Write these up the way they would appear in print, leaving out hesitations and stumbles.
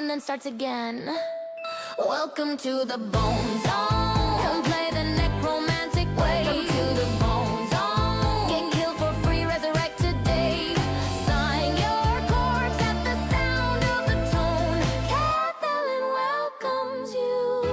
and then starts again. Welcome to the Bone Zone. Come play the necromantic way. Welcome to the Bone Zone. Get killed for free, resurrect today. Sign your corpse at the sound of the tone. Kathleen welcomes you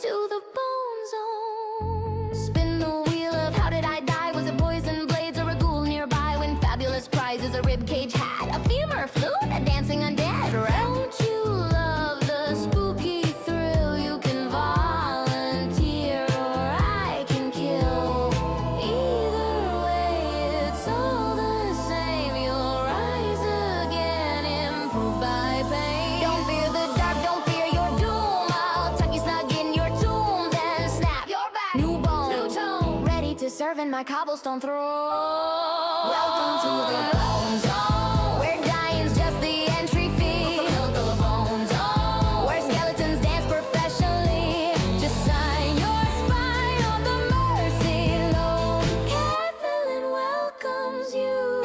to the Bone Zone. Spin the wheel of how did I die? Was it poison blades or a ghoul nearby? Win fabulous prizes, a ribcage hat, a femur flute, a dancing undead. Don't you love the spooky thrill? You can volunteer or I can kill. Either way, it's all the same. You'll rise again, improved by pain. Don't fear the dark, don't fear your doom. I'll tuck you snug in your tomb, then snap your back. New bone, new tone, ready to serve in my cobblestone throne. Welcome to the Bone Zone, where dying's just the entry fee. The Bone Zone, where skeletons dance professionally. Just sign your spine on the mercy loan. Kathleen welcomes you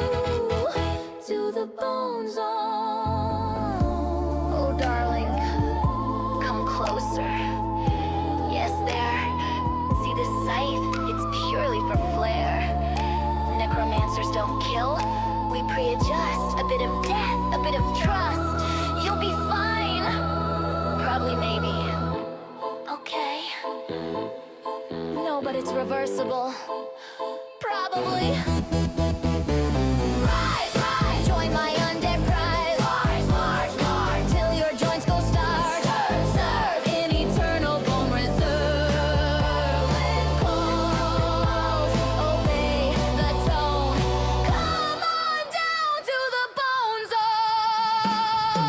to the Bone Zone. Oh, darling, come closer. Yes, there. See this scythe? It's purely for flair. Necromancers don't kill, we pre-adjust. A bit of death, a bit of trust. You'll be fine. Probably, maybe. Okay. No, but it's reversible. Probably. Rise, rise, join my undead prize. March, march, march, till your joints go stark. Serve, serve in eternal bone reserve. When calls, obey the tone. Come on down to the Bone Zone.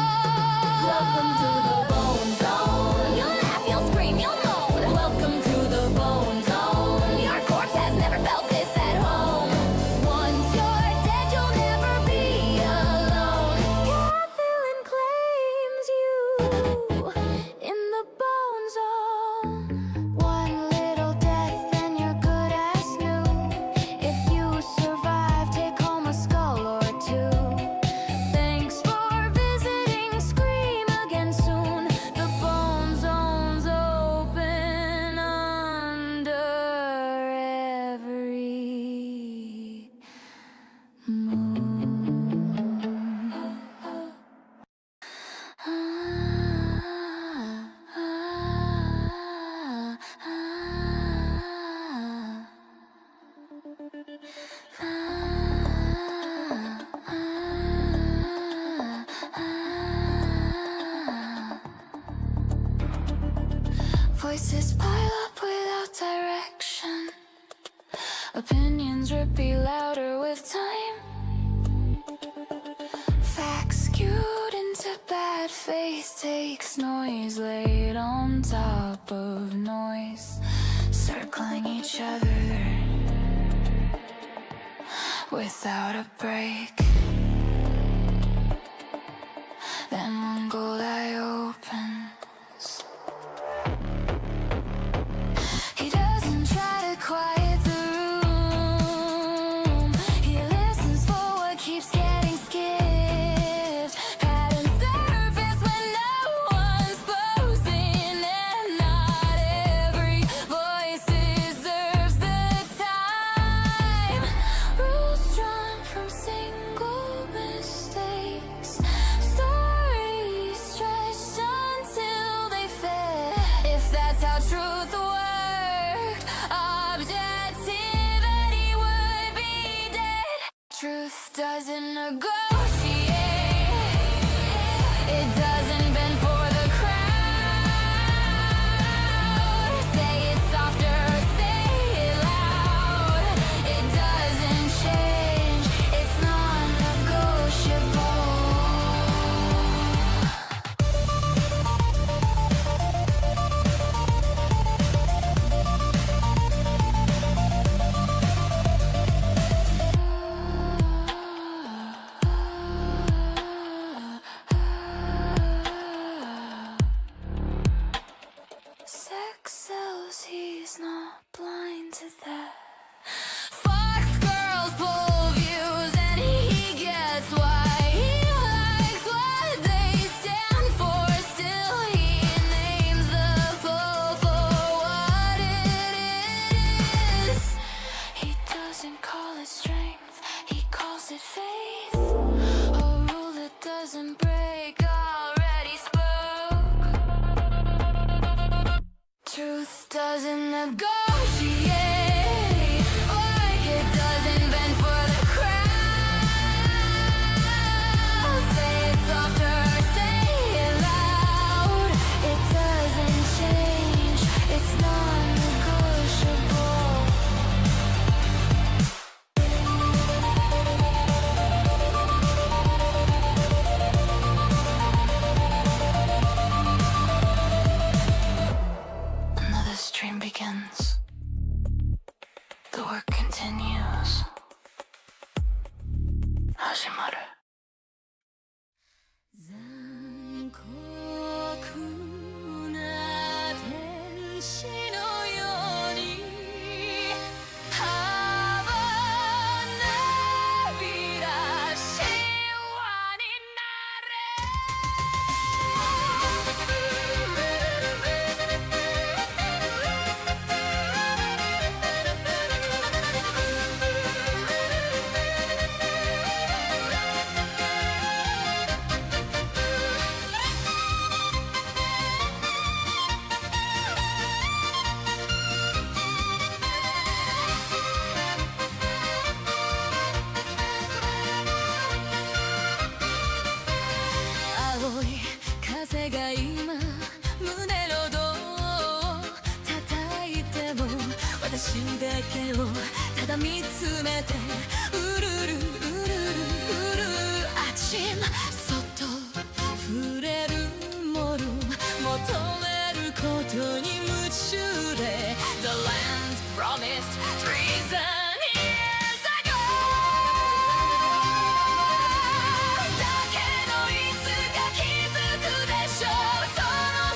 Welcome to the Bone Zone. You'll laugh, you'll scream, you'll moan. Welcome to the Bone Zone. Your corpse has never felt this at home. Once you're dead, you'll never be alone. Kathleen claims you in the Bone Zone. One little death, then you're good as new. If you survive, take home a skull or two. Thanks for visiting, scream again soon. The Bone Zone's open under every moon. Voices pile up without direction. Opinions repeat louder with time. Facts skewed into bad faith takes noise laid on top of noise, circling each other without a break. Then one gold eye opens. He doesn't try to quiet the room. He listens for what keeps getting skipped. Patterns surface when no one's posing, and not every voice deserves the time. Rules drawn from single mistakes. Stories stretched until they fit. If that's how truth worked, objectivity would be dead. Truth doesn't negotiate. It doesn't bend for the crowd. Say it softer, say it loud. It doesn't change. It's non-negotiable. faith, a rule that doesn't break, already spoke. Truth doesn't negotiate, like it doesn't bend for the crowd. Say it softer, say it loud. It doesn't change, it's non-negotiable. Another stream begins. The work continues. Hashimaru. 残酷な天使のように花びらしわにな青い風が今胸のドアを叩いても私だけをただ見つめてうるるうるるうるあちんそっと触れるもの求めることに夢中で The land promised treason years ago だけどいつか気づくでしょうその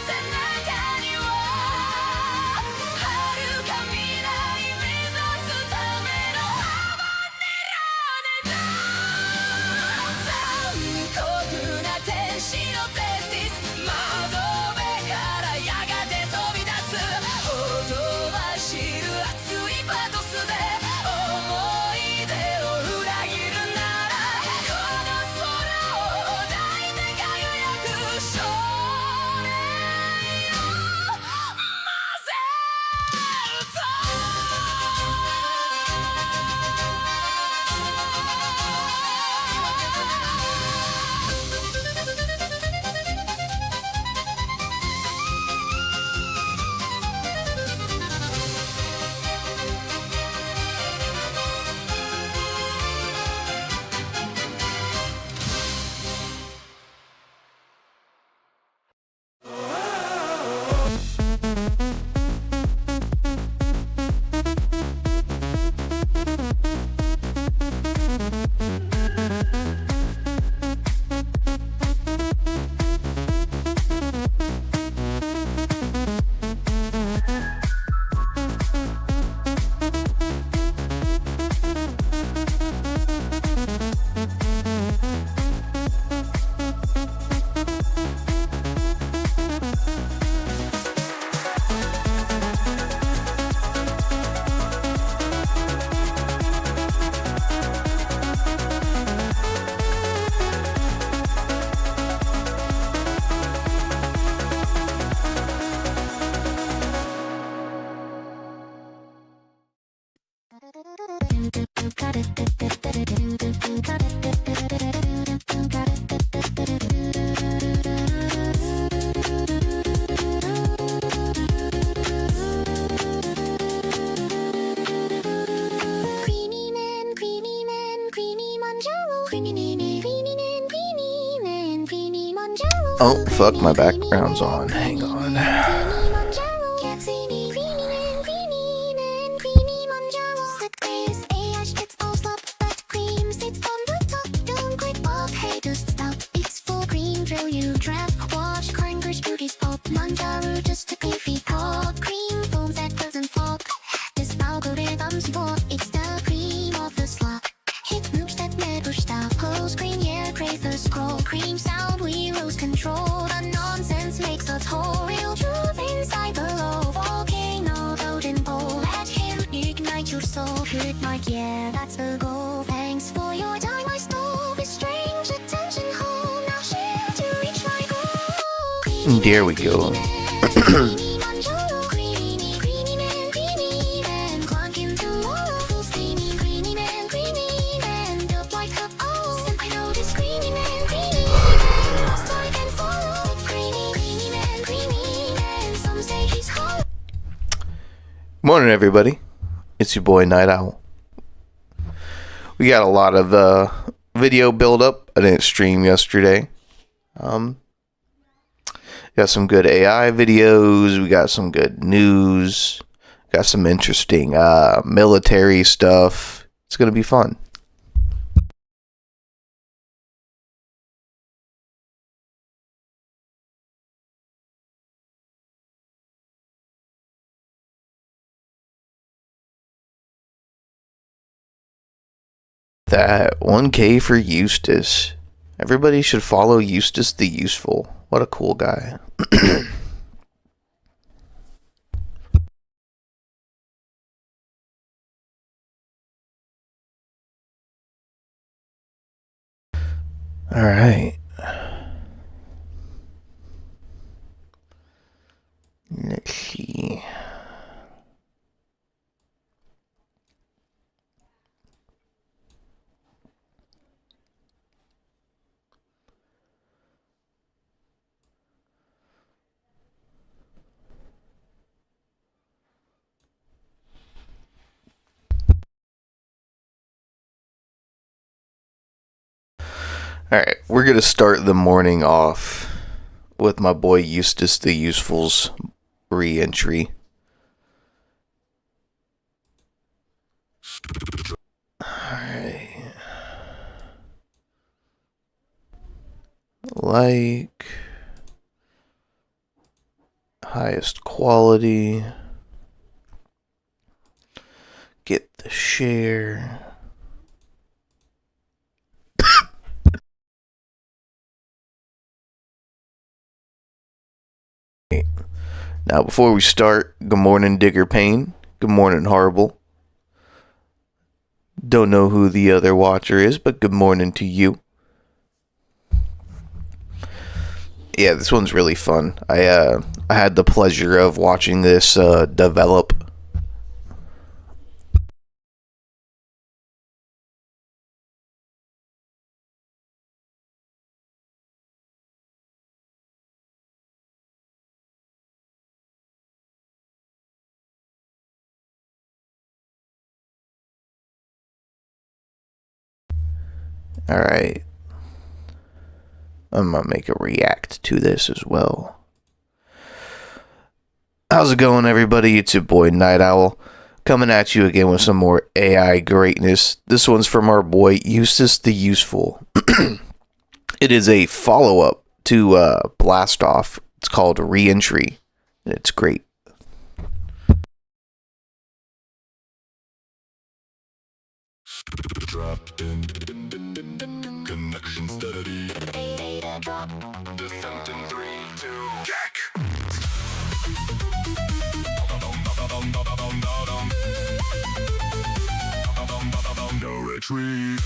背中には遥か未来目指すためのハバネラネだ残酷な天使のテシス窓辺からやがて飛び立つほとばしる熱いパトスで思い出を裏切るならこの空を抱いて輝く少年よ混ぜるとOh, fuck, my background's on. Hang on. Control the nonsense makes us whole. Real truth inside below. Volcano, golden pole. Let him ignite your soul. Good night, yeah, that's the goal. Thanks for your time. I There we go. Morning, everybody. It's your boy Nightowl. We got a lot of video build up. I didn't stream yesterday. Got some good AI videos. We got some good news. Got some interesting military stuff. It's gonna be fun. That 1K for Eustace. Everybody should follow Eustace the Useful. What a cool guy. All right. Let's see. Alright, we're going to start the morning off with my boy Eustace the Useful's re-entry. Alright. Like. Highest quality. Get the share. Now, before we start, good morning, Digger Payne. Good morning, Horrible. Don't know who the other watcher is, but good morning to you. Yeah, this one's really fun. I had the pleasure of watching this develop. Alright. I'm gonna make a react to this as well. How's it going, everybody? It's your boy Nightowl, coming at you again with some more AI greatness. This one's from our boy Eustace the Useful. It is a follow-up to Blast Off. It's called Re-Entry, and it's great. Dropped in, connection steady. Data drop. Descent in 3, 2, jack. No retreat.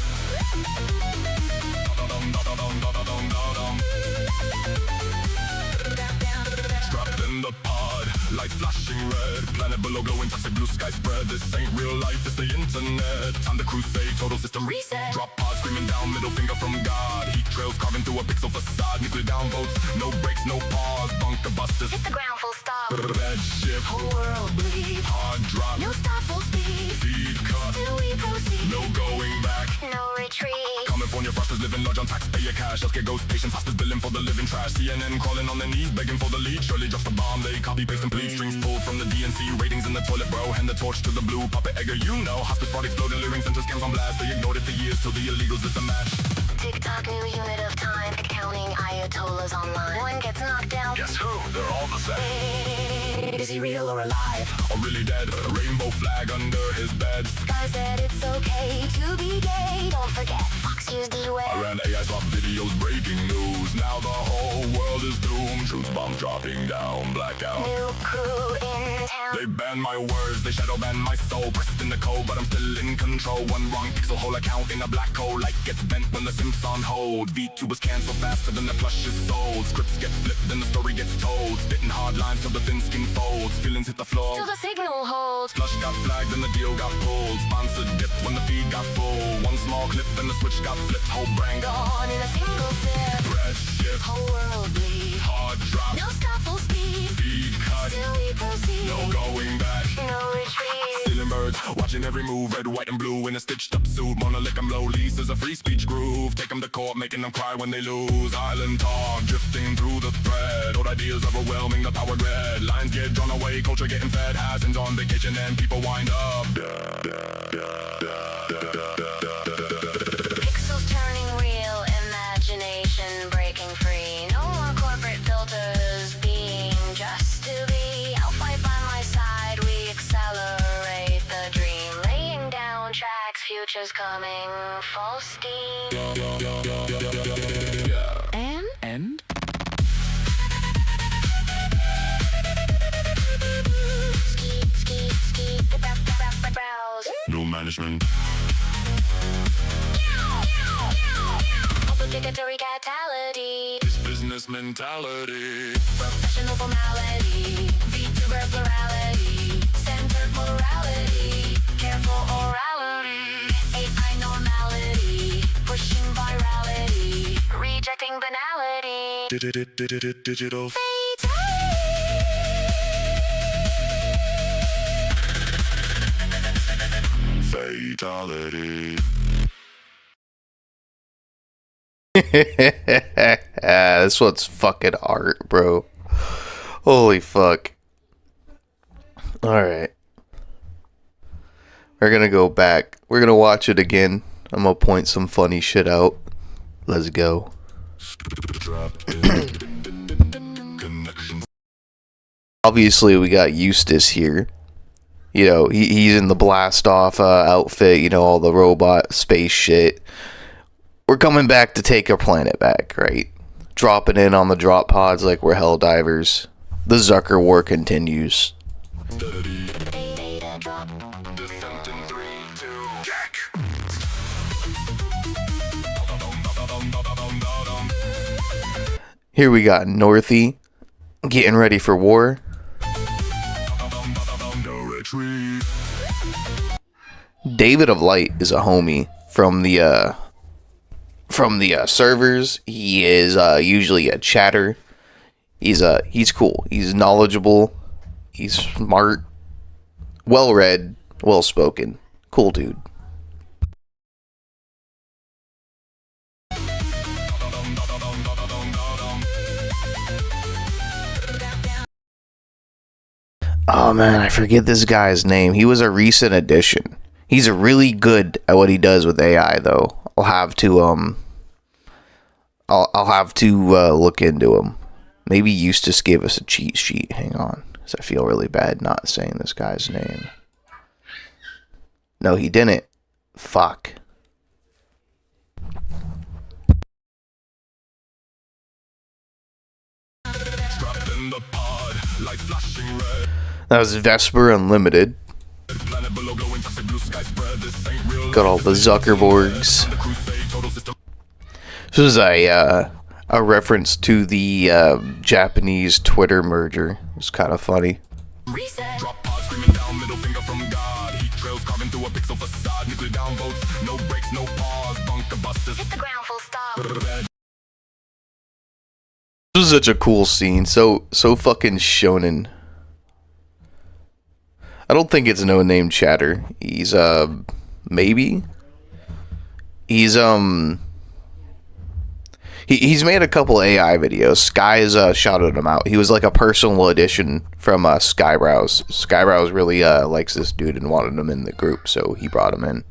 Strapped in the pod, lights flashing red. Planet below glowing, toxic blue sky spread. This ain't real life, it's the internet. Time to crusade, total system reset. Drop pod screaming down, middle finger from God. Heat trails carving through a pixel facade. Nuclear downvotes, no breaks, no pause. Bunker busters, Hit the ground full stop. red shift, Whole world bleed. hard drop. No stop, full speed. Feed cut, Still we proceed. no going back. No retreat. California frosters living large on taxpayer cash. Healthcare ghost patients, hospice billing for the living trash. CNN crawling on their knees, begging for the lead. Surely just a bomb, they copy, paste, and bleed. Strings pulled from the DNC, ratings in the toilet, bro. Hand the torch to the blue puppet egger, you know. Hospice fraud exploding, living center scams on blast. They ignored it for years till the illegals lit the match. Tick-tock, new unit of time. Counting Ayatollahs online. One gets knocked down. Guess who? They're all the same. Is he real or alive? Or really dead? Rainbow flag under his bed. Guy said it's okay to be gay. Don't forget, Fox used D-Web. I ran AI swap videos, breaking news. Now the whole world is doomed. Truth bomb dropping down, blackout. New crew in town. They ban my words, they shadow ban my soul. Pressed in the code, but I'm still in control. One wrong pixel, whole account in a black hole. Light gets bent when the Sims on hold. VTubers cancel faster than the plush is sold. Scripts get flipped, then the story gets told. Spitting hard lines till the thin skin folds. Feelings hit the floor Till the signal holds. Flush got flagged and the deal got pulled. Sponsored dipped when the feed got full. One small clip and the switch got flipped. Whole brain Gone in a single sip. red shift. Whole world bleed. Hard drop. No stop, full speed. Feed cut. Still we proceed. No going back. No retreat. Stealing birds, watching every move. Red, white, and blue in a stitched up suit. Wanna lick 'em low, leases a free speech groove. Take 'em to court, making them cry when they lose. Island talk, drifting through the thread. Old ideas overwhelming the power grid. Lines get drawn away, culture getting fed. Has-ins on vacation and people wind up. Pixels turning real. Imagination breaking free. No more corporate filters. Being just to be. I'll fight by my side. We accelerate the dream. Laying down tracks. Futures coming. Full steam. And? Ski. Browse. New management. Obligatory catality. This business mentality. Professional formality. VTuber plurality. Centered morality. Careful orality. AI normality. Pushing virality. Rejecting banality. Digital. Fatality. This one's fucking art, bro. Holy fuck. Alright. We're gonna go back. We're gonna watch it again. I'm gonna point some funny shit out. Let's go. Obviously, we got Eustace here. You know, he's in the blast off outfit, you know, all the robot space shit. We're coming back to take our planet back, right? Dropping in on the drop pods like we're hell divers. The Zucker war continues. Data drop. Descent in 3, 2, jack. Here we got Northy getting ready for war. No retreat. David of Light is a homie from the servers. He is usually a chatter. He's cool. He's knowledgeable. He's smart, well read, well spoken. Cool dude. Oh man, I forget this guy's name. He was a recent addition. He's really good at what he does with AI, though. I'll have to look into him. Maybe Eustace gave us a cheat sheet. Hang on, because I feel really bad not saying this guy's name. No, he didn't. Fuck. Trapped in the pod, light flashing red. That was Vesper Unlimited. Planet below glowing, toxic blue sky spread. This ain't real. Got all the Zuckerborgs. The crusade, total system. This was a reference to the Japanese Twitter merger. It was kind of funny. Reset. Drop pod screaming down, middle finger from God. Heat trails carving through a pixel facade. Nuclear downvotes, no brakes, no pause. Bunker busters. Hit the ground, full stop. This was such a cool scene. So fucking shonen. I don't think it's no name chatter. He's maybe. He's he's made a couple AI videos. Sky's shouted him out. He was like a personal addition from Skybrowse. Skybrowse really likes this dude and wanted him in the group, so he brought him in.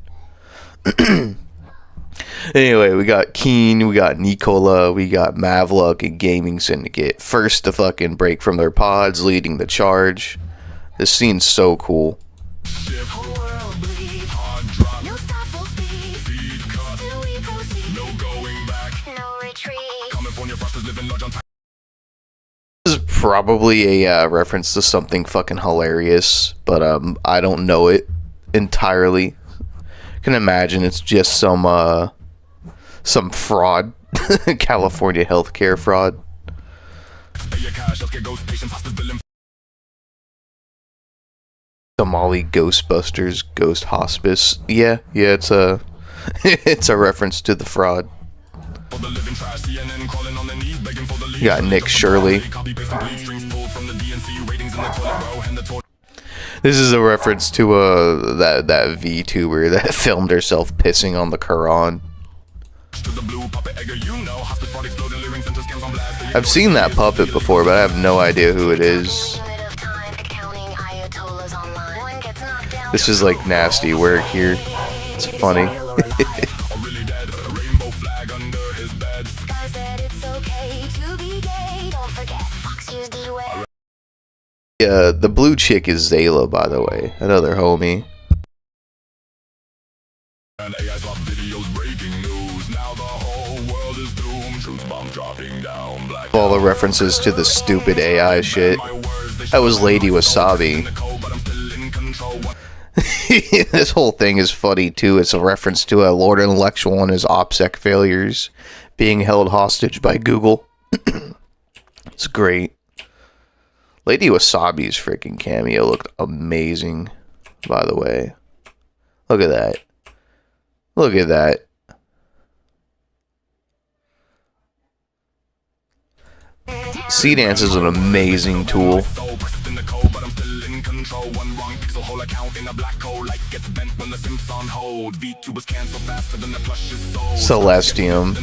Anyway, we got Keen, we got Nicola, we got Mavluck and Gaming Syndicate. First to fucking break from their pods, leading the charge. This scene's so cool. Whole world bleed. Hard drop, No stop, full speed. feed cut, Still we proceed. no going back. No retreat. California frosters living large on time. probably a reference to something fucking hilarious, but I don't know it entirely. Can imagine it's just some fraud. California healthcare fraud. Somali Ghostbusters Ghost Hospice. Yeah, it's a it's a reference to the fraud. You got Nick Shirley. This is a reference to that VTuber that filmed herself pissing on the Quran. I've seen that puppet before, but I have no idea who it is. This is like nasty work here. It's funny. The blue chick is Zayla, by the way. Another homie. All the references to the stupid AI shit. That was Lady Wasabi. This whole thing is funny too. It's a reference to a Lord Intellectual and his OPSEC failures being held hostage by Google. It's great. Lady Wasabi's freaking cameo looked amazing, by the way. Look at that. Look at that. C-Dance is an amazing tool. Celestium.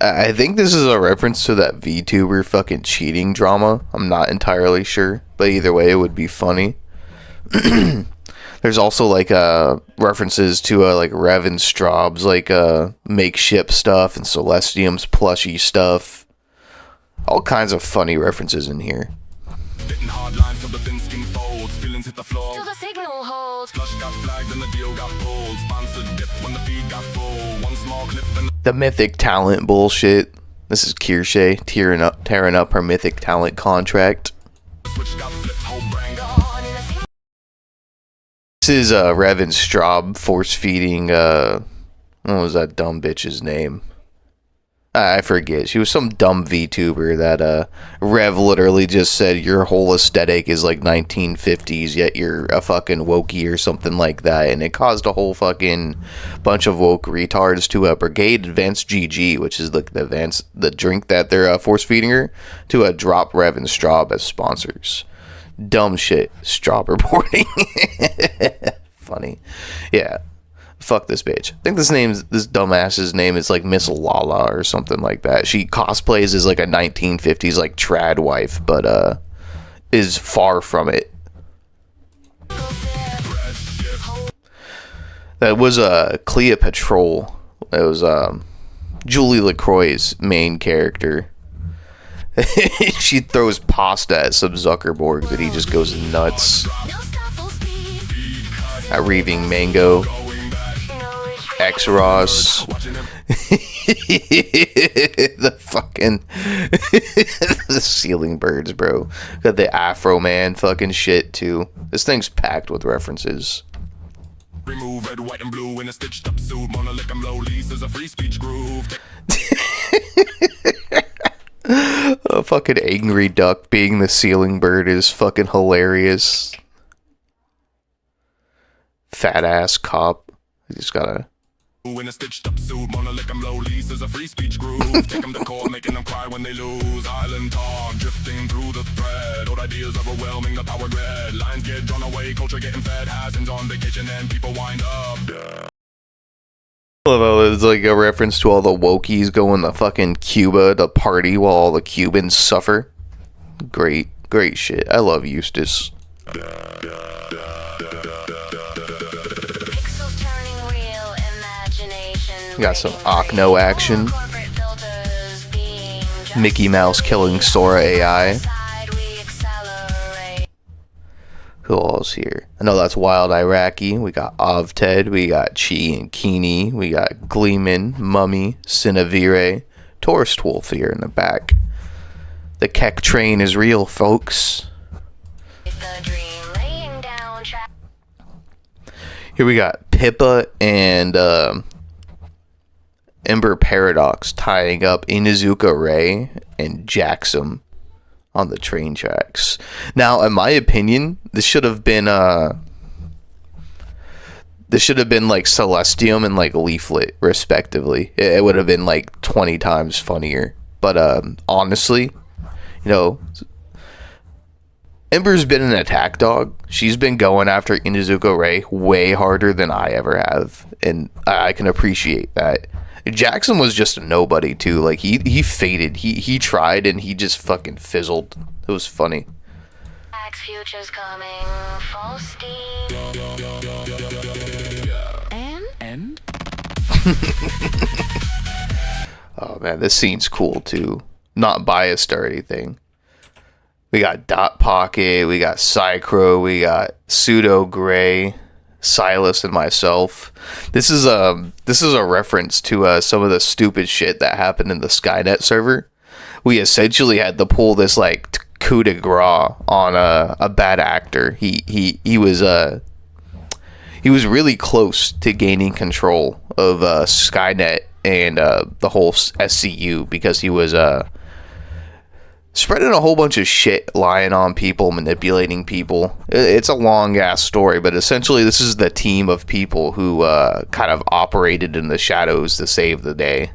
I think this is a reference to that VTuber fucking cheating drama. I'm not entirely sure, but either way, it would be funny. There's also like references to like Rev and Straub's like makeship stuff and Celestium's plushy stuff. All kinds of funny references in here. The mythic talent bullshit. This is Kirsche tearing up her mythic talent contract. This is Rev and Straub force feeding what was that dumb bitch's name? I forget. She was some dumb VTuber that Rev literally just said your whole aesthetic is like 1950s, yet you're a fucking wokey or something like that, and it caused a whole fucking bunch of woke retards to brigade Advanced GG, which is like the drink that they're force feeding her, to drop Rev and Straub as sponsors. Dumb shit. Straub reporting. Funny. Yeah. Fuck this bitch. I think this dumbass's name is like Miss Lala or something like that. She cosplays as like a 1950s like trad wife, but is far from it. That was Cleopatra. It was Julie LaCroix's main character. She throws pasta at some Zuckerberg that he just goes nuts. At Reaving Mango. X-Ross. The fucking the ceiling birds, bro. Got the Afro Man fucking shit too. This thing's packed with references. Remove red, white, and blue in a stitched up suit. Mona lick 'em low, Lisa's a free speech groove. A fucking angry duck being the ceiling bird is fucking hilarious. Fat ass cop. He just gotta. In a stitched up suit, Mona lick 'em low, Lisa's a free speech groove. Take 'em to court, making them cry when they lose. Island talk, drifting through the thread. Old ideas overwhelming the power grid. Lines get drawn away, culture getting fed. Has-beens on vacation and people wind up. I love how it's like a reference to all the wokies going to fucking Cuba to party while all the Cubans suffer. Great shit. I love Eustace. Got some Ocno action. Mickey Mouse killing Sora AI. Who else here? I know that's Wild Iraqi. We got Ovted. We got Chi and Keeney. We got Gleeman, Mummy, Cinevire, Tourist Wolf here in the back. The Keck train is real, folks. Here we got Pippa and Ember Paradox tying up Inuzuka Ray and Jackson on the train tracks. Now, in my opinion, this should have been like Celestium and like Leaflet, respectively. It would have been like 20 times funnier. But honestly, you know, Ember's been an attack dog. She's been going after Inuzuka Ray way harder than I ever have, and I can appreciate that. Jackson was just a nobody too. Like he faded. He tried and he just fucking fizzled. It was funny. Future's coming full steam. And? Oh man, this scene's cool too. Not biased or anything. We got Dot Pocket, we got Psychro, we got Pseudo Gray, Silas, and myself. This is a reference to some of the stupid shit that happened in the Skynet server. We essentially had to pull this like coup de grace on a bad actor. He was really close to gaining control of Skynet and the whole SCU because he was spreading a whole bunch of shit, lying on people, manipulating people. It's a long ass story, but essentially this is the team of people who kind of operated in the shadows to save the day.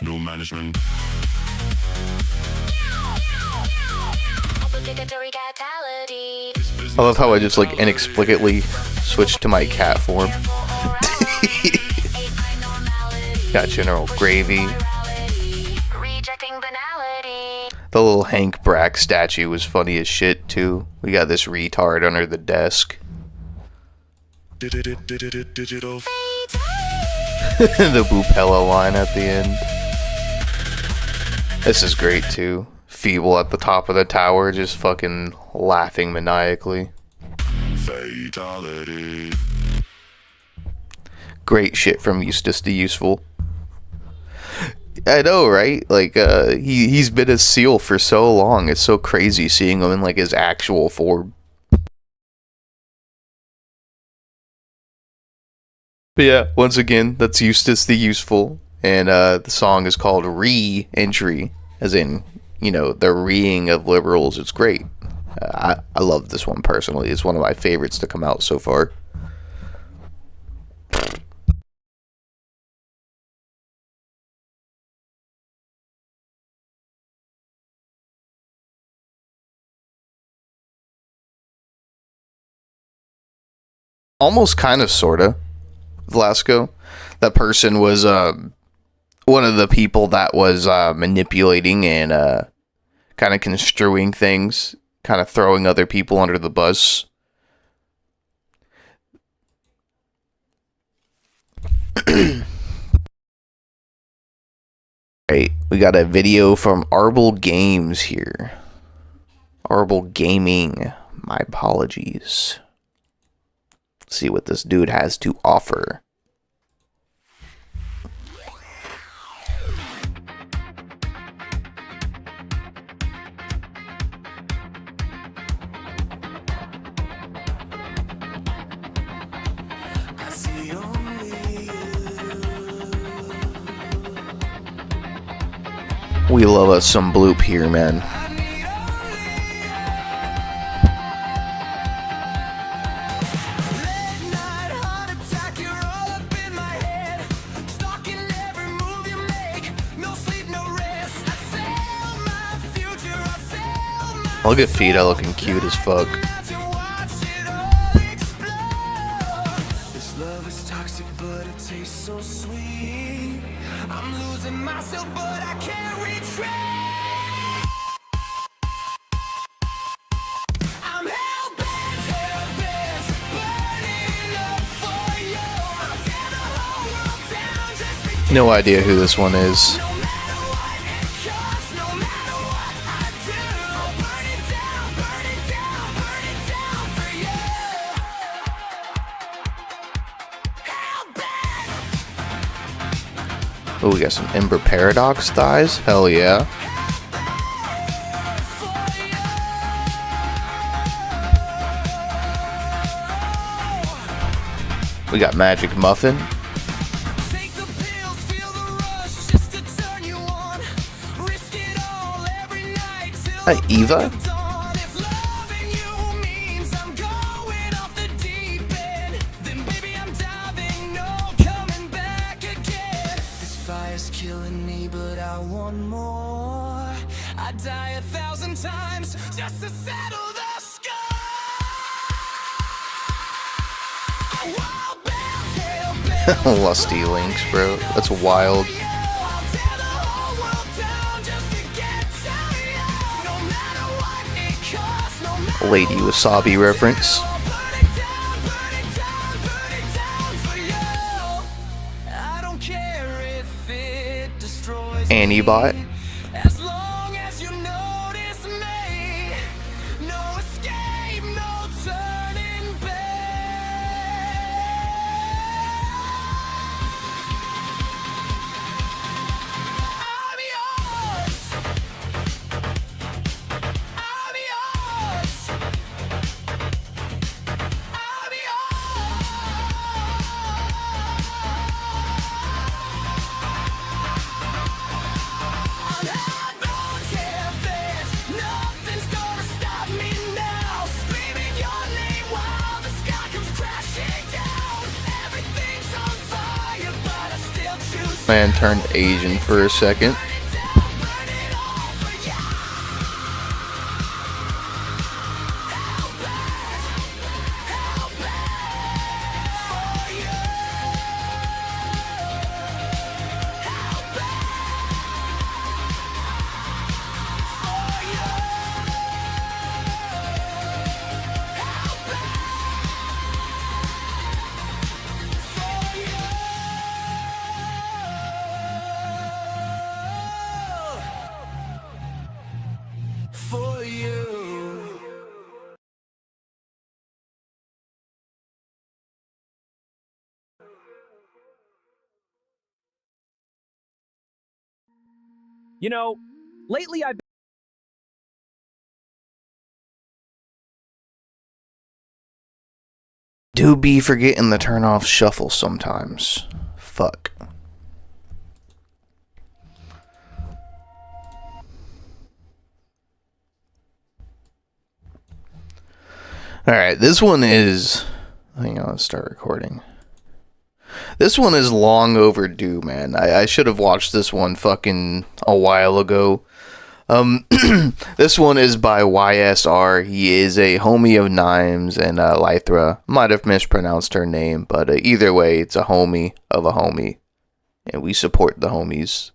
No management. I love how I just like inexplicably switched to my cat form. Got General Gravy. The little Hank Brack statue was funny as shit too. We got this retard under the desk. Digital. The Bupella line at the end. This is great too. Feeble at the top of the tower, just fucking laughing maniacally. Fatality. Great shit from Eustace the Useful. I know, right? Like, he's been a SEAL for so long. It's so crazy seeing him in like his actual form. But yeah, once again, that's Eustace the Useful, and the song is called Re-Entry, as in, you know, the reing of liberals. It's great. I love this one personally. It's one of my favorites to come out so far. Almost kind of sorta. Velasco. That person was one of the people that was manipulating and kind of construing things, kind of throwing other people under the bus. Right, we got a video from Arble Games here. Arble Gaming. My apologies. Let's see what this dude has to offer. We love us some bloop here, man. Look at Fida looking cute as fuck. No idea who this one is. Oh, we got some Ember Paradox thighs. Hell yeah. We got Magic Muffin. Hi, Eva. Killing me, but I want more. I die 1,000 times just to settle the score. Lusty Links, bro. That's wild. Lady Wasabi reference. Antibot. As long as you notice me, no escape, no turning back. I'm yours. I'm yours. I'm Man turned Asian for a second. for you. You know, lately I've Do be forgetting to turn off shuffle sometimes. Fuck. Alright, this one is... Hang on, let's start recording. This one is long overdue, man. I should have watched this one fucking a while ago. This one is by YSR. He is a homie of Nimes and Lythra. Might have mispronounced her name, but either way, it's a homie of a homie. And we support the homies.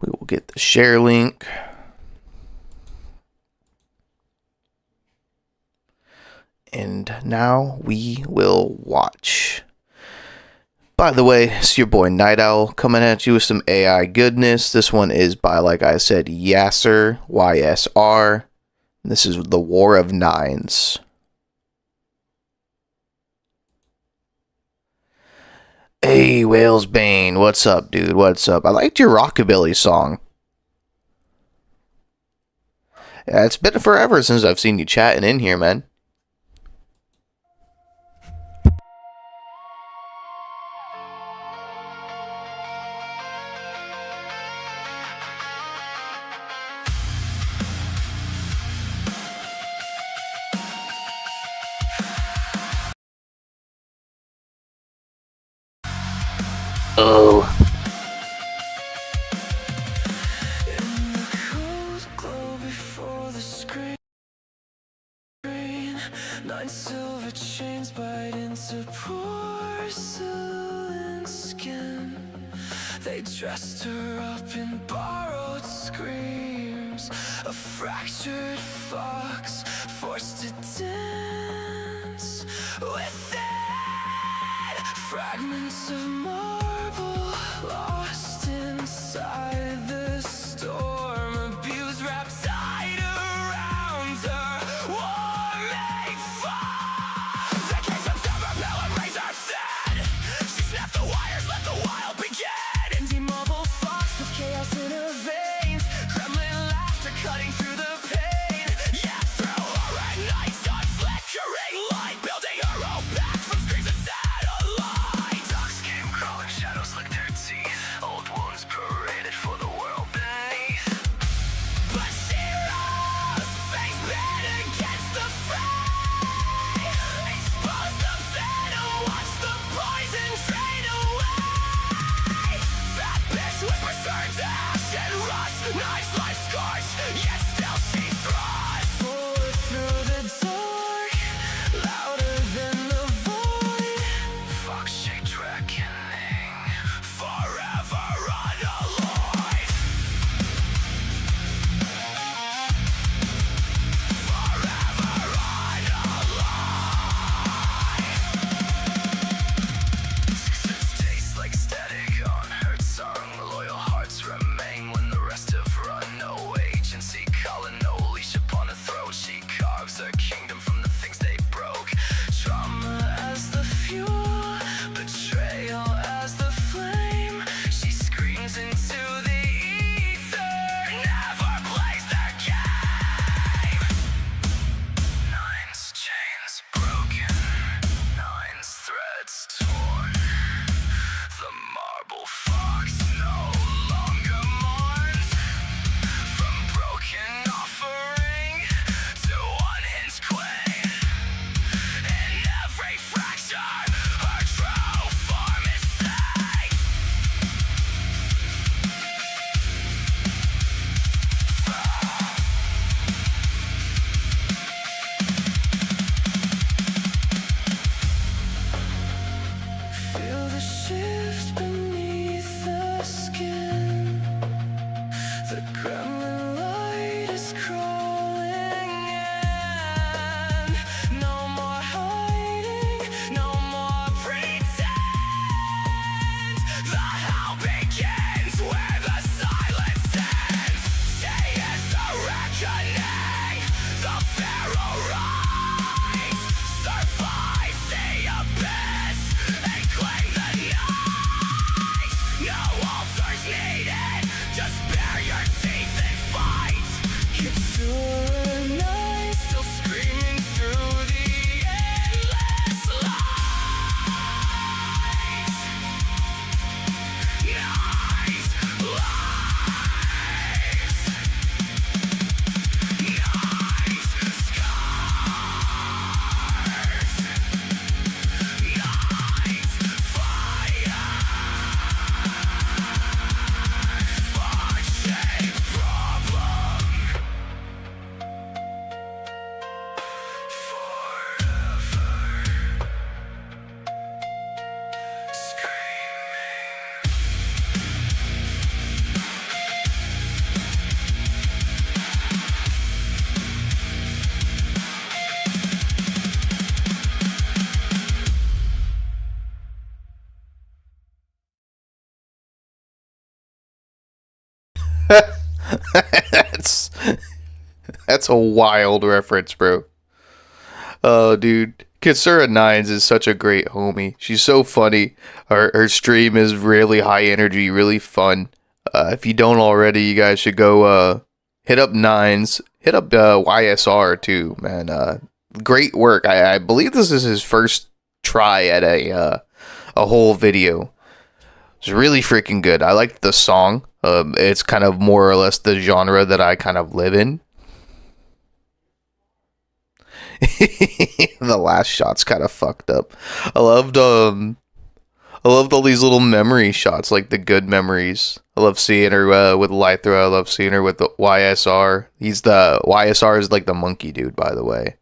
We will get the share link. And now we will watch. By the way, it's your boy Nightowl coming at you with some AI goodness. This one is by, like I said, Yasser, YSR. This is the War of Nines. Hey, Whalesbane, what's up, dude? What's up? I liked your rockabilly song. Yeah, it's been forever since I've seen you chatting in here, man. Oh. In the cold glow before the screen, 9 silver chains bite into porcelain skin. They dressed her up in borrowed screams. A fractured fox forced to dance within. Fragments of marble lost inside the storm. Abuse wrapped tight around her. War made fall. The case of silver pill and razor thin. She snapped the wires, let the wire that's that's a wild reference, bro. Oh, dude. Katsura Nines is such a great homie. She's so funny. Her stream is really high energy, really fun. If you don't already, you guys should go hit up Nines. Hit up YSR too, man. Great work. I believe this is his first try at a whole video. It's really freaking good. I like the song. It's kind of more or less the genre that I kind of live in. The last shot's kind of fucked up. I loved all these little memory shots, like the good memories. I love seeing her with Lythra. I love seeing her with the YSR. YSR is like the monkey dude, by the way.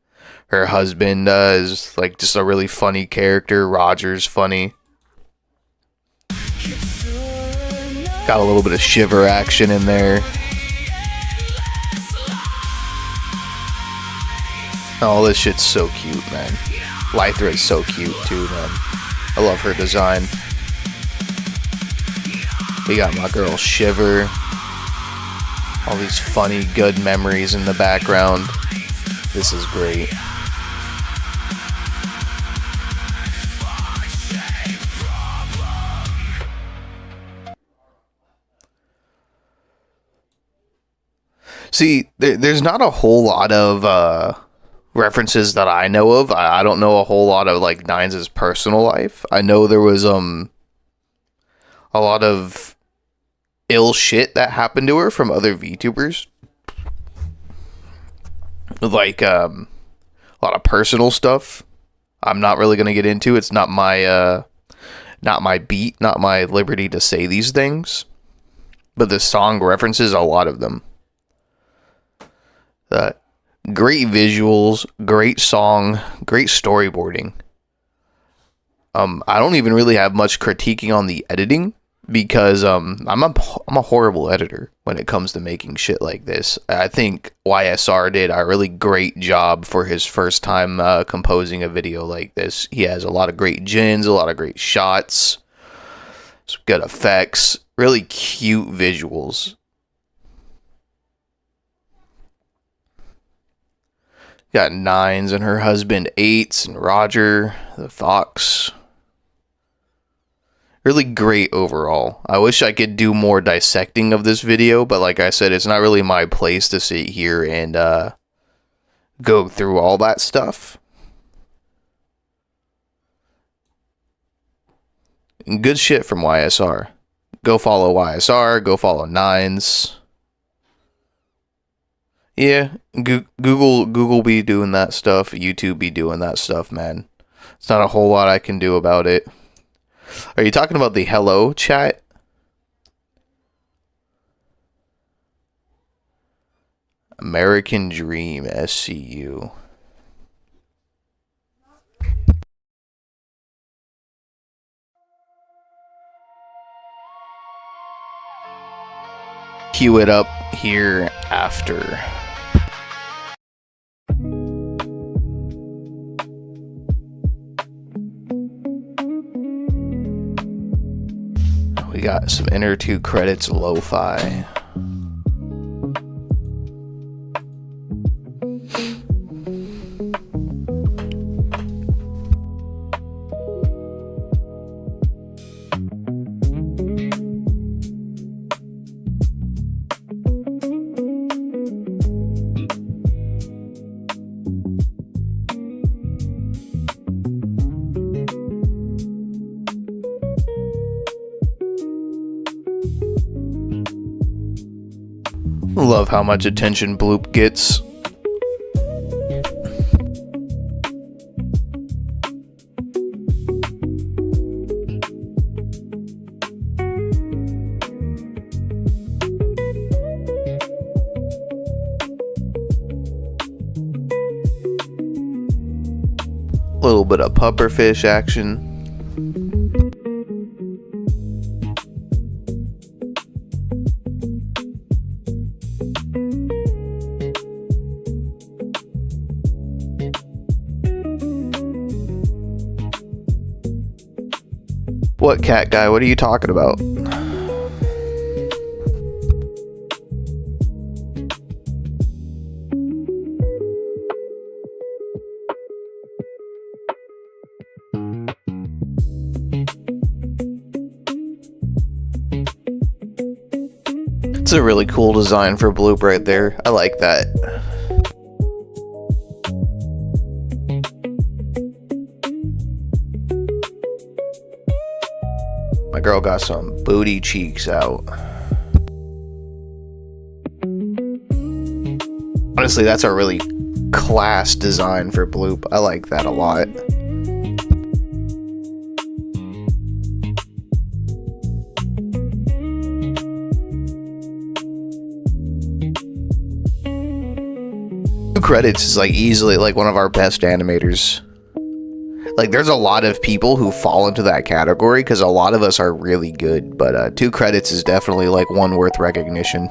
Her husband is like just a really funny character. Roger's funny. Got a little bit of shiver action in there. Oh, this shit's so cute, man. Lythra is so cute too, man. I love her design. We got my girl Shiver. All these funny, good memories in the background. This is great. See, there's not a whole lot of references that I know of. I don't know a whole lot of like Nines' personal life. I know there was a lot of ill shit that happened to her from other VTubers. Like a lot of personal stuff. I'm not really gonna get into. It's not my beat, not my liberty to say these things. But this song references a lot of them. Great visuals, great song, great storyboarding. I don't even really have much critiquing on the editing because I'm a horrible editor when it comes to making shit like this. I think YSR did a really great job for his first time composing a video like this. He has a lot of great gens, a lot of great shots, some good effects, really cute visuals. Got Nines and her husband Eights and Roger the Fox. Really great overall. I wish I could do more dissecting of this video, but like I said, it's not really my place to sit here and go through all that stuff. And good shit from YSR. Go follow YSR, go follow Nines. Yeah, Google be doing that stuff. YouTube be doing that stuff, man. It's not a whole lot I can do about it. Are you talking about the hello chat? American Dream SCU. Cue it up here after. We got some inner two credits lo-fi. Love how much attention Bloop gets. A little bit of pufferfish action. What cat guy? What are you talking about? That's a really cool design for Bloop right there. I like that. My girl got some booty cheeks out. Honestly, that's a really class design for Bloop. I like that a lot. Credits is like easily like one of our best animators. Like there's a lot of people who fall into that category because a lot of us are really good, but 2 credits is definitely like one worth recognition.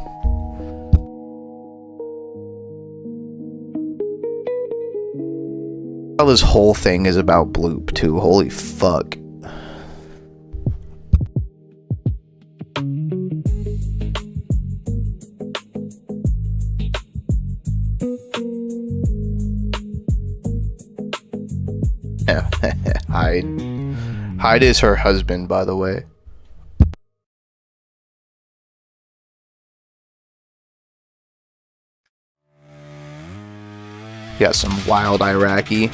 This whole thing is about Bloop too. Holy fuck. Hyde is her husband, by the way. Got some wild Iraqi.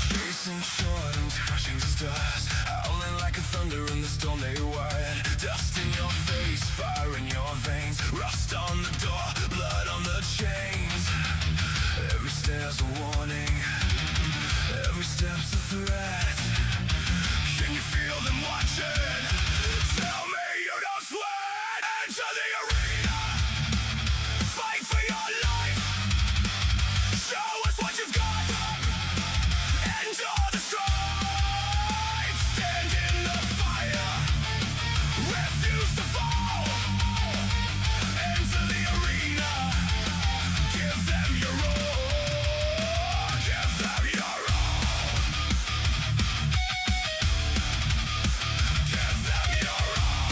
Chasing storms, crushing stars, howling like a thunder in the storm they wide. Dust in your face, fire in your veins, rust on the door, blood on the chains. Every step's a warning, every step's a threat. Can you feel them watching? Tell me you don't sweat. Enter the arena, fight for your life. Show us what you've got. Endure the strife. Stand in the fire. Refuse to fall. Enter the arena. Give them your all. Give them your all. Give them your all.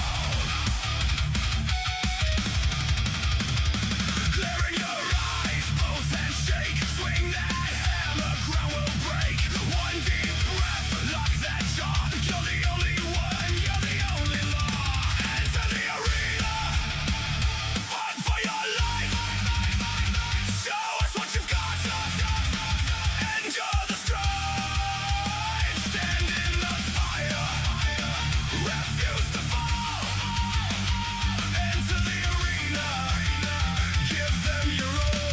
Clearing your eyes, both and shake. Swing that hammer, ground will break. One deep breath, lock that jaw. You're the only one, you're the only law. Enter the arena, fight for your life. Show us what you've got. Endure the strife. Stand in the fire. Refuse to fall. Enter the arena. Give them your all.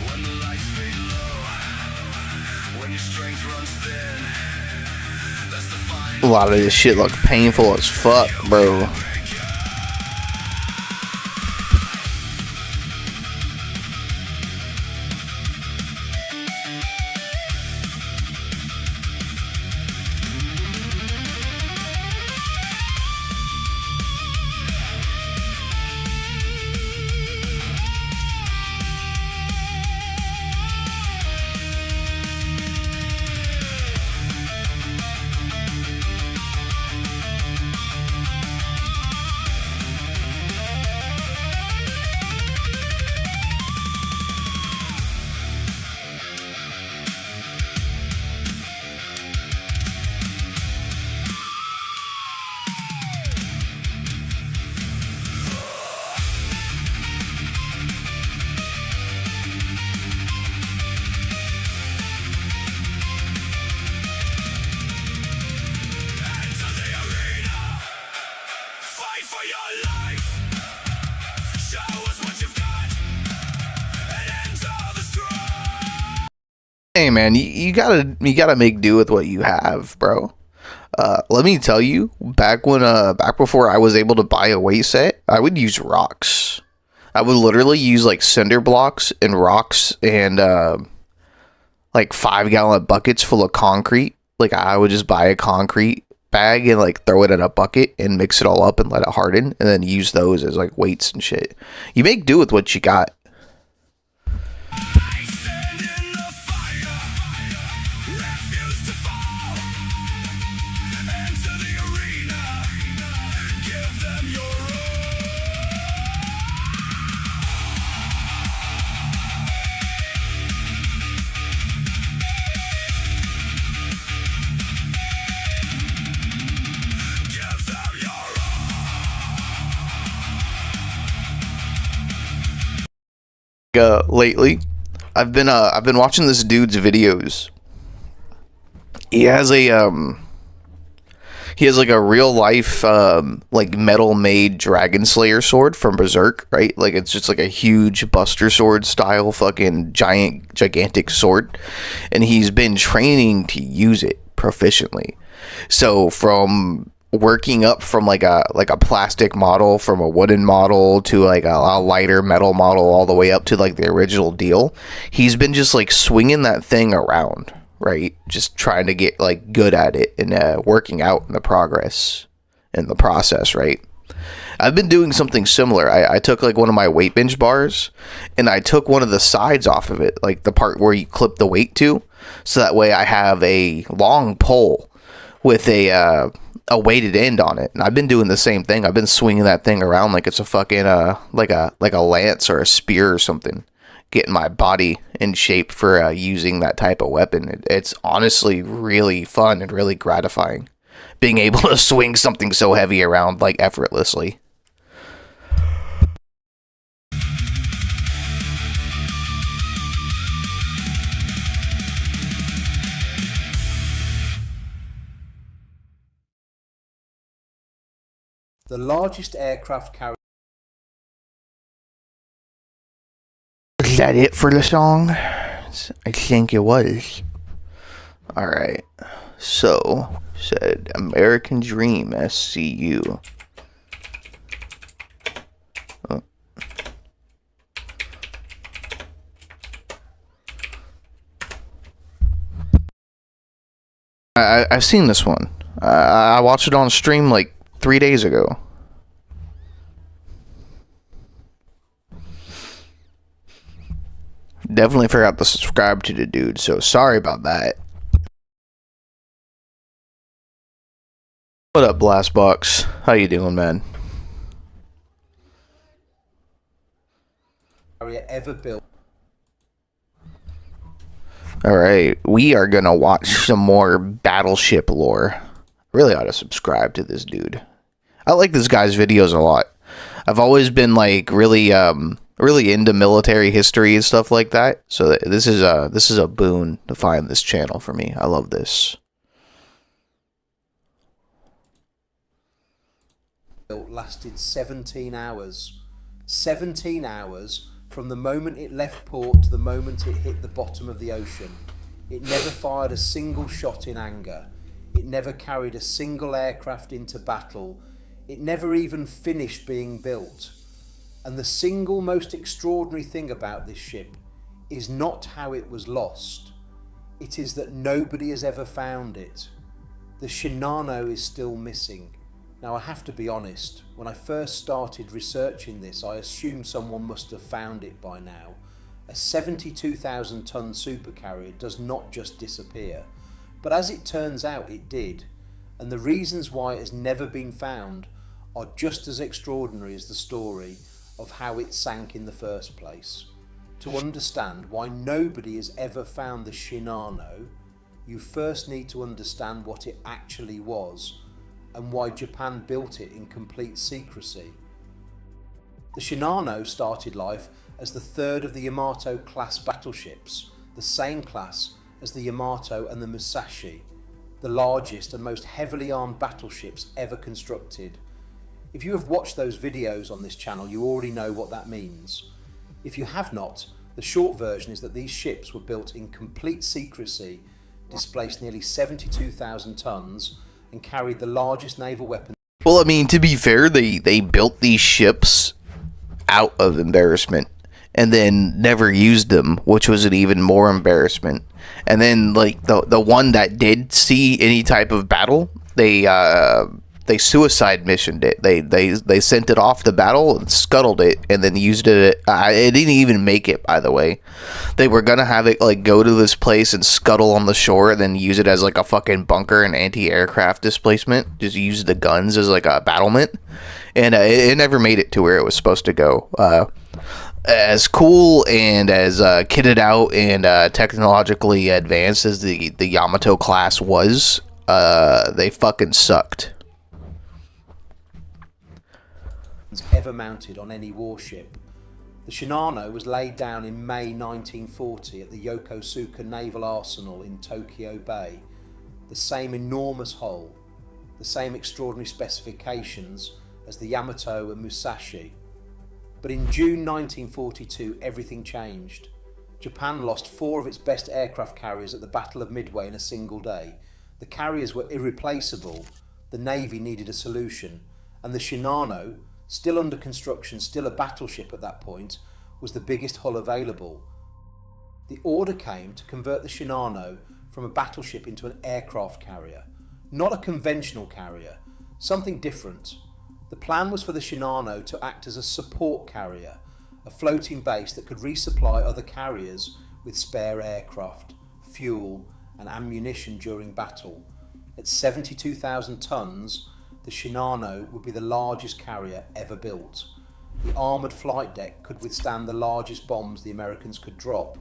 When the lights fade low, when your strength runs thin, that's the final. A lot of this shit looks painful as fuck, bro. Enter the arena. Fight for your life. Show us what you've got. And enter the strife. Hey man, you gotta make do with what you have, bro. Let me tell you, back before I was able to buy a weight set, I would use rocks. I would literally use like cinder blocks and rocks and like 5-gallon buckets full of concrete. Like I would just buy a concrete bag and like throw it in a bucket and mix it all up and let it harden, and then use those as like weights and shit. You make do with what you got. I stand in the fire, refuse to fall. Enter the arena, give them your give them your Lately, I've been watching this dude's videos. He has like a real life like metal made dragon slayer sword from Berserk, right? Like it's just like a huge buster sword style fucking gigantic sword, and he's been training to use it proficiently. So from working up from like a plastic model, from a wooden model to like a lighter metal model, all the way up to like the original deal, he's been just like swinging that thing around, right? Just trying to get like good at it and working out in the process, right? I've been doing something similar. I took like one of my weight bench bars and I took one of the sides off of it, like the part where you clip the weight to, so that way I have a long pole with a weighted end on it. And I've been doing the same thing. I've been swinging that thing around like it's a fucking like a lance or a spear or something, getting my body in shape for using that type of weapon. It's honestly really fun and really gratifying being able to swing something so heavy around like effortlessly. The largest aircraft carrier. Is that it for the song? I think it was. Alright. So, said American Dream SCU. Oh. I've seen this one. I watched it on stream like 3 days ago. Definitely forgot to subscribe to the dude, so sorry about that. What up, Blastbox? How you doing, man? Ever built. Alright, we are gonna watch some more Battleship lore. Really ought to subscribe to this dude. I like this guy's videos a lot. I've always been like really into military history and stuff like that. So this is a boon to find this channel for me. I love this. Lasted 17 hours. 17 hours from the moment it left port to the moment it hit the bottom of the ocean. It never fired a single shot in anger. It never carried a single aircraft into battle. It never even finished being built. And the single most extraordinary thing about this ship is not how it was lost. It is that nobody has ever found it. The Shinano is still missing. Now I have to be honest, when I first started researching this, I assumed someone must have found it by now. A 72,000 ton supercarrier does not just disappear. But as it turns out, it did. And the reasons why it has never been found are just as extraordinary as the story of how it sank in the first place. To understand why nobody has ever found the Shinano, you first need to understand what it actually was and why Japan built it in complete secrecy. The Shinano started life as the third of the Yamato class battleships, the same class as the Yamato and the Musashi, the largest and most heavily armed battleships ever constructed. If you have watched those videos on this channel, you already know what that means. If you have not, the short version is that these ships were built in complete secrecy, displaced nearly 72,000 tons, and carried the largest naval weapons. Well, I mean, to be fair, they built these ships out of embarrassment, and then never used them, which was an even more embarrassment. And then like the one that did see any type of battle, they suicide missioned it. They sent it off the battle and scuttled it, and then used it. It didn't even make it, by the way. They were gonna have it like go to this place and scuttle on the shore, and then use it as like a fucking bunker and anti-aircraft displacement. Just use the guns as like a battlement, and it never made it to where it was supposed to go. As cool and as kitted out and technologically advanced as the Yamato class was, they fucking sucked. Ever mounted on any warship. The Shinano was laid down in May 1940 at the Yokosuka Naval Arsenal in Tokyo Bay. The same enormous hull, the same extraordinary specifications as the Yamato and Musashi. But in June 1942, everything changed. Japan lost 4 of its best aircraft carriers at the Battle of Midway in a single day. The carriers were irreplaceable. The Navy needed a solution, and the Shinano, still under construction, still a battleship at that point, was the biggest hull available. The order came to convert the Shinano from a battleship into an aircraft carrier, not a conventional carrier, something different. The plan was for the Shinano to act as a support carrier, a floating base that could resupply other carriers with spare aircraft, fuel and ammunition during battle. At 72,000 tons, the Shinano would be the largest carrier ever built. The armoured flight deck could withstand the largest bombs the Americans could drop.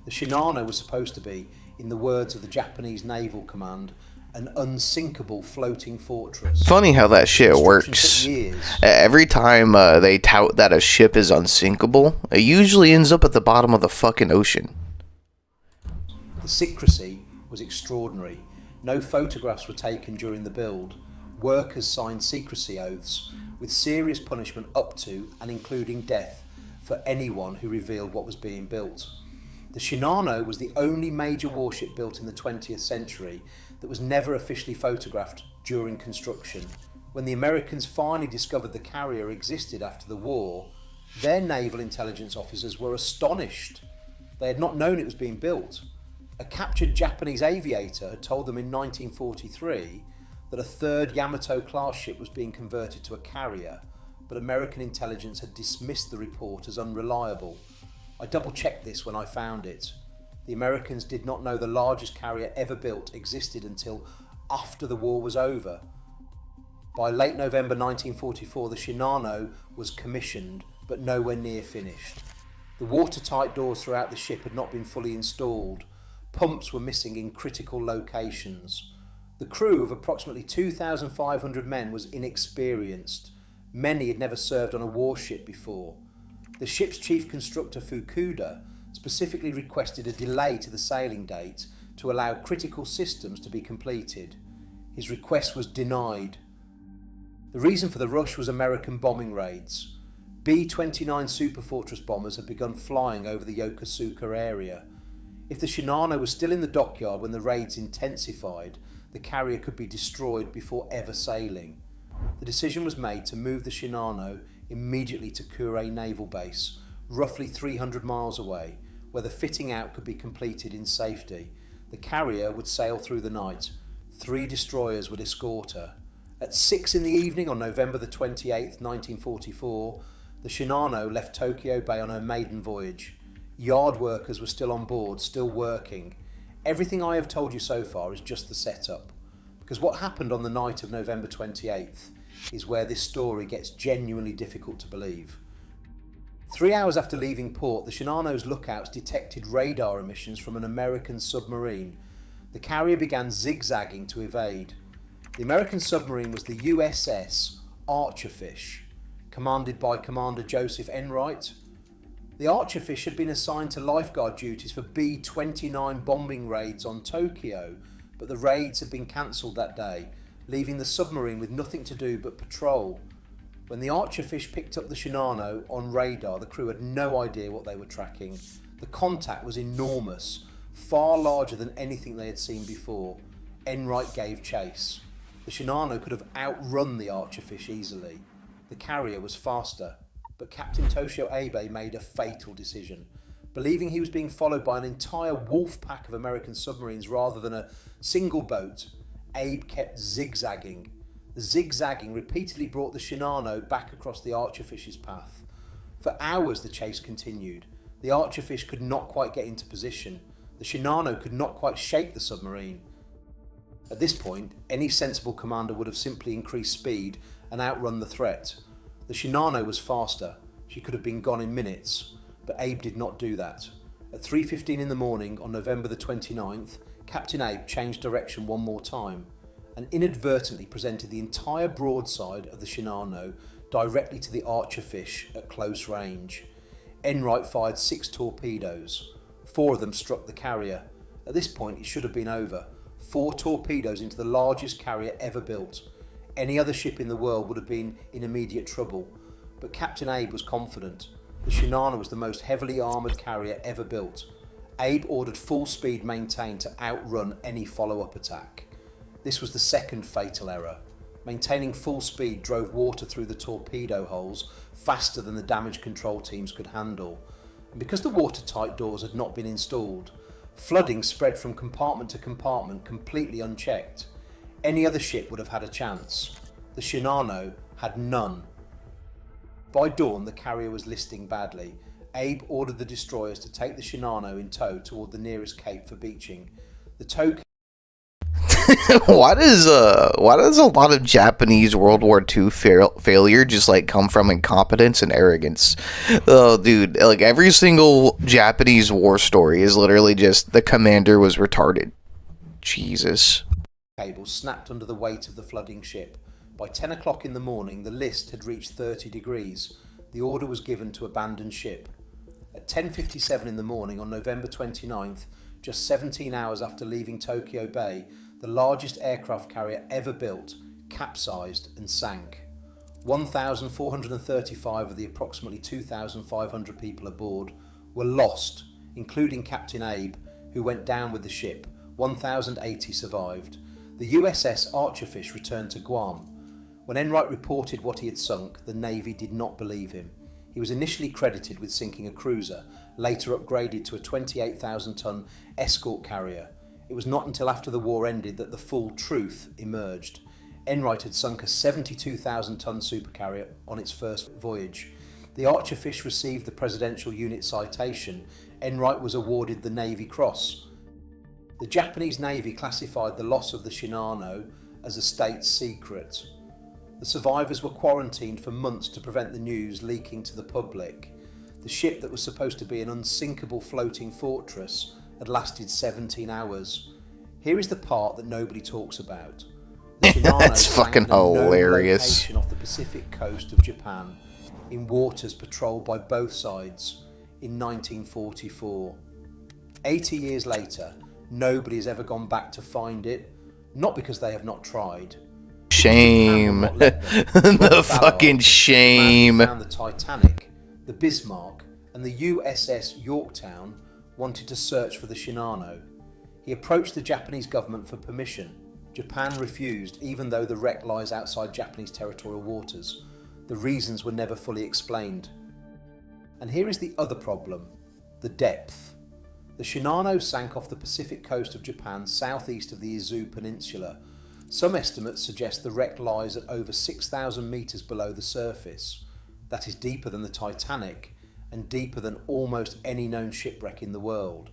The Shinano was supposed to be, in the words of the Japanese Naval Command, an unsinkable floating fortress. Funny how that shit works. Construction took years. Every time they tout that a ship is unsinkable, it usually ends up at the bottom of the fucking ocean. The secrecy was extraordinary. No photographs were taken during the build. Workers signed secrecy oaths with serious punishment up to and including death for anyone who revealed what was being built. The Shinano was the only major warship built in the 20th century that was never officially photographed during construction. When the Americans finally discovered the carrier existed after the war, their naval intelligence officers were astonished. They had not known it was being built. A captured Japanese aviator had told them in 1943 that a third Yamato-class ship was being converted to a carrier, but American intelligence had dismissed the report as unreliable. I double-checked this when I found it. The Americans did not know the largest carrier ever built existed until after the war was over. By late November 1944, the Shinano was commissioned, but nowhere near finished. The watertight doors throughout the ship had not been fully installed. Pumps were missing in critical locations. The crew of approximately 2,500 men was inexperienced. Many had never served on a warship before. The ship's chief constructor, Fukuda, specifically requested a delay to the sailing date to allow critical systems to be completed. His request was denied. The reason for the rush was American bombing raids. B-29 Superfortress bombers had begun flying over the Yokosuka area. If the Shinano was still in the dockyard when the raids intensified, the carrier could be destroyed before ever sailing. The decision was made to move the Shinano immediately to Kure Naval Base, roughly 300 miles away, where the fitting out could be completed in safety. The carrier would sail through the night. 3 destroyers would escort her. At 6 in the evening on November the 28th, 1944, the Shinano left Tokyo Bay on her maiden voyage. Yard workers were still on board, still working. Everything I have told you so far is just the setup, because what happened on the night of November 28th is where this story gets genuinely difficult to believe. 3 hours after leaving port, the Shinano's lookouts detected radar emissions from an American submarine. The carrier began zigzagging to evade. The American submarine was the USS Archerfish, commanded by Commander Joseph Enright. The Archerfish had been assigned to lifeguard duties for B-29 bombing raids on Tokyo, but the raids had been cancelled that day, leaving the submarine with nothing to do but patrol. When the Archerfish picked up the Shinano on radar, the crew had no idea what they were tracking. The contact was enormous, far larger than anything they had seen before. Enright gave chase. The Shinano could have outrun the Archerfish easily. The carrier was faster, but Captain Toshio Abe made a fatal decision. Believing he was being followed by an entire wolf pack of American submarines rather than a single boat, Abe kept zigzagging. The zigzagging repeatedly brought the Shinano back across the Archerfish's path. For hours the chase continued. The Archerfish could not quite get into position. The Shinano could not quite shake the submarine. At this point, any sensible commander would have simply increased speed and outrun the threat. The Shinano was faster. She could have been gone in minutes, but Abe did not do that. At 3:15 in the morning on November the 29th, Captain Abe changed direction one more time and inadvertently presented the entire broadside of the Shinano directly to the Archerfish at close range. Enright fired 6 torpedoes. 4 of them struck the carrier. At this point it should have been over. 4 torpedoes into the largest carrier ever built. Any other ship in the world would have been in immediate trouble, but Captain Abe was confident. The Shinano was the most heavily armoured carrier ever built. Abe ordered full speed maintained to outrun any follow-up attack. This was the second fatal error. Maintaining full speed drove water through the torpedo holes faster than the damage control teams could handle. And because the watertight doors had not been installed, flooding spread from compartment to compartment completely unchecked. Any other ship would have had a chance. The Shinano had none. By dawn, the carrier was listing badly. Abe ordered the destroyers to take the Shinano in tow toward the nearest cape for beaching. The tow why does a lot of Japanese World War II failure just like come from incompetence and arrogance? Oh, dude, like every single Japanese war story is literally just the commander was retarded. Jesus. Cable snapped under the weight of the flooding ship. By 10 o'clock in the morning, the list had reached 30 degrees. The order was given to abandon ship. At 10:57 in the morning on November 29th, just 17 hours after leaving Tokyo Bay, the largest aircraft carrier ever built capsized and sank. 1,435 of the approximately 2,500 people aboard were lost, including Captain Abe, who went down with the ship. 1,080 survived. The USS Archerfish returned to Guam. When Enright reported what he had sunk, the Navy did not believe him. He was initially credited with sinking a cruiser, later upgraded to a 28,000-ton escort carrier. It was not until after the war ended that the full truth emerged. Enright had sunk a 72,000-ton supercarrier on its first voyage. The Archerfish received the Presidential Unit Citation. Enright was awarded the Navy Cross. The Japanese Navy classified the loss of the Shinano as a state secret. The survivors were quarantined for months to prevent the news leaking to the public. The ship that was supposed to be an unsinkable floating fortress had lasted 17 hours. Here is the part that nobody talks about. The Shinano That's sank fucking in a known hilarious. location off the Pacific coast of Japan, in waters patrolled by both sides, in 1944. 80 years later, nobody has ever gone back to find it, not because they have not tried. Shame. The fucking shame. The man who found the Titanic, the Bismarck, and the USS Yorktown wanted to search for the Shinano. He approached the Japanese government for permission. Japan refused, even though the wreck lies outside Japanese territorial waters. The reasons were never fully explained. And here is the other problem: the depth. The Shinano sank off the Pacific coast of Japan, southeast of the Izu Peninsula. Some estimates suggest the wreck lies at over 6,000 metres below the surface. That is deeper than the Titanic and deeper than almost any known shipwreck in the world.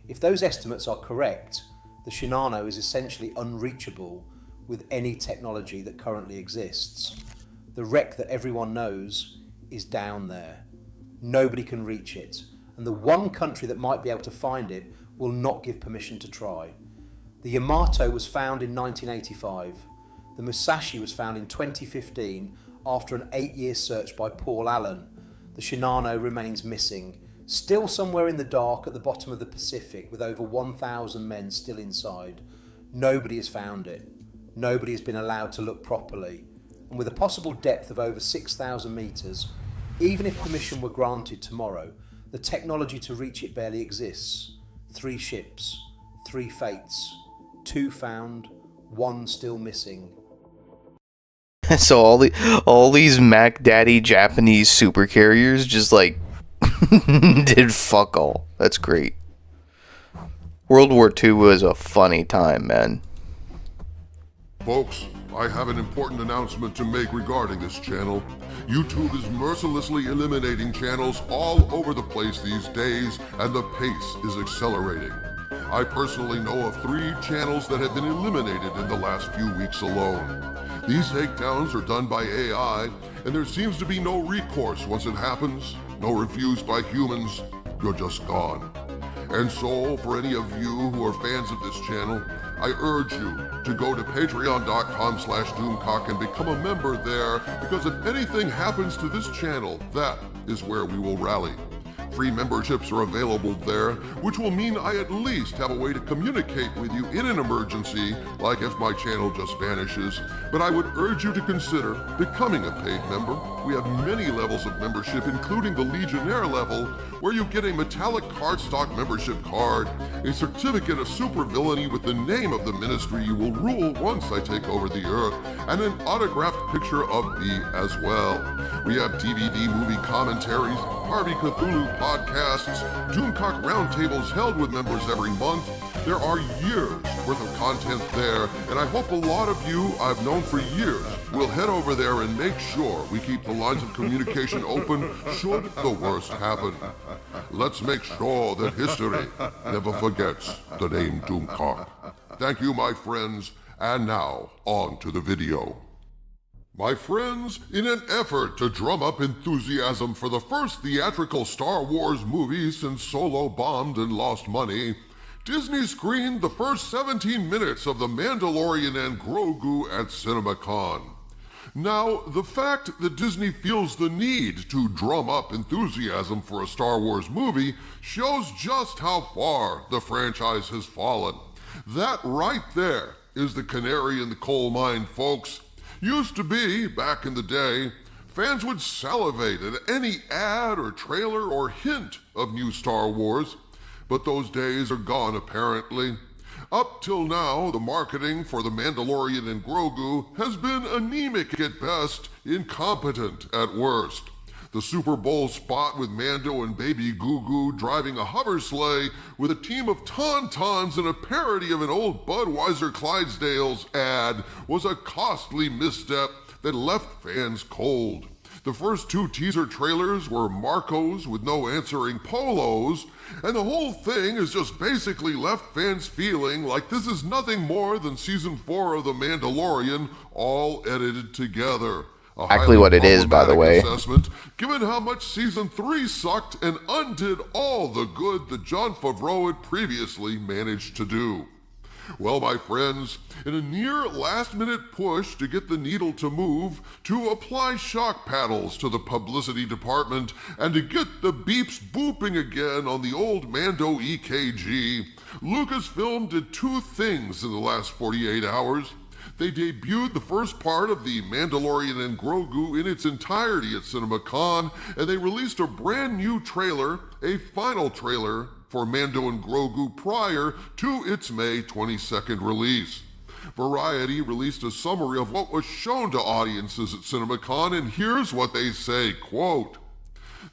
If those estimates are correct, the Shinano is essentially unreachable with any technology that currently exists. The wreck that everyone knows is down there. Nobody can reach it, and the one country that might be able to find it will not give permission to try. The Yamato was found in 1985. The Musashi was found in 2015 after an 8-year search by Paul Allen. The Shinano remains missing, still somewhere in the dark at the bottom of the Pacific with over 1,000 men still inside. Nobody has found it. Nobody has been allowed to look properly. And with a possible depth of over 6,000 metres, even if permission were granted tomorrow, the technology to reach it barely exists. 3 ships, 3 fates, 2 found, 1 still missing. So all these Mac Daddy Japanese super carriers just like did fuck all. That's great. World War II was a funny time, man. Folks, I have an important announcement to make regarding this channel. YouTube is mercilessly eliminating channels all over the place these days, and the pace is accelerating. I personally know of 3 channels that have been eliminated in the last few weeks alone. These takedowns are done by AI, and there seems to be no recourse once it happens, no reviews by humans, you're just gone. And so, for any of you who are fans of this channel, I urge you to go to patreon.com/doomcock and become a member there, because if anything happens to this channel, that is where we will rally. Free memberships are available there, which will mean I at least have a way to communicate with you in an emergency, like if my channel just vanishes. But I would urge you to consider becoming a paid member. We have many levels of membership, including the Legionnaire level, where you get a metallic cardstock membership card, a certificate of supervillainy with the name of the ministry you will rule once I take over the earth, and an autographed picture of me as well. We have DVD movie commentaries, Harvey Cthulhu podcasts, Doomcock roundtables held with members every month. There are years worth of content there, and I hope a lot of you I've known for years will head over there and make sure we keep the lines of communication open should the worst happen. Let's make sure that history never forgets the name Doomcock. Thank you, my friends, and now on to the video. My friends, in an effort to drum up enthusiasm for the first theatrical Star Wars movie since Solo bombed and lost money, Disney screened the first 17 minutes of The Mandalorian and Grogu at CinemaCon. Now, the fact that Disney feels the need to drum up enthusiasm for a Star Wars movie shows just how far the franchise has fallen. That right there is the canary in the coal mine, folks. Used to be, back in the day, fans would salivate at any ad or trailer or hint of new Star Wars, but those days are gone apparently. Up till now, the marketing for The Mandalorian and Grogu has been anemic at best, incompetent at worst. The Super Bowl spot with Mando and Baby Goo driving a hover sleigh with a team of tauntauns and a parody of an old Budweiser Clydesdales ad was a costly misstep that left fans cold. The first 2 teaser trailers were Marcos with no answering polos, and the whole thing has just basically left fans feeling like this is nothing more than Season 4 of The Mandalorian all edited together. Exactly what it is, by the way. Assessment, given how much Season 3 sucked and undid all the good that Jon Favreau had previously managed to do. Well, my friends, in a near last-minute push to get the needle to move, to apply shock paddles to the publicity department, and to get the beeps booping again on the old Mando EKG, Lucasfilm did 2 things in the last 48 hours. They debuted the first part of The Mandalorian and Grogu in its entirety at CinemaCon, and they released a brand new trailer, a final trailer, for Mando and Grogu prior to its May 22nd release. Variety released a summary of what was shown to audiences at CinemaCon, and here's what they say, quote,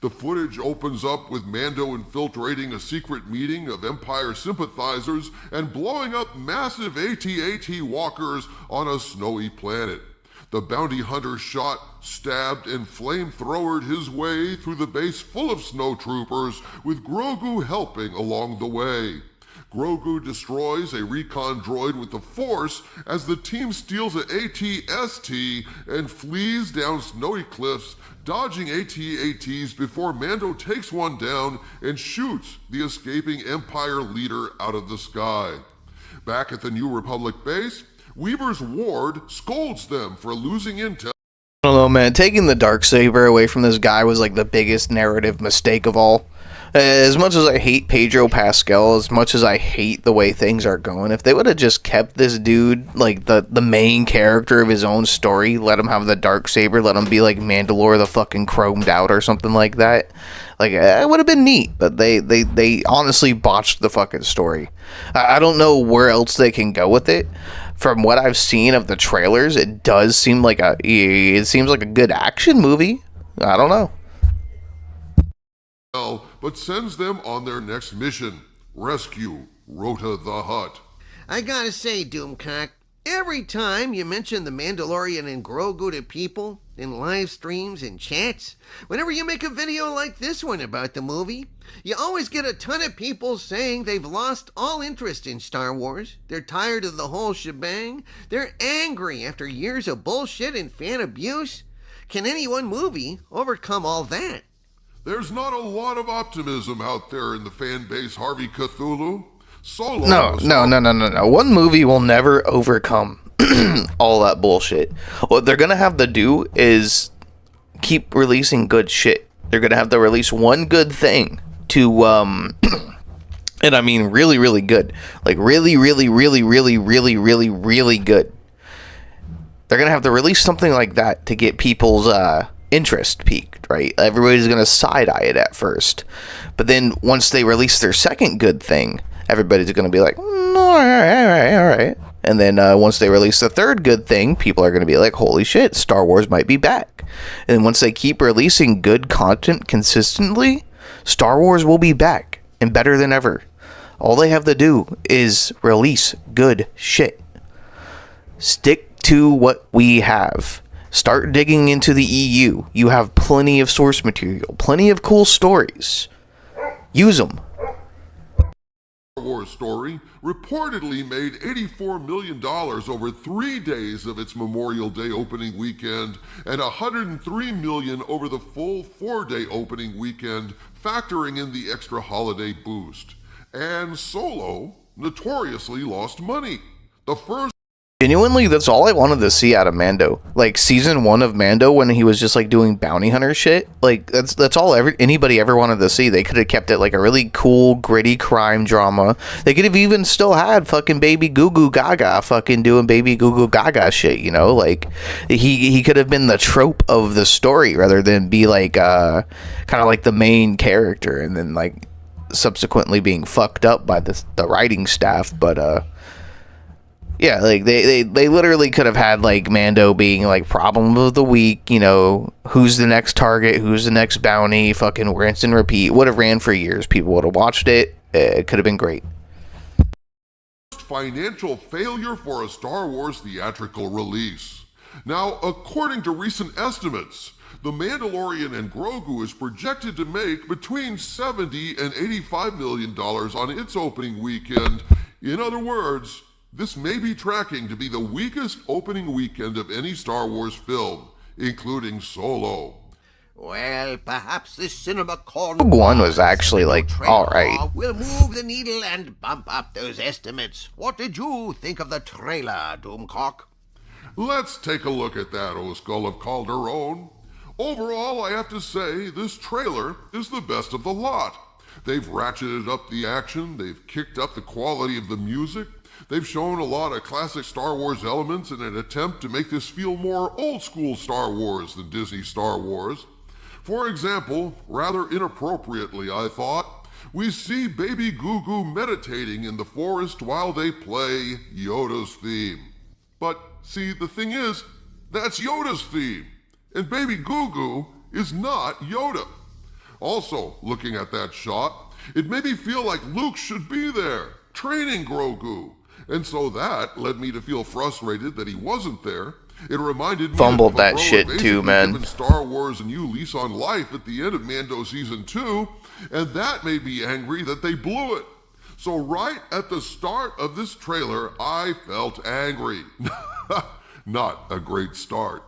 "The footage opens up with Mando infiltrating a secret meeting of Empire sympathizers and blowing up massive AT-AT walkers on a snowy planet. The bounty hunter shot, stabbed, and flamethrowered his way through the base full of snowtroopers, with Grogu helping along the way. Grogu destroys a recon droid with the Force as the team steals an AT-ST and flees down snowy cliffs, dodging AT-ATs before Mando takes one down and shoots the escaping Empire leader out of the sky. Back at the New Republic base, Weaver's ward scolds them for losing intel. I don't know, man. Taking the Darksaber away from this guy was like the biggest narrative mistake of all. As much as I hate Pedro Pascal, as much as I hate the way things are going, if they would have just kept this dude, like, the main character of his own story, let him have the Darksaber, let him be like Mandalore the fucking chromed out or something like that, like, it would have been neat, but they honestly botched the fucking story. I don't know where else they can go with it. from what I've seen of the trailers, it seems like a good action movie. I don't know. But sends them on their next mission. Rescue Rota the Hutt. I gotta say, Doomcock, every time you mention the Mandalorian and Grogu to people, in live streams and chats, whenever you make a video like this one about the movie, you always get a ton of people saying they've lost all interest in Star Wars, they're tired of the whole shebang, they're angry after years of bullshit and fan abuse. Can any one movie overcome all that? There's not a lot of optimism out there in the fan base, Harvey Cthulhu. Solo. No. One movie will never overcome all that bullshit. What they're gonna have to do is keep releasing good shit. They're gonna have to release one good thing to and I mean really, really good. Like really, really, really, really, really, really, really good. They're gonna have to release something like that to get people's interest peaked, right? Everybody's gonna side-eye it at first, but then once they release their second good thing, everybody's gonna be like, all right. And then once they release the third good thing, people are gonna be like, holy shit, Star Wars might be back. And once they keep releasing good content consistently, Star Wars will be back and better than ever. All they have to do is release good shit. Stick to what we have. Start digging into the EU. You have plenty of source material, plenty of cool stories. Use them. Star Wars story reportedly made $84 million over 3 days of its Memorial Day opening weekend and $103 million over the full 4-day opening weekend, factoring in the extra holiday boost. And Solo notoriously lost money. The first Genuinely, that's all I wanted to see out of Mando. Like season 1 of Mando, when he was just like doing bounty hunter shit. Like that's all anybody ever wanted to see. They could have kept it like a really cool, gritty crime drama. They could have even still had fucking Baby Goo Goo Gaga fucking doing Baby Goo Goo Gaga shit. You know, like he could have been the trope of the story rather than be like kind of like the main character and then like subsequently being fucked up by the writing staff. But yeah, like they literally could have had like Mando being like problem of the week, you know, who's the next target, who's the next bounty, fucking rinse and repeat. Would have ran for years. People would have watched it. It could have been great. Financial failure for a Star Wars theatrical release. Now, according to recent estimates, The Mandalorian and Grogu is projected to make between $70 and $85 million on its opening weekend. In other words, this may be tracking to be the weakest opening weekend of any Star Wars film, including Solo. Well, perhaps this cinema corn Rogue One was actually like alright. We'll move the needle and bump up those estimates. What did you think of the trailer, Doomcock? Let's take a look at that, O Skull of Calderon. Overall, I have to say, this trailer is the best of the lot. They've ratcheted up the action, they've kicked up the quality of the music, they've shown a lot of classic Star Wars elements in an attempt to make this feel more old-school Star Wars than Disney Star Wars. For example, rather inappropriately, I thought, we see Baby Goo Goo meditating in the forest while they play Yoda's theme. But, see, the thing is, that's Yoda's theme, and Baby Goo Goo is not Yoda. Also, looking at that shot, it made me feel like Luke should be there, training Grogu. And so that led me to feel frustrated that he wasn't there. It reminded me Fumbled of that shit too, man. Given Star Wars a new lease on life at the end of Mando Season 2, and that made me angry that they blew it. So right at the start of this trailer, I felt angry. Not a great start.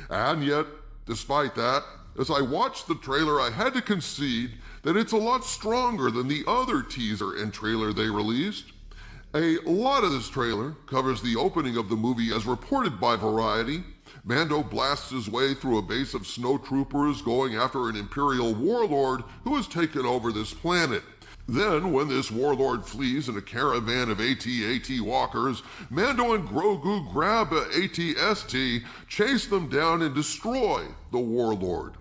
And yet, despite that, as I watched the trailer, I had to concede that it's a lot stronger than the other teaser and trailer they released. A lot of this trailer covers the opening of the movie as reported by Variety. Mando blasts his way through a base of snowtroopers going after an Imperial warlord who has taken over this planet. Then, when this warlord flees in a caravan of AT-AT walkers, Mando and Grogu grab a AT-ST, chase them down and destroy the warlord.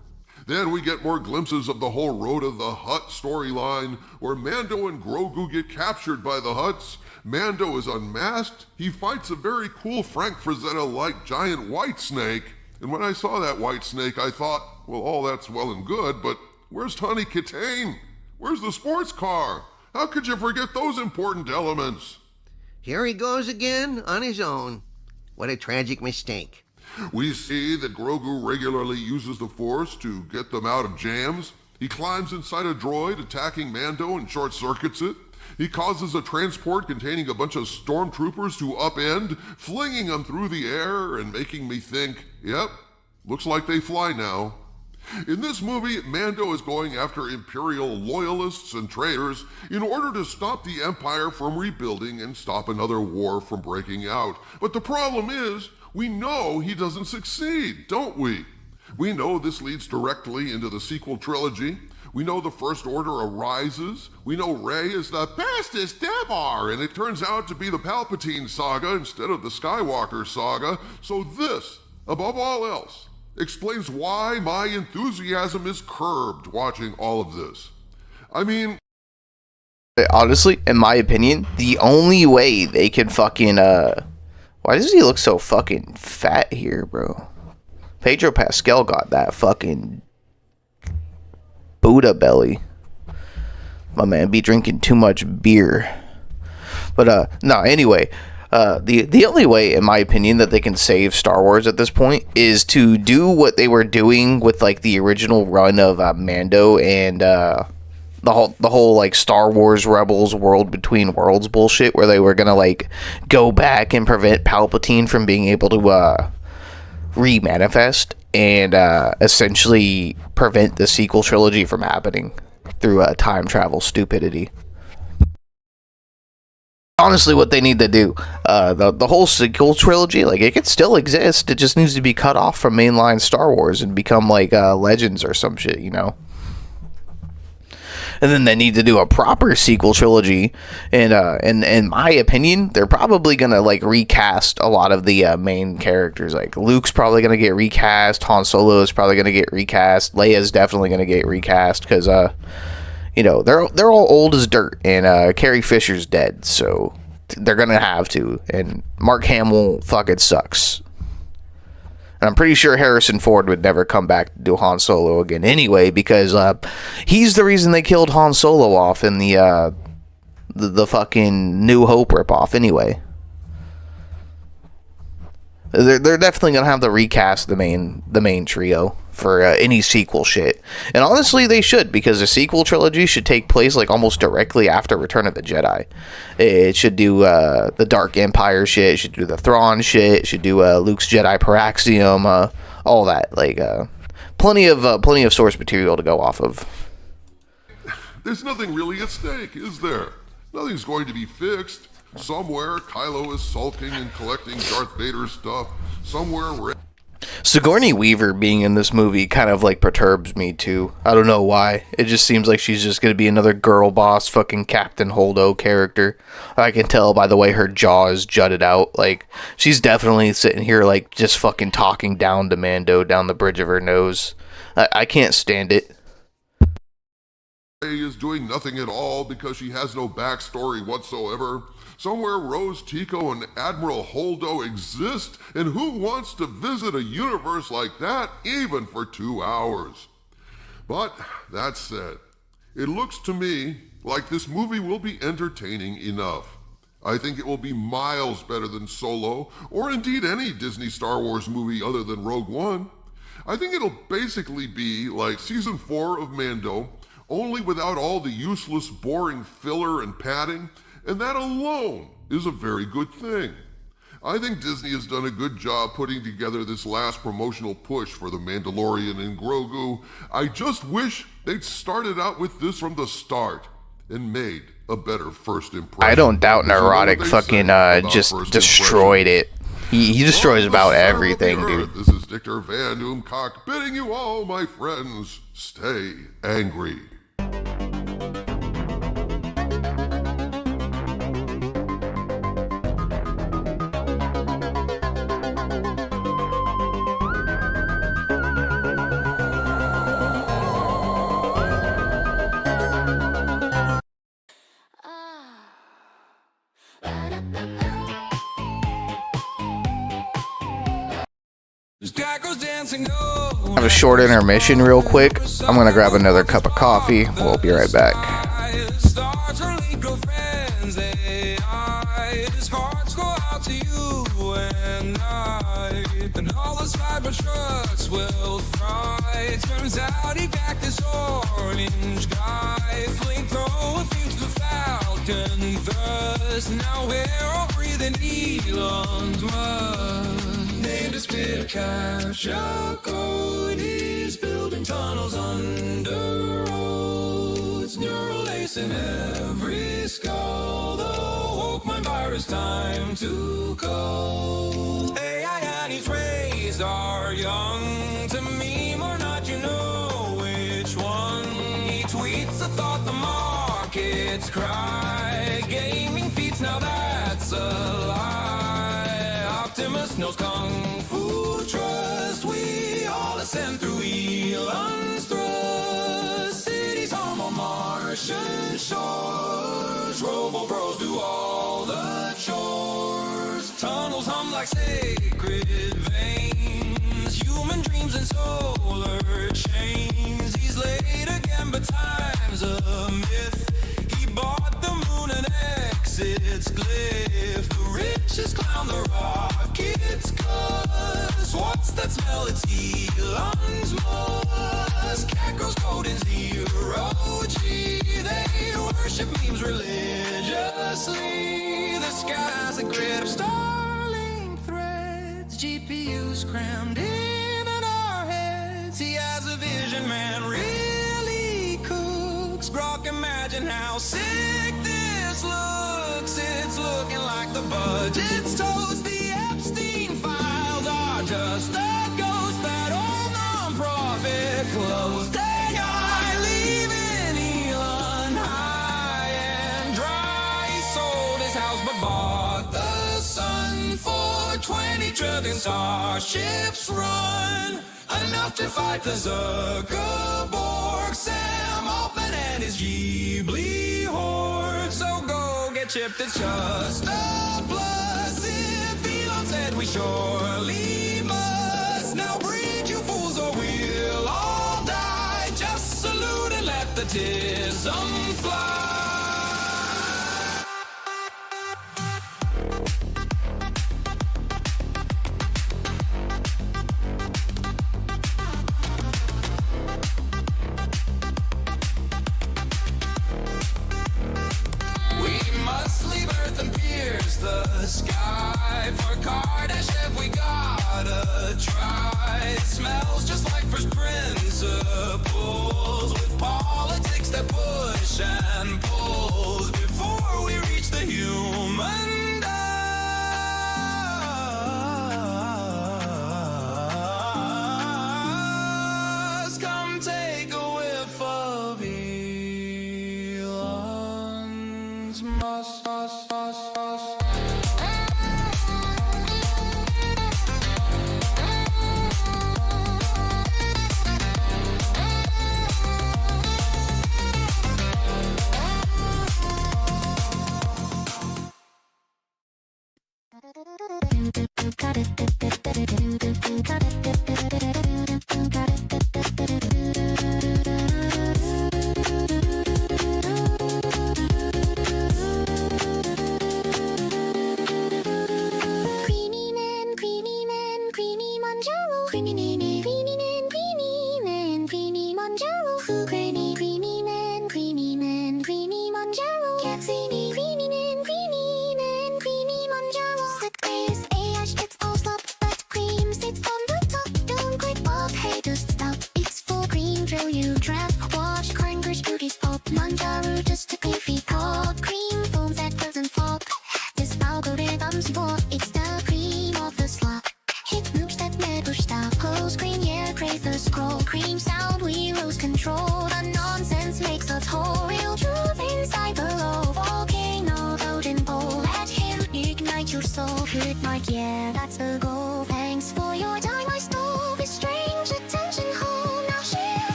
Then we get more glimpses of the whole Road of the Hutt storyline, where Mando and Grogu get captured by the Hutts. Mando is unmasked, he fights a very cool Frank Frazetta-like giant white snake, and when I saw that white snake, I thought, well, all that's well and good, but where's Tawny Kitane? Where's the sports car? How could you forget those important elements? Here he goes again on his own. What a tragic mistake. We see that Grogu regularly uses the Force to get them out of jams. He climbs inside a droid, attacking Mando, and short-circuits it. He causes a transport containing a bunch of stormtroopers to upend, flinging them through the air and making me think, yep, looks like they fly now. In this movie, Mando is going after Imperial loyalists and traitors in order to stop the Empire from rebuilding and stop another war from breaking out. But the problem is, we know he doesn't succeed, don't we? We know this leads directly into the sequel trilogy. We know the First Order arises. We know Rey is the bestest ever, and it turns out to be the Palpatine saga instead of the Skywalker saga. So this, above all else, explains why my enthusiasm is curbed watching all of this. I mean, honestly, in my opinion, the only way they can fucking, why does he look so fucking fat here, bro? Pedro Pascal got that fucking Buddha belly. My man be drinking too much beer. But, no, anyway, the only way, in my opinion, that they can save Star Wars at this point is to do what they were doing with, like, the original run of Mando and the whole like Star Wars Rebels World Between Worlds bullshit, where they were gonna like go back and prevent Palpatine from being able to re-manifest and essentially prevent the sequel trilogy from happening through time travel stupidity. Honestly, what they need to do, the whole sequel trilogy, like, it could still exist. It just needs to be cut off from mainline Star Wars and become like Legends or some shit, you know. And then they need to do a proper sequel trilogy, and in my opinion, they're probably gonna like recast a lot of the main characters. Like Luke's probably gonna get recast, Han Solo is probably gonna get recast, Leia's definitely gonna get recast because you know, they're all old as dirt, and Carrie Fisher's dead, so they're gonna have to. And Mark Hamill fucking sucks. And I'm pretty sure Harrison Ford would never come back to do Han Solo again anyway, because he's the reason they killed Han Solo off in the fucking New Hope ripoff anyway. They're definitely gonna have to recast the main trio for any sequel shit, and honestly they should, because the sequel trilogy should take place like almost directly after Return of the Jedi. It should do the Dark Empire shit, it should do the Thrawn shit, it should do Luke's Jedi Paraxium, all that, like plenty of source material to go off of. there's nothing really at stake, is there? Nothing's going to be fixed. Somewhere Kylo is sulking and collecting Darth Vader stuff. Somewhere Sigourney Weaver being in this movie kind of like perturbs me too. I don't know why. It just seems like she's just gonna be another girl boss fucking Captain Holdo character. I can tell by the way her jaw is jutted out. Like, she's definitely sitting here like just fucking talking down to Mando down the bridge of her nose. I can't stand it. Rey is doing nothing at all because she has no backstory whatsoever. Somewhere Rose Tico and Admiral Holdo exist, and who wants to visit a universe like that even for 2 hours? But that said, it looks to me like this movie will be entertaining enough. I think it will be miles better than Solo, or indeed any Disney Star Wars movie other than Rogue One. I think it'll basically be like Season 4 of Mando, only without all the useless, boring filler and padding, and that alone is a very good thing. I think Disney has done a good job putting together this last promotional push for The Mandalorian and Grogu. I just wish they'd started out with this from the start and made a better first impression. I don't doubt Neurotic fucking just destroyed it. He destroys about everything, dude. This is Victor Van Oomcock bidding you all, my friends, stay angry. Have a short intermission real quick. I'm gonna grab another cup of coffee. We'll be right back. And all the Cybertrucks will fry. Turns out he packed this orange guy. Flamethrower fumes the Falcon first. Now we're all breathing Elon's mud. Named a spit capture code. He's building tunnels under roads. Neural lace in every skull. The woke mind virus time to go. AI and his rays are young. To meme or not, you know which one. He tweets a thought, the markets cry. Gaming feats, now that's a lie. Optimus knows kung fu trust. We all ascend through Elon's thrust. Cities home on Martian shores. Robo bros do all the chores. Tunnels hum like sacred veins. Human dreams and solar chains. He's late again, but time's a myth. He bought the moon and exits glyph. The richest clown, the rocket's cuss. What's that smell? It's Elon's musk. Cat girls code in zero G. They worship memes religiously. The sky's a grid of Starlink threads. GPUs crammed in our heads. He has a vision, man, really cooks. Grok, imagine how sick this looks. It's looking like the budget's toast. The Epstein files are just a ghost. That old non-profit closed. AI leaving Elon high and dry. He sold his house but bought the sun for 20 trillion. Starships run enough to fight the Zuckerberg, Sam Altman and his Ghibli horde. So go get chipped, it's just a plus. If Elon said we surely must. Now breed, you fools, or we'll all die. Just salute and let the tism fly. The sky for Kardashev, we gotta try. It smells just like first principles, with politics that push and pulls before we reach the human dust. Come take a whiff of Elon's musk.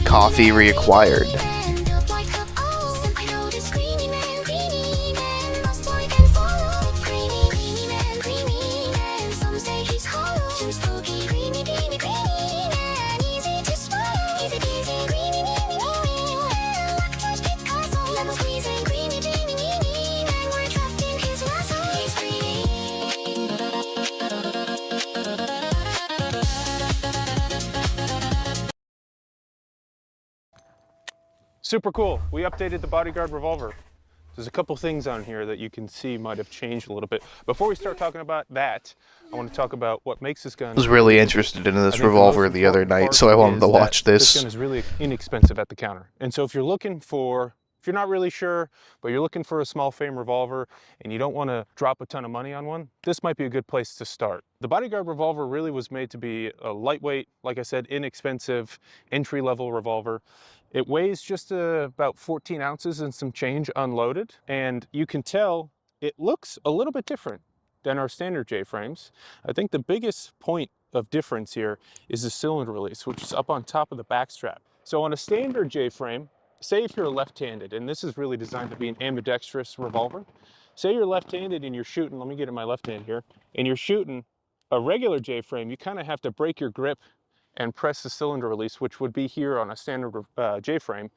Coffee reacquired. Super cool. We updated the Bodyguard revolver. There's a couple things on here that you can see might have changed a little bit. Before we start talking about that, I want to talk about what makes this gun. I was really interested in this revolver the other night, so I wanted to watch This this. gun is really inexpensive at the counter. And so if you're not really sure, but you're looking for a small frame revolver and you don't want to drop a ton of money on one, this might be a good place to start. The Bodyguard revolver really was made to be a lightweight, like I said, inexpensive, entry-level revolver. It weighs just about 14 ounces and some change unloaded, and you can tell it looks a little bit different than our standard J-frames. I think the biggest point of difference here is the cylinder release, which is up on top of the back strap. So on a standard J-frame, say if you're left-handed, and this is really designed to be an ambidextrous revolver. Say you're left-handed and you're shooting, let me get in my left hand here, and you're shooting a regular J-frame, you kind of have to break your grip and press the cylinder release, which would be here on a standard J-frame.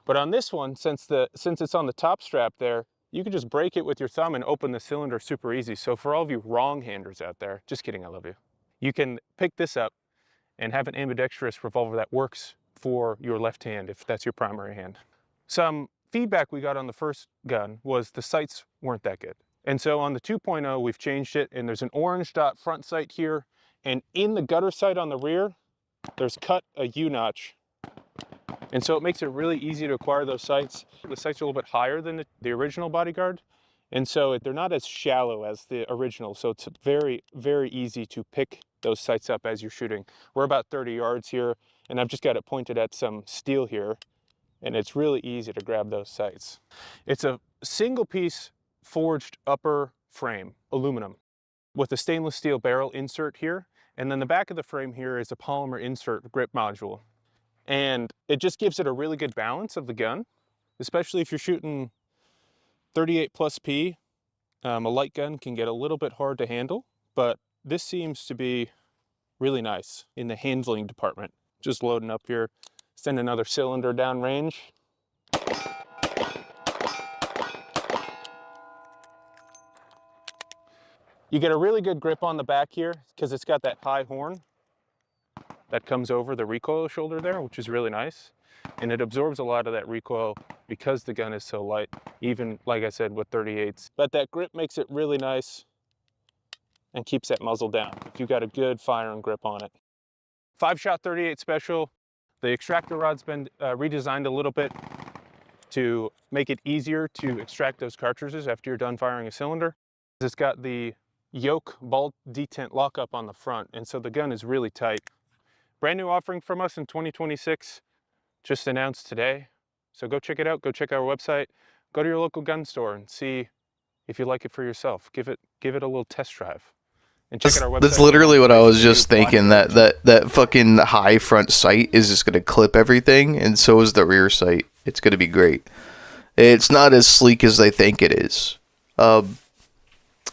But on this one, since it's on the top strap there, you can just break it with your thumb and open the cylinder super easy. So for all of you wrong-handers out there, just kidding, I love you. You can pick this up and have an ambidextrous revolver that works for your left hand if that's your primary hand. Some feedback we got on the first gun was the sights weren't that good. And so on the 2.0, we've changed it, and there's an orange dot front sight here, and in the gutter sight on the rear, there's cut a U-notch. And so it makes it really easy to acquire those sights. The sights are a little bit higher than the original Bodyguard, and so they're not as shallow as the original, so it's very, very easy to pick those sights up as you're shooting. We're about 30 yards here, and I've just got it pointed at some steel here, and it's really easy to grab those sights. It's a single piece forged upper frame, aluminum, with a stainless steel barrel insert here, and then the back of the frame here is a polymer insert grip module. And it just gives it a really good balance of the gun, especially if you're shooting 38 plus P. A light gun can get a little bit hard to handle, but this seems to be really nice in the handling department. Just loading up here, send another cylinder down range. You get a really good grip on the back here because it's got that high horn that comes over the recoil shoulder there, which is really nice. And it absorbs a lot of that recoil because the gun is so light, even like I said with 38s. But that grip makes it really nice and keeps that muzzle down if you've got a good firing grip on it. 5-shot 38 special. The extractor rod's been redesigned a little bit to make it easier to extract those cartridges after you're done firing a cylinder. It's got the yoke ball detent lockup on the front, and so the gun is really tight. Brand new offering from us in 2026, just announced today. So go check it out, go check our website, go to your local gun store and see if you like it for yourself. Give it a little test drive. And check out our website. That's literally what I was just thinking, that fucking high front sight is just gonna clip everything, and so is the rear sight. It's gonna be great. It's not as sleek as they think it is.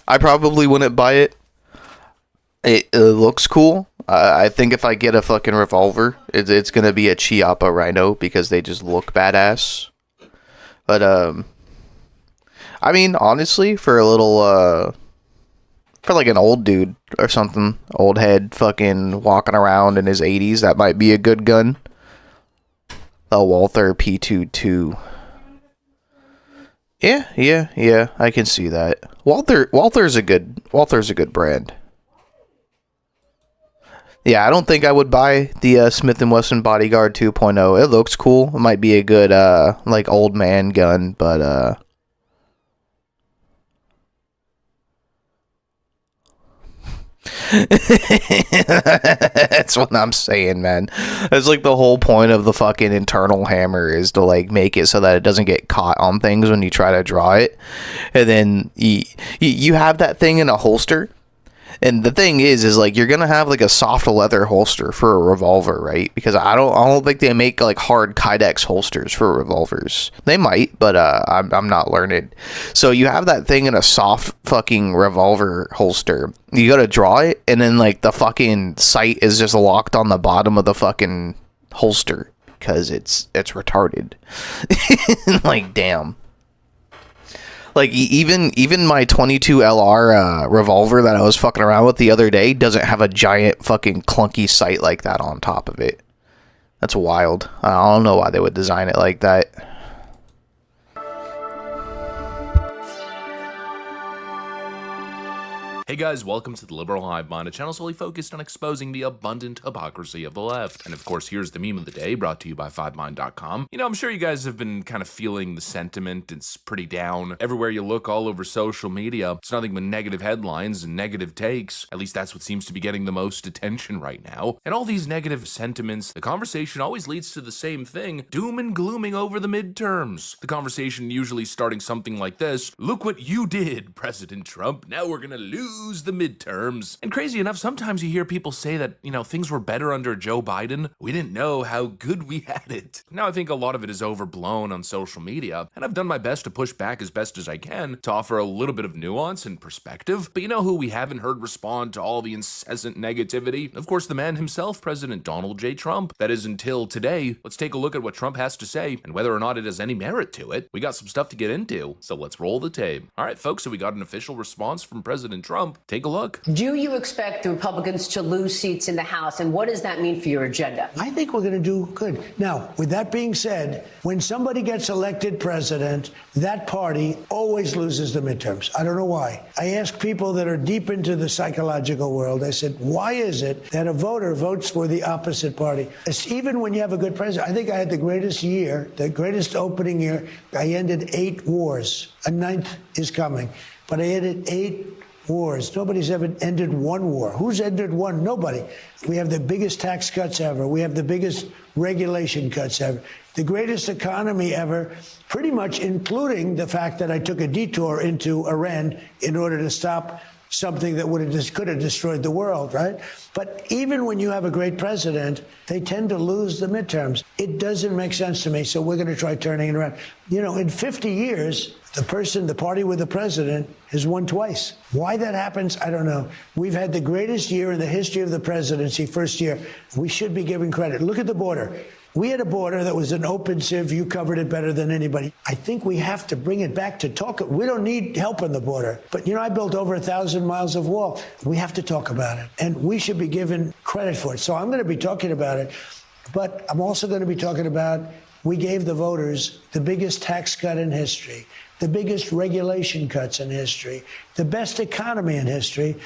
I probably wouldn't buy it. It looks cool. I think if I get a fucking revolver, it's gonna be a Chiappa Rhino because they just look badass. But I mean, honestly, for a little for like an old dude or something, old head fucking walking around in his 80s, that might be a good gun. A Walther P22. Yeah, I can see that. Walther's a good brand. Yeah, I don't think I would buy the Smith & Wesson Bodyguard 2.0. It looks cool. It might be a good like old man gun, but that's what I'm saying, man. That's like the whole point of the fucking internal hammer, is to like make it so that it doesn't get caught on things when you try to draw it. And then you have that thing in a holster. And the thing is like you're gonna have like a soft leather holster for a revolver, right? Because I don't think they make like hard Kydex holsters for revolvers. They might, but I'm not learned. So you have that thing in a soft fucking revolver holster. You gotta draw it, and then like the fucking sight is just locked on the bottom of the fucking holster because it's retarded. Like damn. Like, even my 22 LR revolver that I was fucking around with the other day doesn't have a giant fucking clunky sight like that on top of it. That's wild. I don't know why they would design it like that. Hey guys, welcome to the Liberal Hive Mind, a channel solely focused on exposing the abundant hypocrisy of the left. And of course, here's the meme of the day, brought to you by FiveMind.com. You know, I'm sure you guys have been kind of feeling the sentiment. It's pretty down. Everywhere you look, all over social media, it's nothing but negative headlines and negative takes. At least that's what seems to be getting the most attention right now. And all these negative sentiments, the conversation always leads to the same thing, doom and glooming over the midterms. The conversation usually starting something like this: look what you did, President Trump. Now we're gonna lose the midterms. And crazy enough, sometimes you hear people say that, you know, things were better under Joe Biden. We didn't know how good we had it. Now I think a lot of it is overblown on social media, and I've done my best to push back as best as I can to offer a little bit of nuance and perspective. But you know who we haven't heard respond to all the incessant negativity? Of course, the man himself, President Donald J. Trump. That is, until today. Let's take a look at what Trump has to say and whether or not it has any merit to it. We got some stuff to get into, so let's roll the tape. All right, folks, so we got an official response from President Trump. Take a look. Do you expect the Republicans to lose seats in the House, and what does that mean for your agenda? I think we're going to do good. Now, with that being said, when somebody gets elected president, that party always loses the midterms. I don't know why. I ask people that are deep into the psychological world, I said, why is it that a voter votes for the opposite party? It's even when you have a good president. I think I had the greatest year, the greatest opening year. I ended 8 wars. A 9th is coming. But I ended 8 wars. Nobody's ever ended 1 war. Who's ended one? Nobody. We have the biggest tax cuts ever. We have the biggest regulation cuts ever. The greatest economy ever, pretty much including the fact that I took a detour into Iran in order to stop something that could have destroyed the world, right? But even when you have a great president, they tend to lose the midterms. It doesn't make sense to me, so we're going to try turning it around. You know, in 50 years, the party with the president has won twice. Why that happens, I don't know. We've had the greatest year in the history of the presidency, first year. We should be giving credit. Look at the border. We had a border that was an open civ. You covered it better than anybody. I think we have to bring it back to talk. We don't need help on the border. But, you know, I built over 1,000 miles of wall. We have to talk about it. And we should be given credit for it. So I'm going to be talking about it. But I'm also going to be talking about we gave the voters the biggest tax cut in history, the biggest regulation cuts in history, the best economy in history.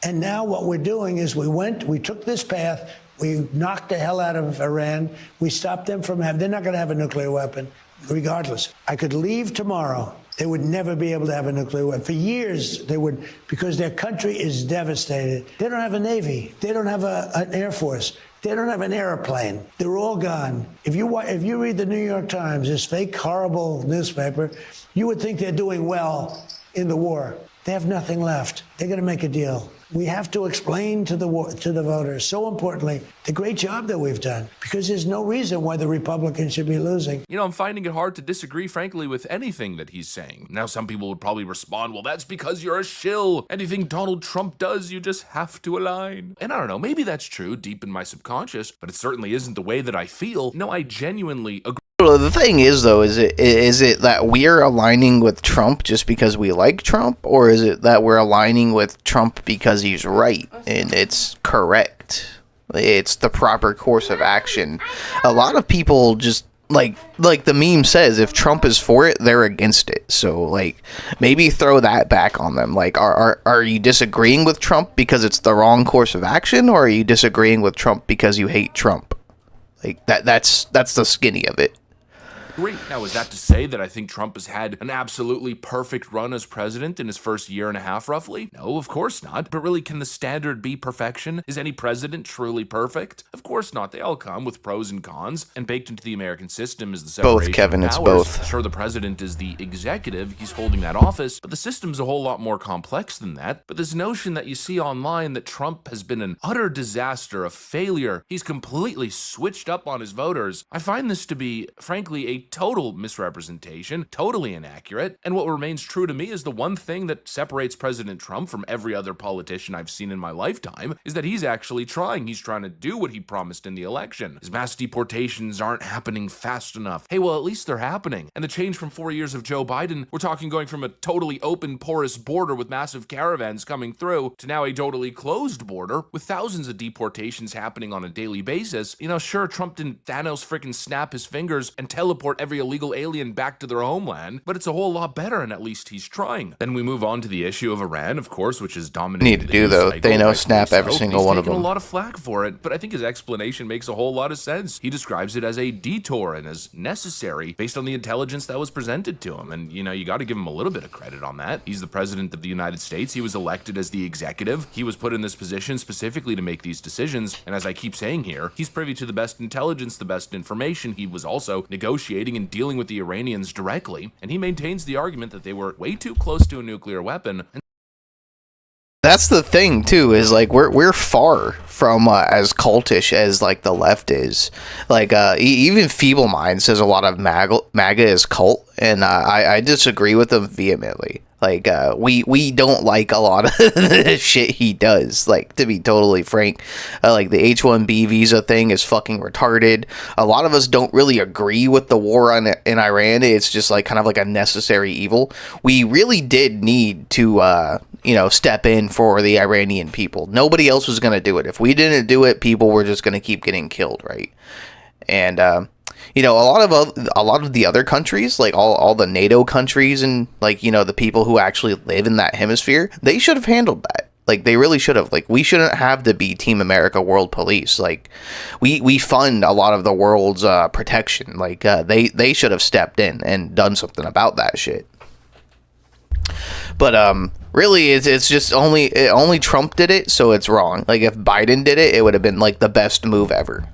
And now what we're doing is we took this path. We knocked the hell out of Iran. We stopped them from they're not going to have a nuclear weapon, regardless. I could leave tomorrow. They would never be able to have a nuclear weapon. For years, they would, because their country is devastated. They don't have a Navy. They don't have an Air Force. They don't have an airplane. They're all gone. If you read the New York Times, this fake, horrible newspaper, you would think they're doing well in the war. They have nothing left. They're going to make a deal. We have to explain to the voters, so importantly, the great job that we've done, because there's no reason why the Republicans should be losing. You know, I'm finding it hard to disagree, frankly, with anything that he's saying. Now, some people would probably respond, well, that's because you're a shill. Anything Donald Trump does, you just have to align. And I don't know, maybe that's true deep in my subconscious, but it certainly isn't the way that I feel. No, I genuinely agree. Well, the thing is, though, is it that we're aligning with Trump just because we like Trump, or is it that we're aligning with Trump because he's right and it's correct? It's the proper course of action. A lot of people just like the meme says, if Trump is for it, they're against it. So like maybe throw that back on them. Like are you disagreeing with Trump because it's the wrong course of action, or are you disagreeing with Trump because you hate Trump? Like that's the skinny of it. Now, is that to say that I think Trump has had an absolutely perfect run as president in his first year and a half, roughly? No, of course not. But really, can the standard be perfection? Is any president truly perfect? Of course not. They all come with pros and cons, and baked into the American system is the separation both, Kevin, of it's powers. both. Sure, the president is the executive. He's holding that office, but the system's a whole lot more complex than that. But this notion that you see online that Trump has been an utter disaster, a failure, he's completely switched up on his voters, I find this to be, frankly, a total misrepresentation, totally inaccurate. And what remains true to me is the one thing that separates President Trump from every other politician I've seen in my lifetime is that he's actually trying. He's trying to do what he promised in the election. His mass deportations aren't happening fast enough. Hey, well, at least they're happening. And the change from 4 years of Joe Biden, we're talking going from a totally open, porous border with massive caravans coming through to now a totally closed border with thousands of deportations happening on a daily basis. You know, sure, Trump didn't Thanos freaking snap his fingers and teleport every illegal alien back to their homeland, but it's a whole lot better, and at least he's trying. Then we move on to the issue of Iran, of course, which is dominated. Need to do though. They know snap every single one of them. He's taken a lot of flack for it, but I think his explanation makes a whole lot of sense. He describes it as a detour and as necessary based on the intelligence that was presented to him. And, you know, you got to give him a little bit of credit on that. He's the president of the United States. He was elected as the executive. He was put in this position specifically to make these decisions. And as I keep saying here, he's privy to the best intelligence, the best information. He was also negotiating and dealing with the Iranians directly. And he maintains the argument that they were way too close to a nuclear weapon. That's the thing too, is like we're far from as cultish as like the left is. Like even Feeble Mind says a lot of MAGA is cult, and I disagree with them vehemently. Like we don't like a lot of the shit he does. Like, to be totally frank, like the H-1B visa thing is fucking retarded. A lot of us don't really agree with the war in Iran. It's just like kind of like a necessary evil. We really did need to step in for the Iranian people. Nobody else was going to do it. If we didn't do it, people were just going to keep getting killed, right? And a lot of the other countries, like all the NATO countries and like, the people who actually live in that hemisphere, they should have handled that. Like, they really should have. Like, we shouldn't have to be Team America World Police. Like, we fund a lot of the world's protection. Like, they should have stepped in and done something about that shit. But really, it's just only Trump did it, so it's wrong. Like, if Biden did it, it would have been like the best move ever.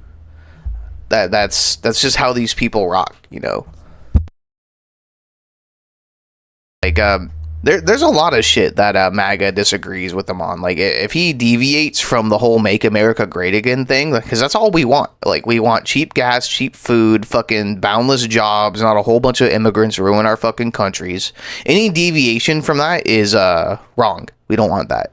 That's just how these people rock, Like, there's a lot of shit that MAGA disagrees with them on. Like, if he deviates from the whole Make America Great Again thing, because that's all we want. Like, we want cheap gas, cheap food, fucking boundless jobs, not a whole bunch of immigrants ruin our fucking countries. Any deviation from that is wrong. We don't want that.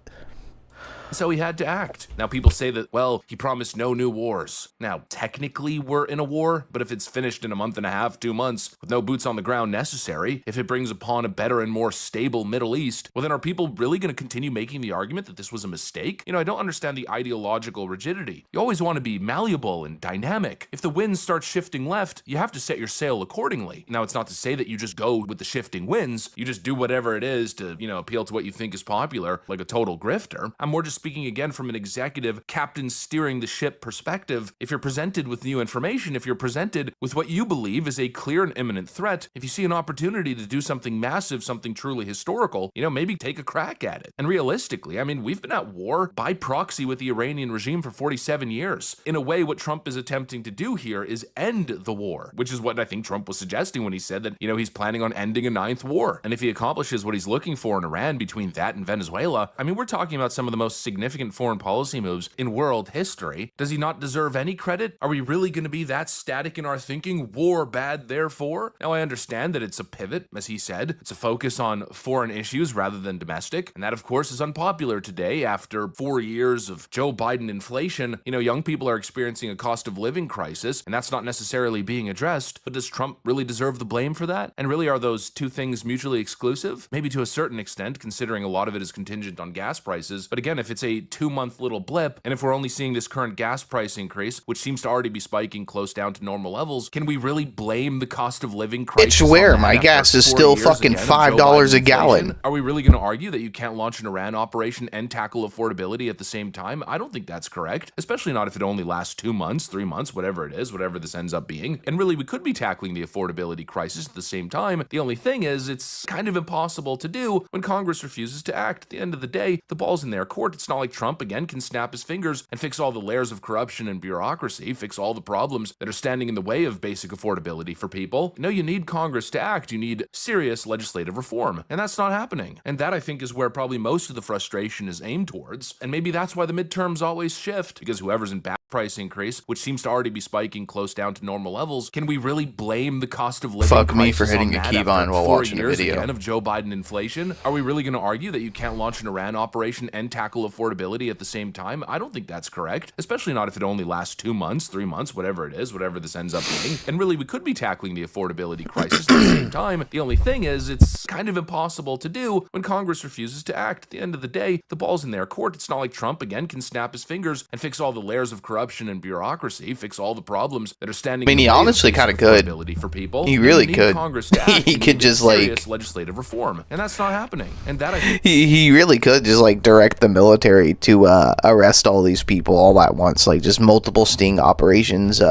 So he had to act. Now, people say that, well, he promised no new wars. Now, technically, we're in a war, but if it's finished in a month and a half, 2 months, with no boots on the ground necessary, if it brings upon a better and more stable Middle East, well, then are people really going to continue making the argument that this was a mistake? I don't understand the ideological rigidity. You always want to be malleable and dynamic. If the winds start shifting left, you have to set your sail accordingly. Now, it's not to say that you just go with the shifting winds. You just do whatever it is to, appeal to what you think is popular, like a total grifter. I'm more just speaking again from an executive captain steering the ship perspective. If you're presented with new information, if you're presented with what you believe is a clear and imminent threat, if you see an opportunity to do something massive, something truly historical, maybe take a crack at it. And realistically, we've been at war by proxy with the Iranian regime for 47 years. In a way, what Trump is attempting to do here is end the war, which is what I think Trump was suggesting when he said that, he's planning on ending a 9th war. And if he accomplishes what he's looking for in Iran between that and Venezuela, we're talking about some of the most significant foreign policy moves in world history. Does he not deserve any credit? Are we really going to be that static in our thinking? War bad, therefore? Now, I understand that it's a pivot, as he said. It's a focus on foreign issues rather than domestic. And that, of course, is unpopular today after 4 years of Joe Biden inflation. Young people are experiencing a cost of living crisis, and that's not necessarily being addressed. But does Trump really deserve the blame for that? And really, are those two things mutually exclusive? Maybe to a certain extent, considering a lot of it is contingent on gas prices. But again, if it's a 2-month little blip, and if we're only seeing this current gas price increase, which seems to already be spiking close down to normal levels, can we really blame the cost of living crisis? It's where my gas is still fucking $5 a gallon. Are we really going to argue that you can't launch an Iran operation and tackle affordability at the same time? I don't think that's correct, especially not if it only lasts 2 months, 3 months, whatever it is, whatever this ends up being. And really, we could be tackling the affordability crisis at the same time. The only thing is, it's kind of impossible to do when Congress refuses to act. At the end of the day, the ball's in their court. It's not like Trump, again, can snap his fingers and fix all the layers of corruption and bureaucracy, fix all the problems that are standing in the way of basic affordability for people. No, you need Congress to act. You need serious legislative reform, and that's not happening. And that, I think, is where probably most of the frustration is aimed towards. And maybe that's why the midterms always shift, because whoever's in price increase, which seems to already be spiking close down to normal levels, can we really blame the cost of living Fuck me for crisis hitting on the that keybind after while 4 watching a years video? again of Joe Biden inflation? Are we really going to argue that you can't launch an Iran operation and tackle affordability at the same time? I don't think that's correct, especially not if it only lasts 2 months, 3 months, whatever it is, whatever this ends up being. And really, we could be tackling the affordability crisis at the same time. The only thing is, it's kind of impossible to do when Congress refuses to act. At the end of the day, the ball's in their court. It's not like Trump, again, can snap his fingers and fix all the layers of corruption and bureaucracy, fix all the problems that are standing. I mean, he honestly kind of could. For people. He really could. Congress to act. He could just like legislative reform, and that's not happening. And that I think he really could just like direct the military to arrest all these people all at once, like just multiple sting operations.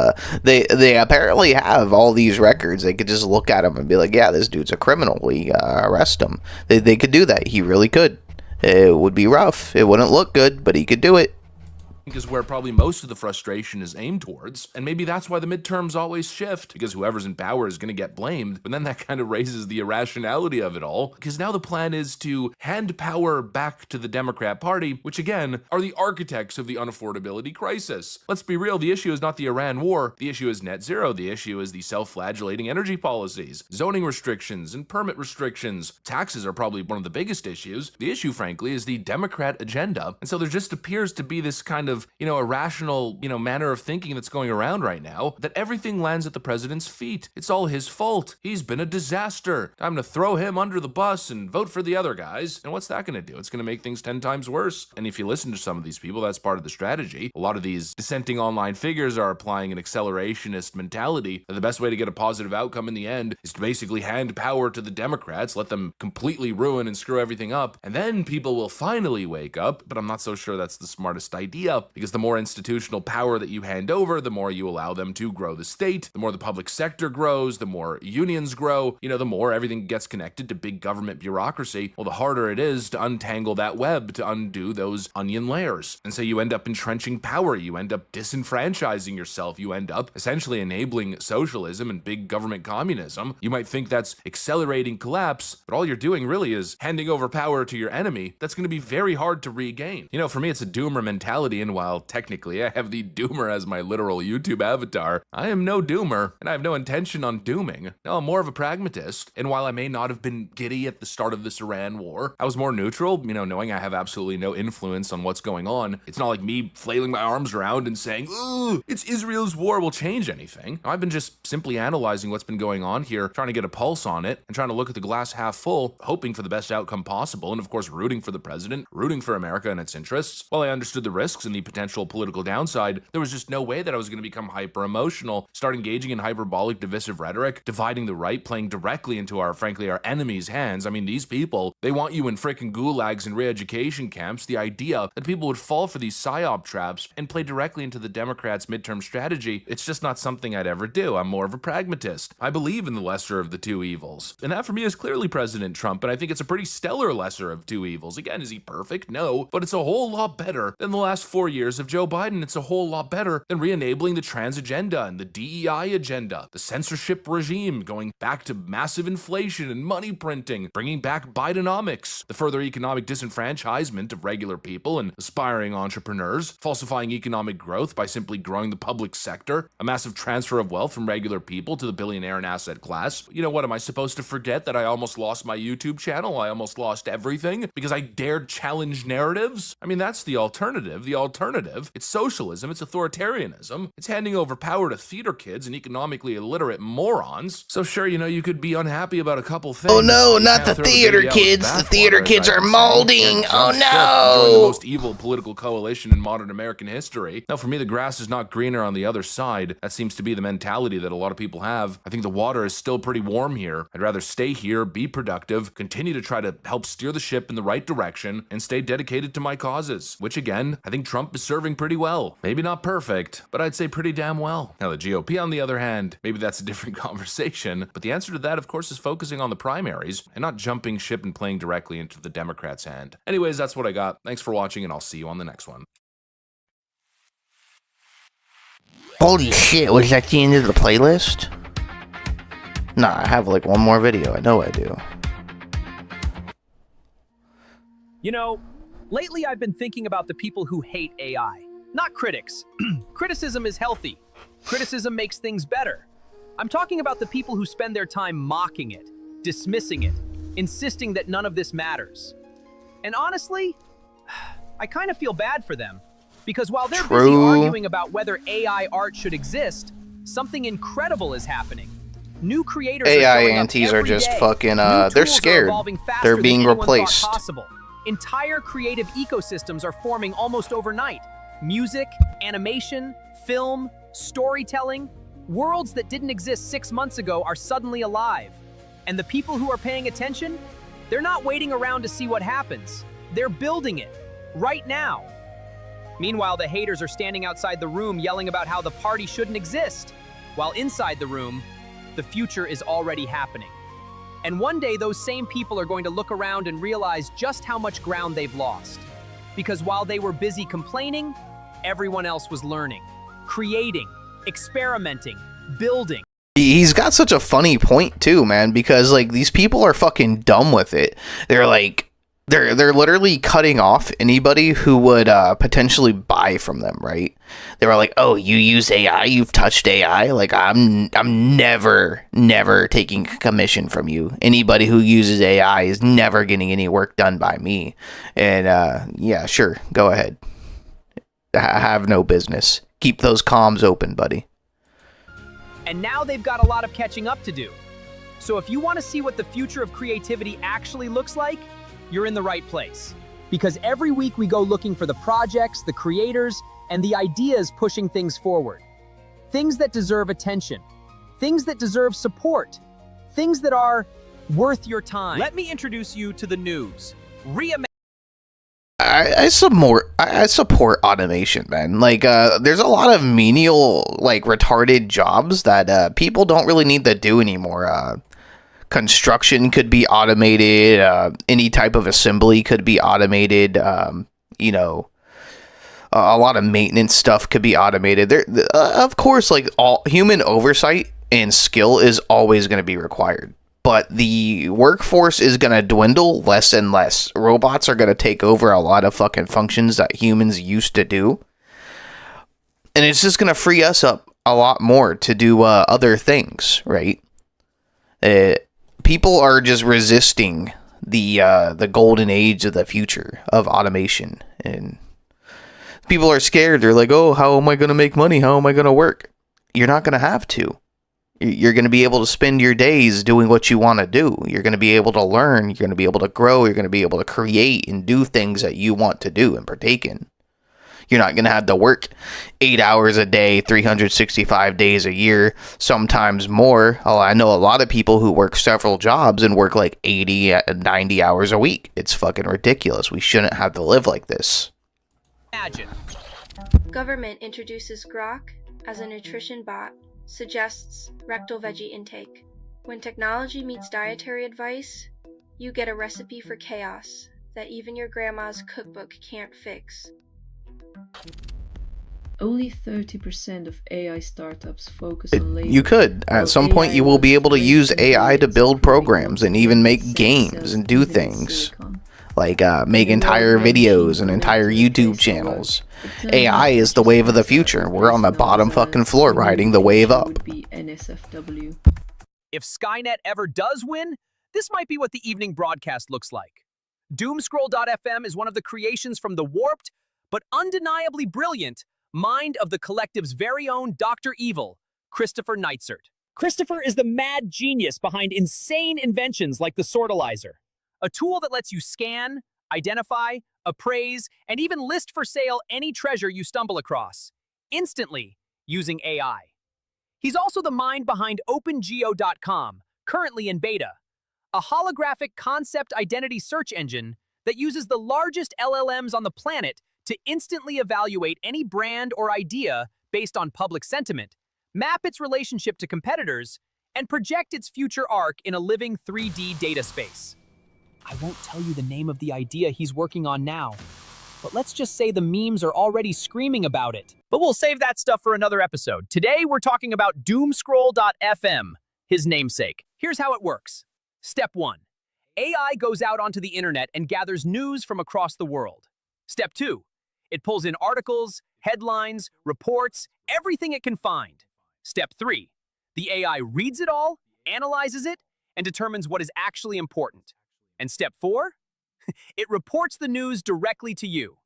They apparently have all these records. They could just look at him and be like, yeah, this dude's a criminal. We arrest him. They could do that. He really could. It would be rough. It wouldn't look good, but he could do it. is where probably most of the frustration is aimed towards, and maybe that's why the midterms always shift, because whoever's in power is going to get blamed, but then that kind of raises the irrationality of it all, because now the plan is to hand power back to the Democrat Party, which again, are the architects of the unaffordability crisis. Let's be real, the issue is not the Iran war, the issue is net zero, the issue is the self-flagellating energy policies, zoning restrictions, and permit restrictions. Taxes are probably one of the biggest issues. The issue, frankly, is the Democrat agenda, and so there just appears to be this kind of, irrational, manner of thinking that's going around right now, that everything lands at the president's feet. It's all his fault. He's been a disaster. Time to throw him under the bus and vote for the other guys. And what's that going to do? It's going to make things 10 times worse. And if you listen to some of these people, that's part of the strategy. A lot of these dissenting online figures are applying an accelerationist mentality that the best way to get a positive outcome in the end is to basically hand power to the Democrats, let them completely ruin and screw everything up, and then people will finally wake up. But I'm not so sure that's the smartest idea, because the more institutional power that you hand over, the more you allow them to grow the state, the more the public sector grows, the more unions grow, the more everything gets connected to big government bureaucracy, well, the harder it is to untangle that web, to undo those onion layers. And so you end up entrenching power, you end up disenfranchising yourself, you end up essentially enabling socialism and big government communism. You might think that's accelerating collapse, but all you're doing really is handing over power to your enemy. That's going to be very hard to regain. For me, it's a doomer mentality, and while technically I have the doomer as my literal YouTube avatar, I am no doomer, and I have no intention on dooming. No, I'm more of a pragmatist, and while I may not have been giddy at the start of this Iran war, I was more neutral, knowing I have absolutely no influence on what's going on. It's not like me flailing my arms around and saying, ooh, it's Israel's war will change anything. I've been just simply analyzing what's been going on here, trying to get a pulse on it, and trying to look at the glass half full, hoping for the best outcome possible, and of course rooting for the president, rooting for America and its interests. While I understood the risks and the potential political downside, there was just no way that I was going to become hyper-emotional, start engaging in hyperbolic, divisive rhetoric, dividing the right, playing directly into our enemies' hands. I mean, these people, they want you in frickin' gulags and re-education camps. The idea that people would fall for these psyop traps and play directly into the Democrats' midterm strategy, it's just not something I'd ever do. I'm more of a pragmatist. I believe in the lesser of the two evils. And that for me is clearly President Trump, and I think it's a pretty stellar lesser of two evils. Again, is he perfect? No, but it's a whole lot better than the last 4 years of Joe Biden. It's a whole lot better than re-enabling the trans agenda and the DEI agenda, the censorship regime, going back to massive inflation and money printing, bringing back Bidenomics, the further economic disenfranchisement of regular people and aspiring entrepreneurs, falsifying economic growth by simply growing the public sector, a massive transfer of wealth from regular people to the billionaire and asset class. What am I supposed to forget? That I almost lost my YouTube channel? I almost lost everything because I dared challenge narratives? I mean, that's the alternative. The alternative, it's socialism, it's authoritarianism, it's handing over power to theater kids and economically illiterate morons. So sure, you could be unhappy about a couple things. Oh no, not the theater kids. The theater kids are molding. Oh no. Join the most evil political coalition in modern American history. Now, for me, the grass is not greener on the other side. That seems to be the mentality that a lot of people have. I think the water is still pretty warm here. I'd rather stay here, be productive, continue to try to help steer the ship in the right direction, and stay dedicated to my causes, which again, I think Trump is serving pretty well. Maybe not perfect, but I'd say pretty damn well. Now, the GOP, on the other hand, maybe that's a different conversation, but the answer to that, of course, is focusing on the primaries and not jumping ship and playing directly into the Democrats' hand. Anyways, that's what I got. Thanks for watching, and I'll see you on the next one. Holy shit, was that the end of the playlist? Nah, I have like one more video. I know I do. Lately I've been thinking about the people who hate AI. Not critics. Criticism is healthy. Criticism makes things better. I'm talking about the people who spend their time mocking it, dismissing it, insisting that none of this matters. And honestly, I kind of feel bad for them, because while they're busy arguing about whether AI art should exist, something incredible is happening. New creators AI are showing up antis are every just day. fucking, New they're tools are scared. evolving faster They're than being anyone thought replaced. possible. Entire creative ecosystems are forming almost overnight. Music, animation, film, storytelling, worlds that didn't exist 6 months ago are suddenly alive. And the people who are paying attention, they're not waiting around to see what happens. They're building it, right now. Meanwhile, the haters are standing outside the room yelling about how the party shouldn't exist, while inside the room, the future is already happening. And one day, those same people are going to look around and realize just how much ground they've lost. Because while they were busy complaining, everyone else was learning, creating, experimenting, building. He's got such a funny point too, man, because like these people are fucking dumb with it. They're like they're literally cutting off anybody who would potentially buy from them, right? They were like, "Oh, you use AI, you've touched AI, like I'm never taking commission from you. Anybody who uses AI is never getting any work done by me." And yeah, sure, go ahead. I have no business. Keep those comms open, buddy. And now they've got a lot of catching up to do. So if you want to see what the future of creativity actually looks like, you're in the right place. Because every week we go looking for the projects, the creators, and the ideas pushing things forward. Things that deserve attention. Things that deserve support. Things that are worth your time. Let me introduce you to the news. I support automation, man. Like, there's a lot of menial, like, retarded jobs that people don't really need to do anymore. Construction could be automated. Any type of assembly could be automated. You know, a lot of maintenance stuff could be automated. There, of course, like, all human oversight and skill is always going to be required. But the workforce is going to dwindle less and less. Robots are going to take over a lot of fucking functions that humans used to do. And it's just going to free us up a lot more to do other things, right? People are just resisting the golden age of the future of automation. And people are scared. They're like, oh, how am I going to make money? How am I going to work? You're not going to have to. You're going to be able to spend your days doing what you want to do. You're going to be able to learn. You're going to be able to grow. You're going to be able to create and do things that you want to do and partake in. You're not going to have to work 8 hours a day, 365 days a year, sometimes more. Oh, I know a lot of people who work several jobs and work like 80 and 90 hours a week. It's fucking ridiculous. We shouldn't have to live like this. Imagine. Government introduces Grok as a nutrition bot. Suggests rectal veggie intake. When technology meets dietary advice, you get a recipe for chaos that even your grandma's cookbook can't fix. Only 30% of AI startups focus on labor. You could. At some point, you will be able to use AI to build programs and even make games and do things. Like make entire videos and entire YouTube channels. AI is the wave of the future. We're on the bottom fucking floor riding the wave up. If Skynet ever does win, this might be what the evening broadcast looks like. Doomscroll.fm is one of the creations from the warped, but undeniably brilliant, mind of the collective's very own Dr. Evil, Christopher Neitzert. Christopher is the mad genius behind insane inventions like the Sortalizer, a tool that lets you scan, identify, appraise, and even list for sale any treasure you stumble across, instantly using AI. He's also the mind behind OpenGeo.com, currently in beta, a holographic concept identity search engine that uses the largest LLMs on the planet to instantly evaluate any brand or idea based on public sentiment, map its relationship to competitors, and project its future arc in a living 3D data space. I won't tell you the name of the idea he's working on now, but let's just say the memes are already screaming about it. But we'll save that stuff for another episode. Today, we're talking about Doomscroll.fm, his namesake. Here's how it works. Step 1. AI goes out onto the internet and gathers news from across the world. Step 2. It pulls in articles, headlines, reports, everything it can find. Step 3. The AI reads it all, analyzes it, and determines what is actually important. And step 4? It reports the news directly to you.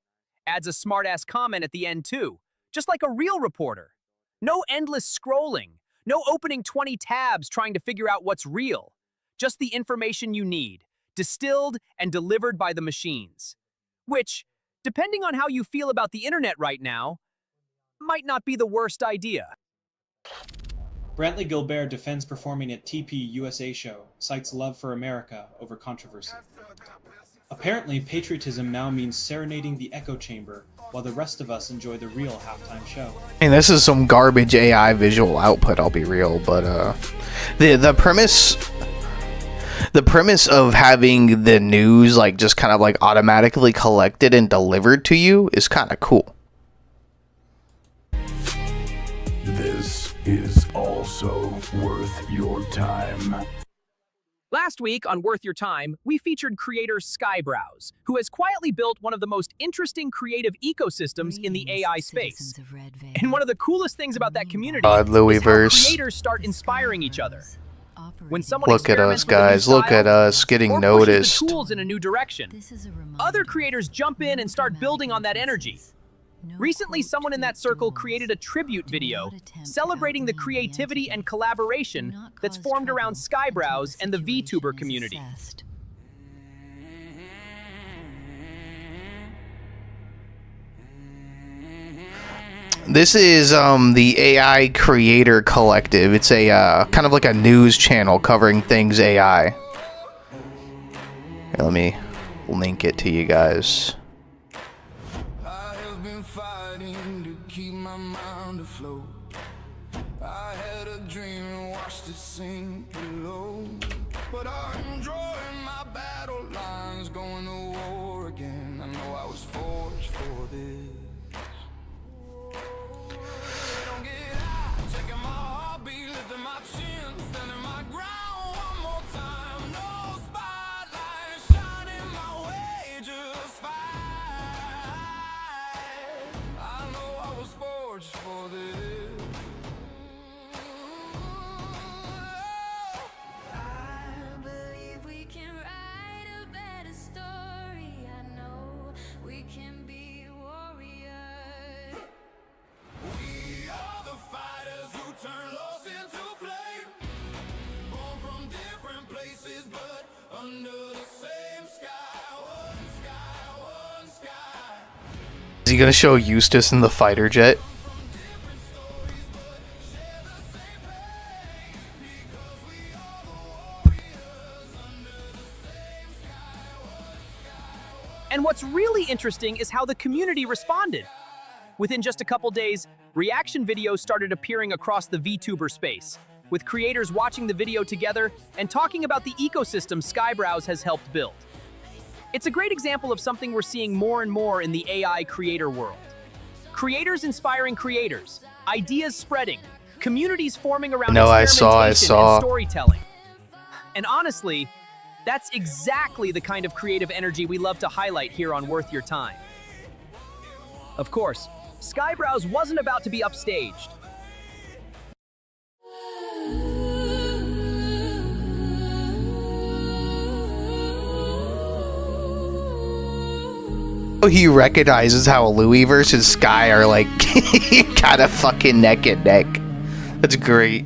Adds a smart-ass comment at the end too, just like a real reporter. No endless scrolling, no opening 20 tabs trying to figure out what's real. Just the information you need, distilled and delivered by the machines. Which, depending on how you feel about the internet right now, might not be the worst idea. Brantley Gilbert defends performing at TP USA show, cites love for America over controversy. Apparently, patriotism now means serenading the echo chamber, while the rest of us enjoy the real halftime show. And this is some garbage AI visual output, I'll be real, but the premise of having the news like just kind of like automatically collected and delivered to you is kind of cool. This is also worth your time. Last week on Worth Your Time, we featured creator Skybrowse, who has quietly built one of the most interesting creative ecosystems in the AI space. And one of the coolest things about that community is how creators start inspiring each other. When someone Look at us, experiments with a new guys. Look style at us getting or pushes noticed. the tools in a new direction, other creators jump in and start building on that energy. Recently, someone in that circle created a tribute video celebrating the creativity and collaboration that's formed around Skybrowse and the VTuber community. This is the AI Creator Collective. It's a kind of like a news channel covering things AI. Here, let me link it to you guys. Fighting to keep my mind afloat. I had a dream and watched it sink below. But I'm drawing my battle lines, going to war again. I know I was forged for this. Don't get out, checking my heartbeat, lifting my chin, standing my ground one more time. No spotlight shining my way, just fine. For this. I believe we can write a better story. I know we can be warriors. We are the fighters who turn loss into flame. Born from different places, but under the same sky. One sky, one sky. Is he gonna show Eustace in the fighter jet? And what's really interesting is how the community responded. Within just a couple days, reaction videos started appearing across the VTuber space, with creators watching the video together and talking about the ecosystem Skybrowse has helped build. It's a great example of something we're seeing more and more in the AI creator world. Creators inspiring creators, ideas spreading, communities forming around experimentation and storytelling. And honestly, that's exactly the kind of creative energy we love to highlight here on Worth Your Time. Of course, Skybrowse wasn't about to be upstaged. He recognizes how Louis versus Sky are like kind of fucking neck and neck. That's great.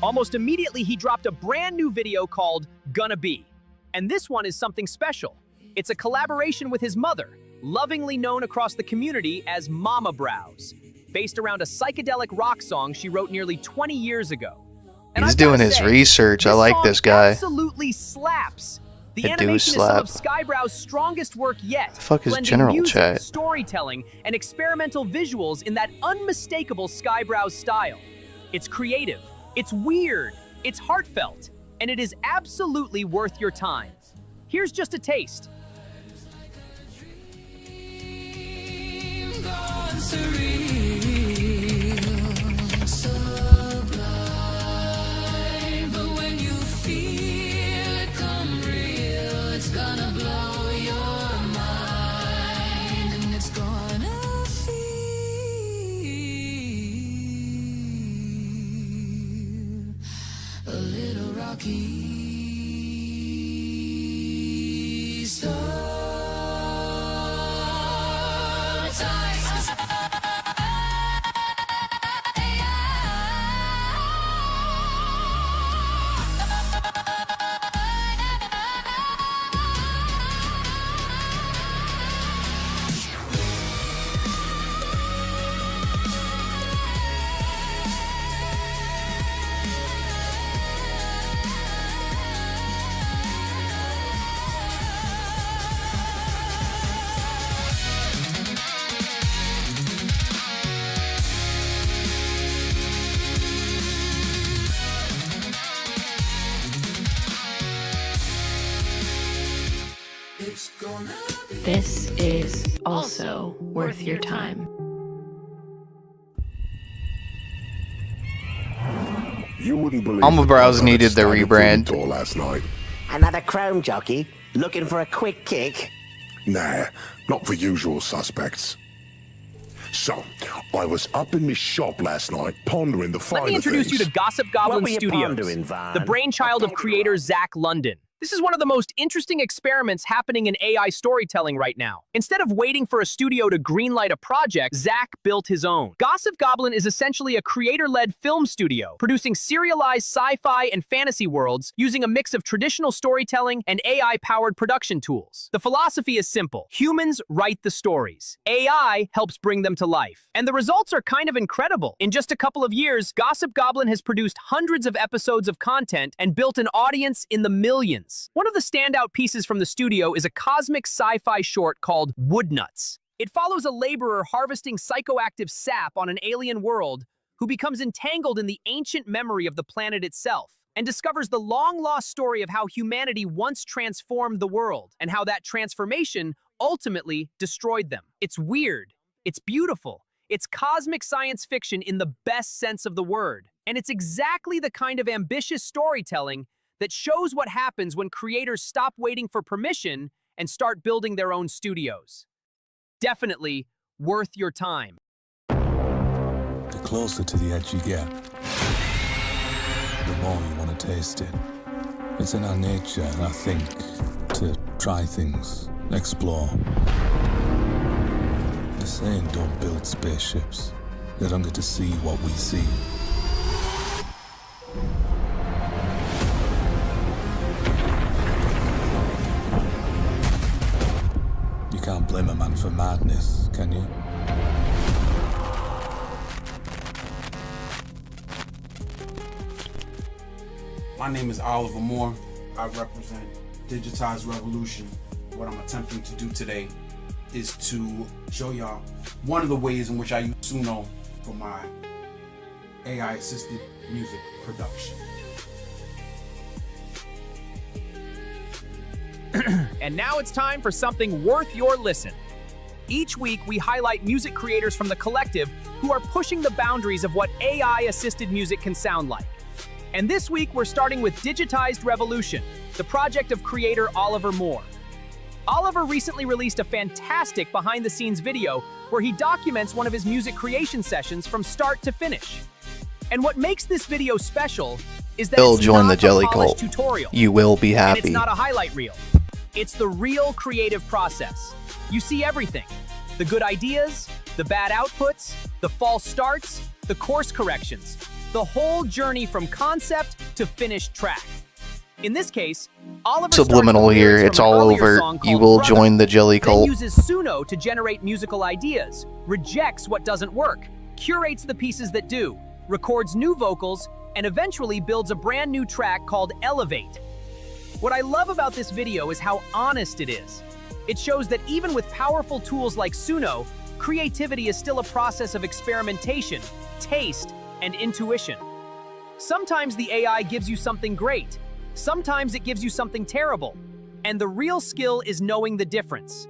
Almost immediately, he dropped a brand new video called Gonna Be. And this one is something special. It's a collaboration with his mother, lovingly known across the community as Mama Browse, based around a psychedelic rock song she wrote nearly 20 years ago. And He's doing his research. I like this guy. Absolutely slaps. The It do animation is some slap. of Skybrowse's strongest work yet. The fuck is blending general music, chat? storytelling, and experimental visuals in that unmistakable Skybrowse style. It's creative, it's weird, it's heartfelt, and it is absolutely worth your time. Here's just a taste. surreal, sublime. But when you feel it come real, it's gonna blow your mind, and it's gonna feel a little rocky. This is also worth your time. You wouldn't believe Alma the Brows company needed the started rebrand. Door last night. Another chrome jockey looking for a quick kick? Nah, not the usual suspects. So, I was up in this shop last night pondering the finer Let me introduce you to Gossip Goblin What were you Studios, pondering, Vaughn? the brainchild of creator Zach London. This is one of the most interesting experiments happening in AI storytelling right now. Instead of waiting for a studio to greenlight a project, Zach built his own. Gossip Goblin is essentially a creator-led film studio, producing serialized sci-fi and fantasy worlds using a mix of traditional storytelling and AI-powered production tools. The philosophy is simple. Humans write the stories. AI helps bring them to life. And the results are kind of incredible. In just a couple of years, Gossip Goblin has produced hundreds of episodes of content and built an audience in the millions. One of the standout pieces from the studio is a cosmic sci-fi short called Woodnuts. It follows a laborer harvesting psychoactive sap on an alien world who becomes entangled in the ancient memory of the planet itself and discovers the long-lost story of how humanity once transformed the world and how that transformation ultimately destroyed them. It's weird. It's beautiful. It's cosmic science fiction in the best sense of the word. And it's exactly the kind of ambitious storytelling that shows what happens when creators stop waiting for permission and start building their own studios. Definitely worth your time. The closer to the edge you get, the more you want to taste it. It's in our nature, I think, to try things, explore. The saying, don't build spaceships. They're only to see what we see. You can't blame a man for madness, can you? My name is Oliver Moore. I represent Digitized Revolution. What I'm attempting to do today is to show y'all one of the ways in which I use Suno for my AI-assisted music production. And now it's time for something worth your listen. Each week, we highlight music creators from the collective who are pushing the boundaries of what AI-assisted music can sound like. And this week, we're starting with Digitized Revolution, the project of creator Oliver Moore. Oliver recently released a fantastic behind-the-scenes video where he documents one of his music creation sessions from start to finish. And what makes this video special is that Will it's join not the Jelly a polished Cult. tutorial. You will be And happy. it's not a highlight reel. It's the real creative process. You see everything. The good ideas, the bad outputs, the false starts, the course corrections. The whole journey from concept to finished track. In this case, Oliver Subliminal starts with here. lyrics It's from an all earlier over. song You called will Brother, join the Jelly then Cult. uses Suno to generate musical ideas, rejects what doesn't work, curates the pieces that do, records new vocals, and eventually builds a brand new track called Elevate. What I love about this video is how honest it is. It shows that even with powerful tools like Suno, creativity is still a process of experimentation, taste, and intuition. Sometimes the AI gives you something great. Sometimes it gives you something terrible. And the real skill is knowing the difference.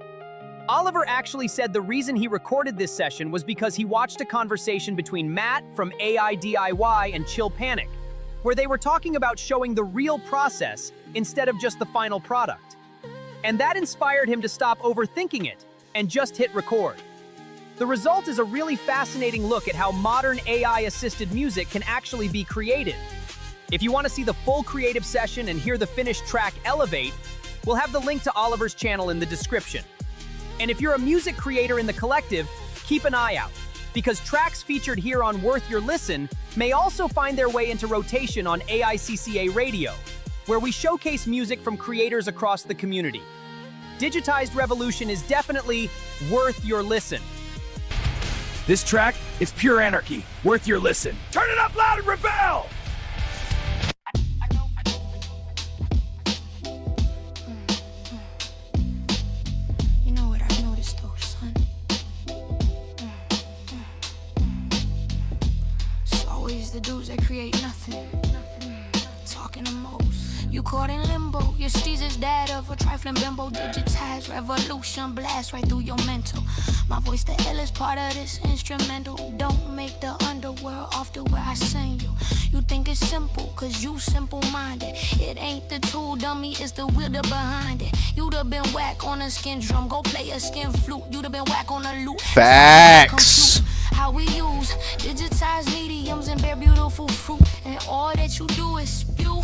Oliver actually said the reason he recorded this session was because he watched a conversation between Matt from AI DIY and Chill Panic, where they were talking about showing the real process instead of just the final product. And that inspired him to stop overthinking it and just hit record. The result is a really fascinating look at how modern AI-assisted music can actually be created. If you want to see the full creative session and hear the finished track elevate, we'll have the link to Oliver's channel in the description. And if you're a music creator in the collective, keep an eye out, because tracks featured here on Worth Your Listen may also find their way into rotation on AICCA Radio, where we showcase music from creators across the community. Digitized Revolution is definitely worth your listen. This track is pure anarchy, worth your listen. Turn it up loud and rebel! You know what I noticed though, son? It's always the dudes that create nothing. Talking the most. You caught in limbo. Your steez is dead of a trifling bimbo. Digitized revolution, blast right through your mental. My voice the illest part of this instrumental. Don't make the underworld off to where I send you. You think it's simple, cause you simple-minded. It ain't the tool, dummy, it's the wielder behind it. You'd have been whack on a skin drum, go play a skin flute. You'd have been whack on a loop. Facts. How we use digitized mediums and bear beautiful fruit, and all that you do is spew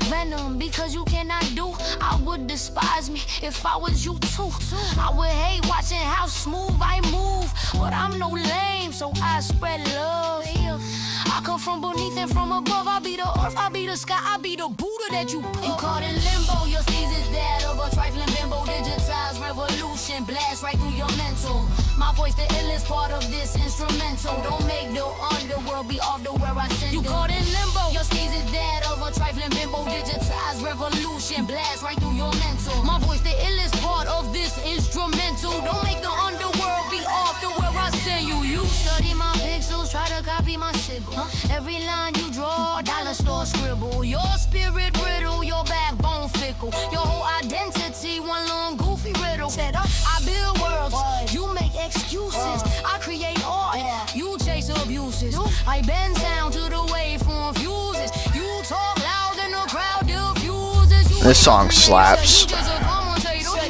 venom because you cannot do. I would despise me if I was you too. I would hate watching how smooth I move, but I'm no lame, so I spread love. I come from beneath and from above. I be the earth, I be the sky, I be the Buddha that you put. You caught in limbo, your steez is dead of a trifling bimbo. Digitized revolution, blast right through your mental. My voice the illest part of this instrumental. Don't make the underworld be off to where I send you. You caught in limbo, your steez is dead of a trifling bimbo. Digitized revolution, blast right through your mental. My voice the illest part of this instrumental. Don't make the underworld be off to where I send you. You study my pixels, try to copy my signal. Every line you draw, dollar store scribble. Your spirit brittle, your backbone fickle. Your whole identity, one long goofy riddle. I build worlds, you make excuses. I create art, you chase abuses. I bend down to the waveform fuses. You talk loud and the crowd diffuses. This song slaps.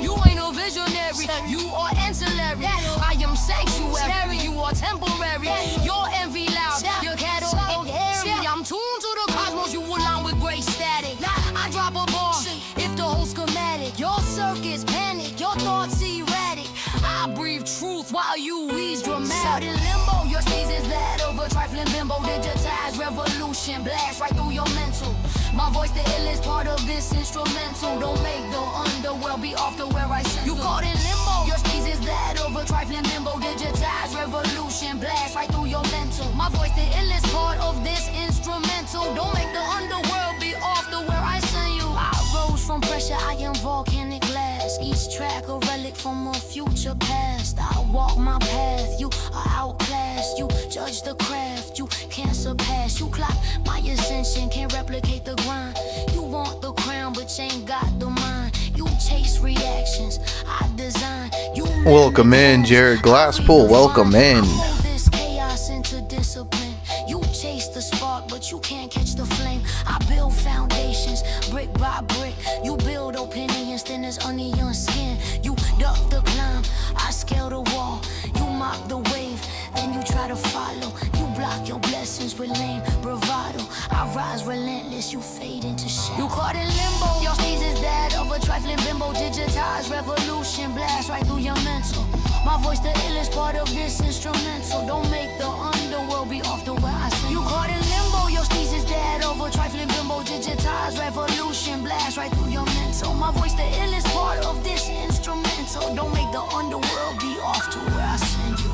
You ain't a visionary, you are ancillary. I am sanctuary, you are temporary. Your envy loud, your cattle hairy. I'm tuned to the cosmos, you align with great static. I drop a bar, if the whole schematic. Your circuits panic, your thoughts erratic. I breathe truth while you wheeze dramatic. Out in limbo, your steez is that of a trifling bimbo. Digitized revolution, blast right through your mental. My voice the illest part of this instrumental. Don't make the underworld be off to where I send you. You caught in limbo, your steez is that of a trifling bimbo. Digitized revolution, blast right through your mental. My voice the illest part of this instrumental. Don't make the underworld be off to where I send you. I rose from pressure, I am volcanic glass. Each track a relic from a future past. I walk my path, you are outclassed. You judge the craft, you can't surpass. You clock my ascension, can't replicate the grind. You want the crown, but you ain't got the mind. You chase reactions, I design. You Welcome in, Jared Glasspool. Welcome in. mold this chaos into discipline. You chase the spark, but you can't catch the flame. I build foundations, brick by brick. You build opinions, thin as onion skin. You duck the climb, I scale the wall. You mock the wave, then you try to follow. You block your blessings with lame bravado. I rise relentless, you fade into shadow. You caught in limbo, your steez is dead of a trifling bimbo. Digitized revolution, blast right through your mental. My voice the illest part of this instrumental. Don't make the underworld be off the where I sing. You caught in limbo, your steez is dead over trifling bimbo. Digitized revolution, blast right through your mental. My voice the illest part of this instrumental. Don't make the underworld be off to where I send you.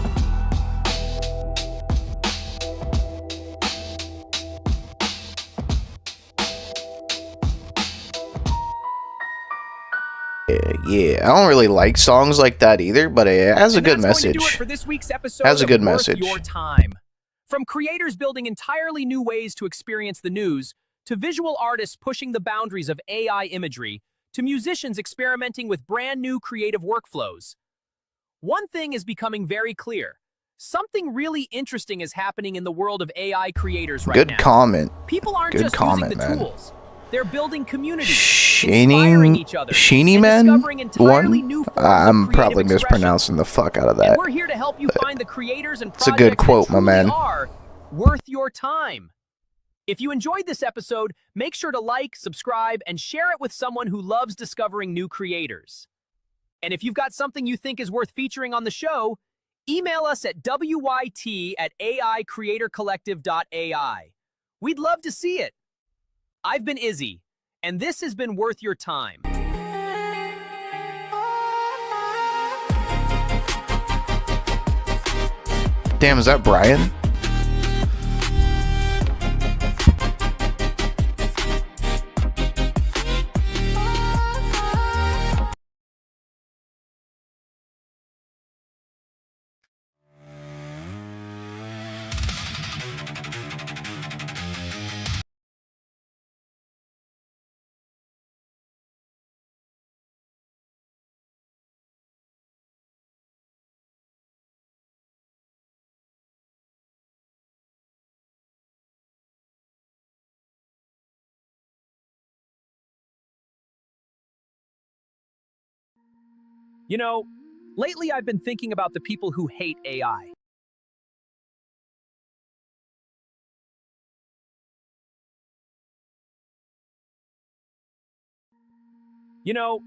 Yeah, I don't really like songs like that either, but it has a good That's going to do message. it for this week's episode Has a of good Worth message. Your Time. From creators building entirely new ways to experience the news, to visual artists pushing the boundaries of AI imagery, to musicians experimenting with brand new creative workflows. One thing is becoming very clear. Something really interesting is happening in the world of AI creators right now. Good comment. People aren't Good just comment, using the man. tools. They're building communities, inspiring each other, Sheeny and Man discovering entirely new forms I'm of creative probably expression. mispronouncing the fuck out of that. And we're here to help you find the creators and It's a projects good quote, that my truly man. are worth your time. If you enjoyed this episode, make sure to like, subscribe, and share it with someone who loves discovering new creators. And if you've got something you think is worth featuring on the show, email us at wyt@aicreatorcollective.ai. We'd love to see it. I've been Izzy, and this has been Worth Your Time. Damn, is that Brian? You know, lately I've been thinking about the people who hate AI. You know,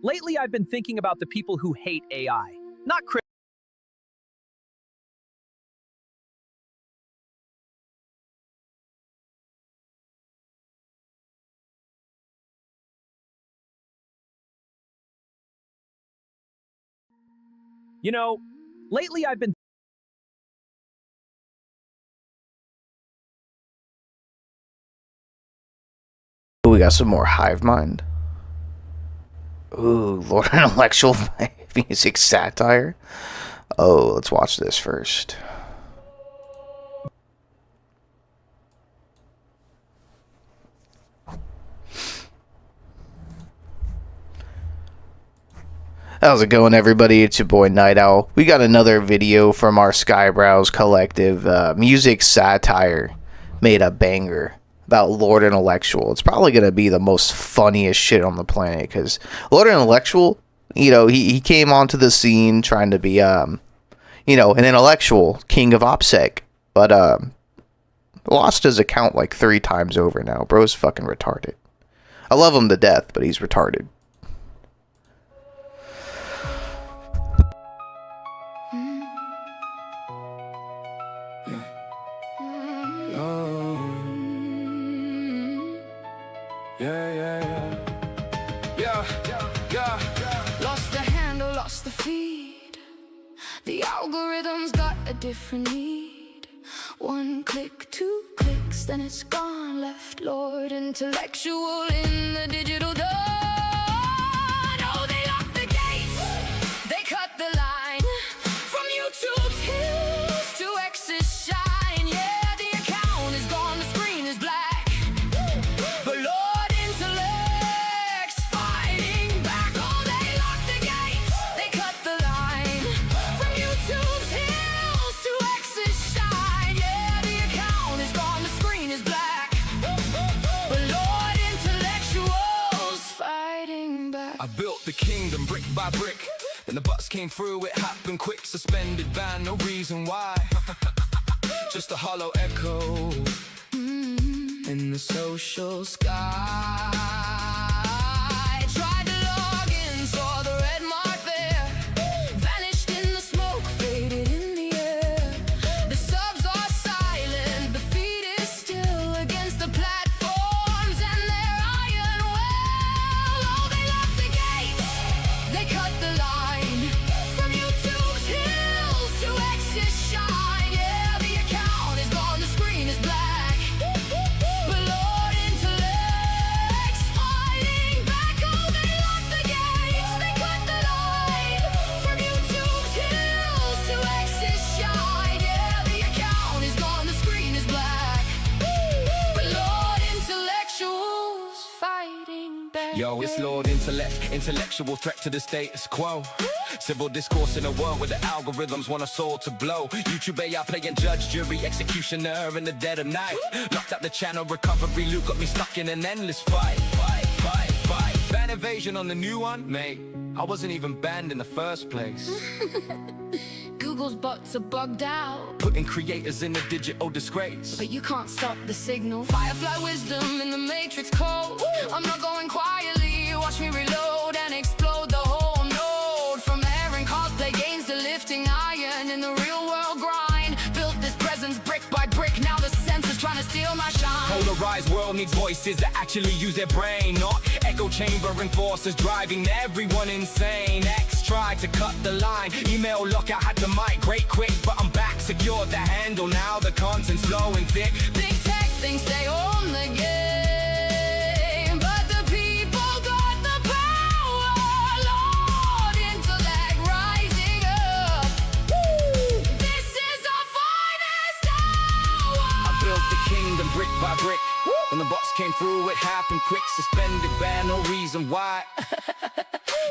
lately I've been thinking about the people who hate AI. Not You know, lately I've been Ooh, we got some more Hive Mind. Ooh, Lord Intellectual Music Satire. Oh, let's watch this first. How's it going, everybody? It's your boy Nightowl. We got another video from our Skybrows collective. Music Satire made a banger about Lord Intellectual. It's probably going to be the most funniest shit on the planet, because Lord Intellectual, you know, he came onto the scene trying to be, you know, an intellectual king of OPSEC, but lost his account like 3 times over now. Bro's fucking retarded. I love him to death, but he's retarded. Lost the handle, lost the feed. The algorithm's got a different need. 1 click, 2 clicks, then it's gone. Left Lord Intellectual in the digital dawn. Oh, they locked the gates. They cut the line. From YouTube's hills to X's shine. Yeah, the account is gone, the screen is black. But Lord Intellect's fighting back. Oh, they locked the gates. They cut the line. From YouTube's hills to X's shine. Yeah, the account is gone, the screen is black. But Lord Intellectual's fighting back. I built the kingdom brick by brick. Then the bus came through, it happened quick. Suspended ban, no reason why. Just a hollow echo in the social sky. Tried to log in, saw the red mark there. Vanished in the smoke, faded in the air. The subs are silent, the feed is still against the platforms and their iron will. Oh, they locked the gates, they cut the line. From YouTube's hills to X's shine. Yeah, the account is gone, the screen is black. But Lord Intellect's go. It's Lord intellect, intellectual threat to the status quo. Civil discourse in a world where the algorithms want us all to blow. YouTube AI playing judge, jury, executioner in the dead of night. Locked up the channel, recovery loop got me stuck in an endless fight. Ban evasion on the new one, mate. I wasn't even banned in the first place. Google's bots are bugged out, Putting creators in a digital disgrace. but you can't stop the signal. Firefly wisdom in the matrix code. I'm not going quietly, watch me reload and explode the whole node. From airing cosplay games to lifting iron in the real world grind. Built this presence brick by brick, now the sensor's trying to steal my shine. Polarized world needs voices that actually use their brain, not echo chamber enforcers driving everyone insane. X tried to cut the line, email lockout had to migrate quick, but I'm back, secured the handle, now the content's flowing thick. Big tech thinks they own the game, but the people got the power. Lord intellect rising up. This is our finest hour. I built the kingdom brick by brick. When the box came through, it happened quick. Suspended ban, no reason why.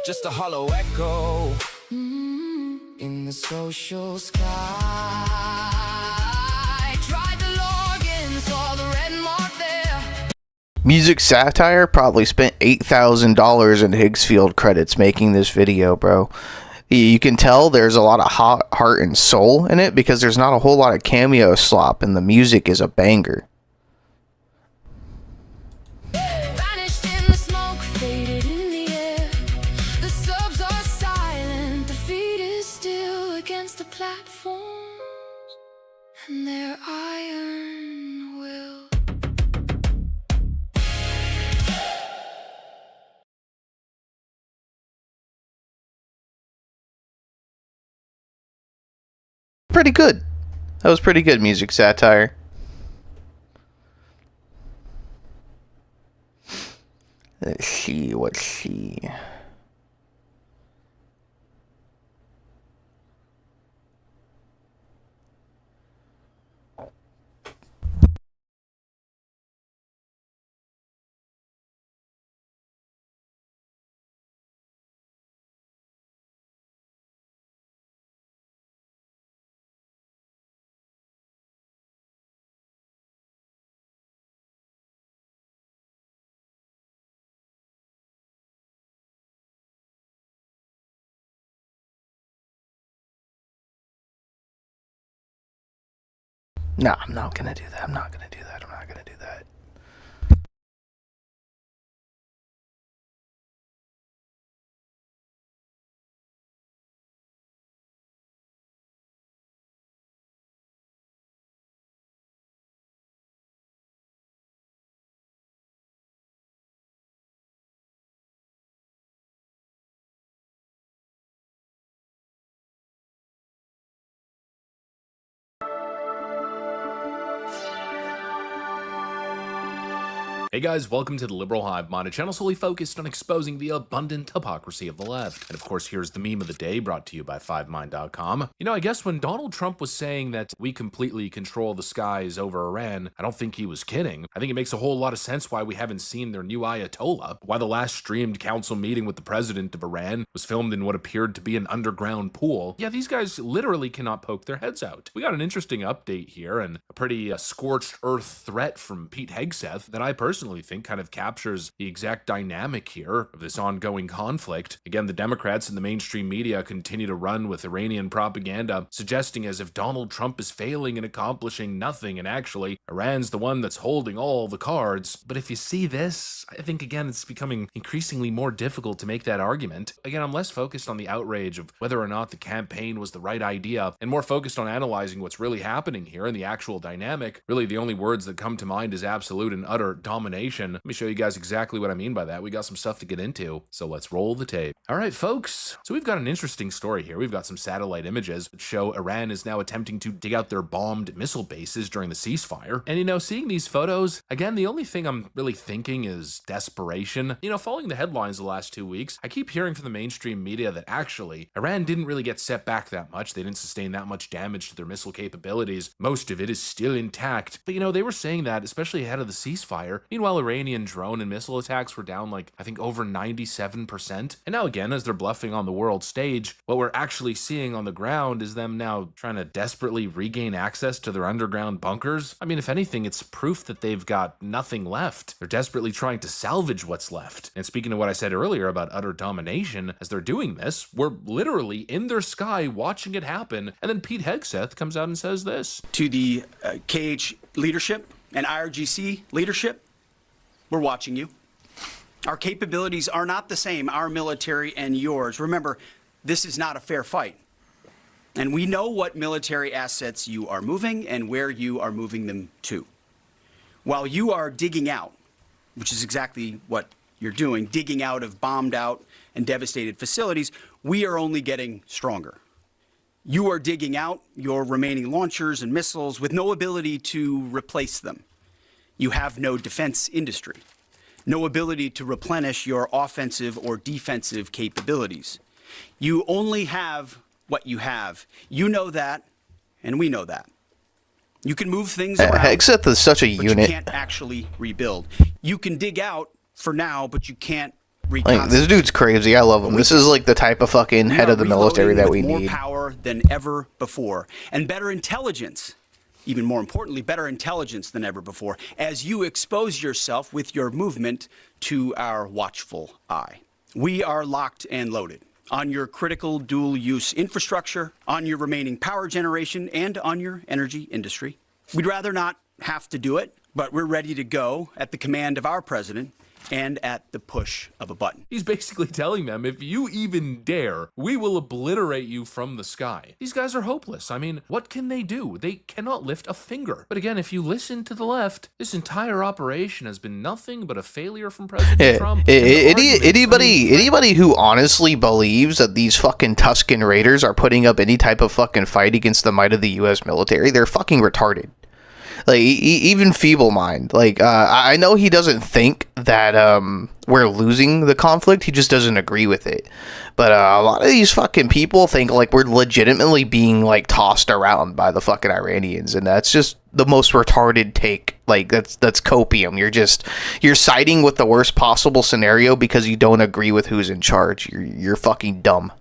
Just a hollow echo in the social sky. Tried to log in, saw the red mark there. Music Satire probably spent $8,000 in Higgsfield credits making this video, bro. You can tell there's a lot of heart and soul in it because there's not a whole lot of cameo slop, and the music is a banger. Vanished in the smoke, faded in the air. The subs are silent, the feed is still against the platforms, and their iron will. Pretty good. That was pretty good, Music Satire. Let's see. No, I'm not gonna do that. I'm not gonna do that. Hey guys, welcome to the Liberal Hive Mind, a channel solely focused on exposing the abundant hypocrisy of the left. And of course, here's the meme of the day brought to you by 5mind.com. You know, I guess when Donald Trump was saying that we completely control the skies over Iran, I don't think he was kidding. I think it makes a whole lot of sense why we haven't seen their new Ayatollah, why the last streamed council meeting with the president of Iran was filmed in what appeared to be an underground pool. Yeah, these guys literally cannot poke their heads out. We got an interesting update here and a pretty scorched earth threat from Pete Hegseth that I personally think kind of captures the exact dynamic here of this ongoing conflict. Again, the Democrats and the mainstream media continue to run with Iranian propaganda, suggesting as if Donald Trump is failing and accomplishing nothing, and actually, Iran's the one that's holding all the cards. But if you see this, I think again, it's becoming increasingly more difficult to make that argument. Again, I'm less focused on the outrage of whether or not the campaign was the right idea, and more focused on analyzing what's really happening here and the actual dynamic. Really, the only words that come to mind is absolute and utter domination. Let me show you guys exactly what I mean by that. We got some stuff to get into, so let's roll the tape. All right, folks. So we've got an interesting story here. We've got some satellite images that show Iran is now attempting to dig out their bombed missile bases during the ceasefire. And, you know, seeing these photos, again, the only thing I'm really thinking is desperation. You know, following the headlines the last 2 weeks, I keep hearing from the mainstream media that actually Iran didn't really get set back that much. They didn't sustain that much damage to their missile capabilities. Most of it is still intact. But, you know, they were saying that, especially ahead of the ceasefire, you know, Meanwhile, Iranian drone and missile attacks were down like, I think, over 97%. And now again, as they're bluffing on the world stage, what we're actually seeing on the ground is them now trying to desperately regain access to their underground bunkers. I mean, if anything, it's proof that they've got nothing left. They're desperately trying to salvage what's left. And speaking of what I said earlier about utter domination, as they're doing this, we're literally in their sky watching it happen. And then Pete Hegseth comes out and says this. To the KH leadership and IRGC leadership, we're watching you. Our capabilities are not the same, our military and yours. Remember, this is not a fair fight. And we know what military assets you are moving and where you are moving them to. While you are digging out, which is exactly what you're doing, digging out of bombed out and devastated facilities, we are only getting stronger. You are digging out your remaining launchers and missiles with no ability to replace them. You have no defense industry, no ability to replenish your offensive or defensive capabilities. You only have what you have. You know that, and we know that. You can move things around, Hegseth is such a but unit. you can't actually rebuild. You can dig out for now, but you can't Like, reconstitute. this dude's crazy. I love him. This is like the type of fucking head of the military that we More need. power than ever before, and better intelligence. Even more importantly, better intelligence than ever before, as you expose yourself with your movement to our watchful eye. We are locked and loaded on your critical dual-use infrastructure, on your remaining power generation, and on your energy industry. We'd rather not have to do it, but we're ready to go at the command of our president and at the push of a button. He's basically telling them, if you even dare, we will obliterate you from the sky. These guys are hopeless. I mean, what can they do? They cannot lift a finger. But again, if you listen to the left, this entire operation has been nothing but a failure from President Trump. Anybody who honestly believes that these fucking Tusken Raiders are putting up any type of fucking fight against the might of the U.S. military, they're fucking retarded. Like, even feeble mind. Like, I know he doesn't think that we're losing the conflict. He just doesn't agree with it. But a lot of these fucking people think like we're legitimately being like tossed around by the fucking Iranians, and that's just the most retarded take. Like, that's copium. You're siding with the worst possible scenario because you don't agree with who's in charge. You're fucking dumb.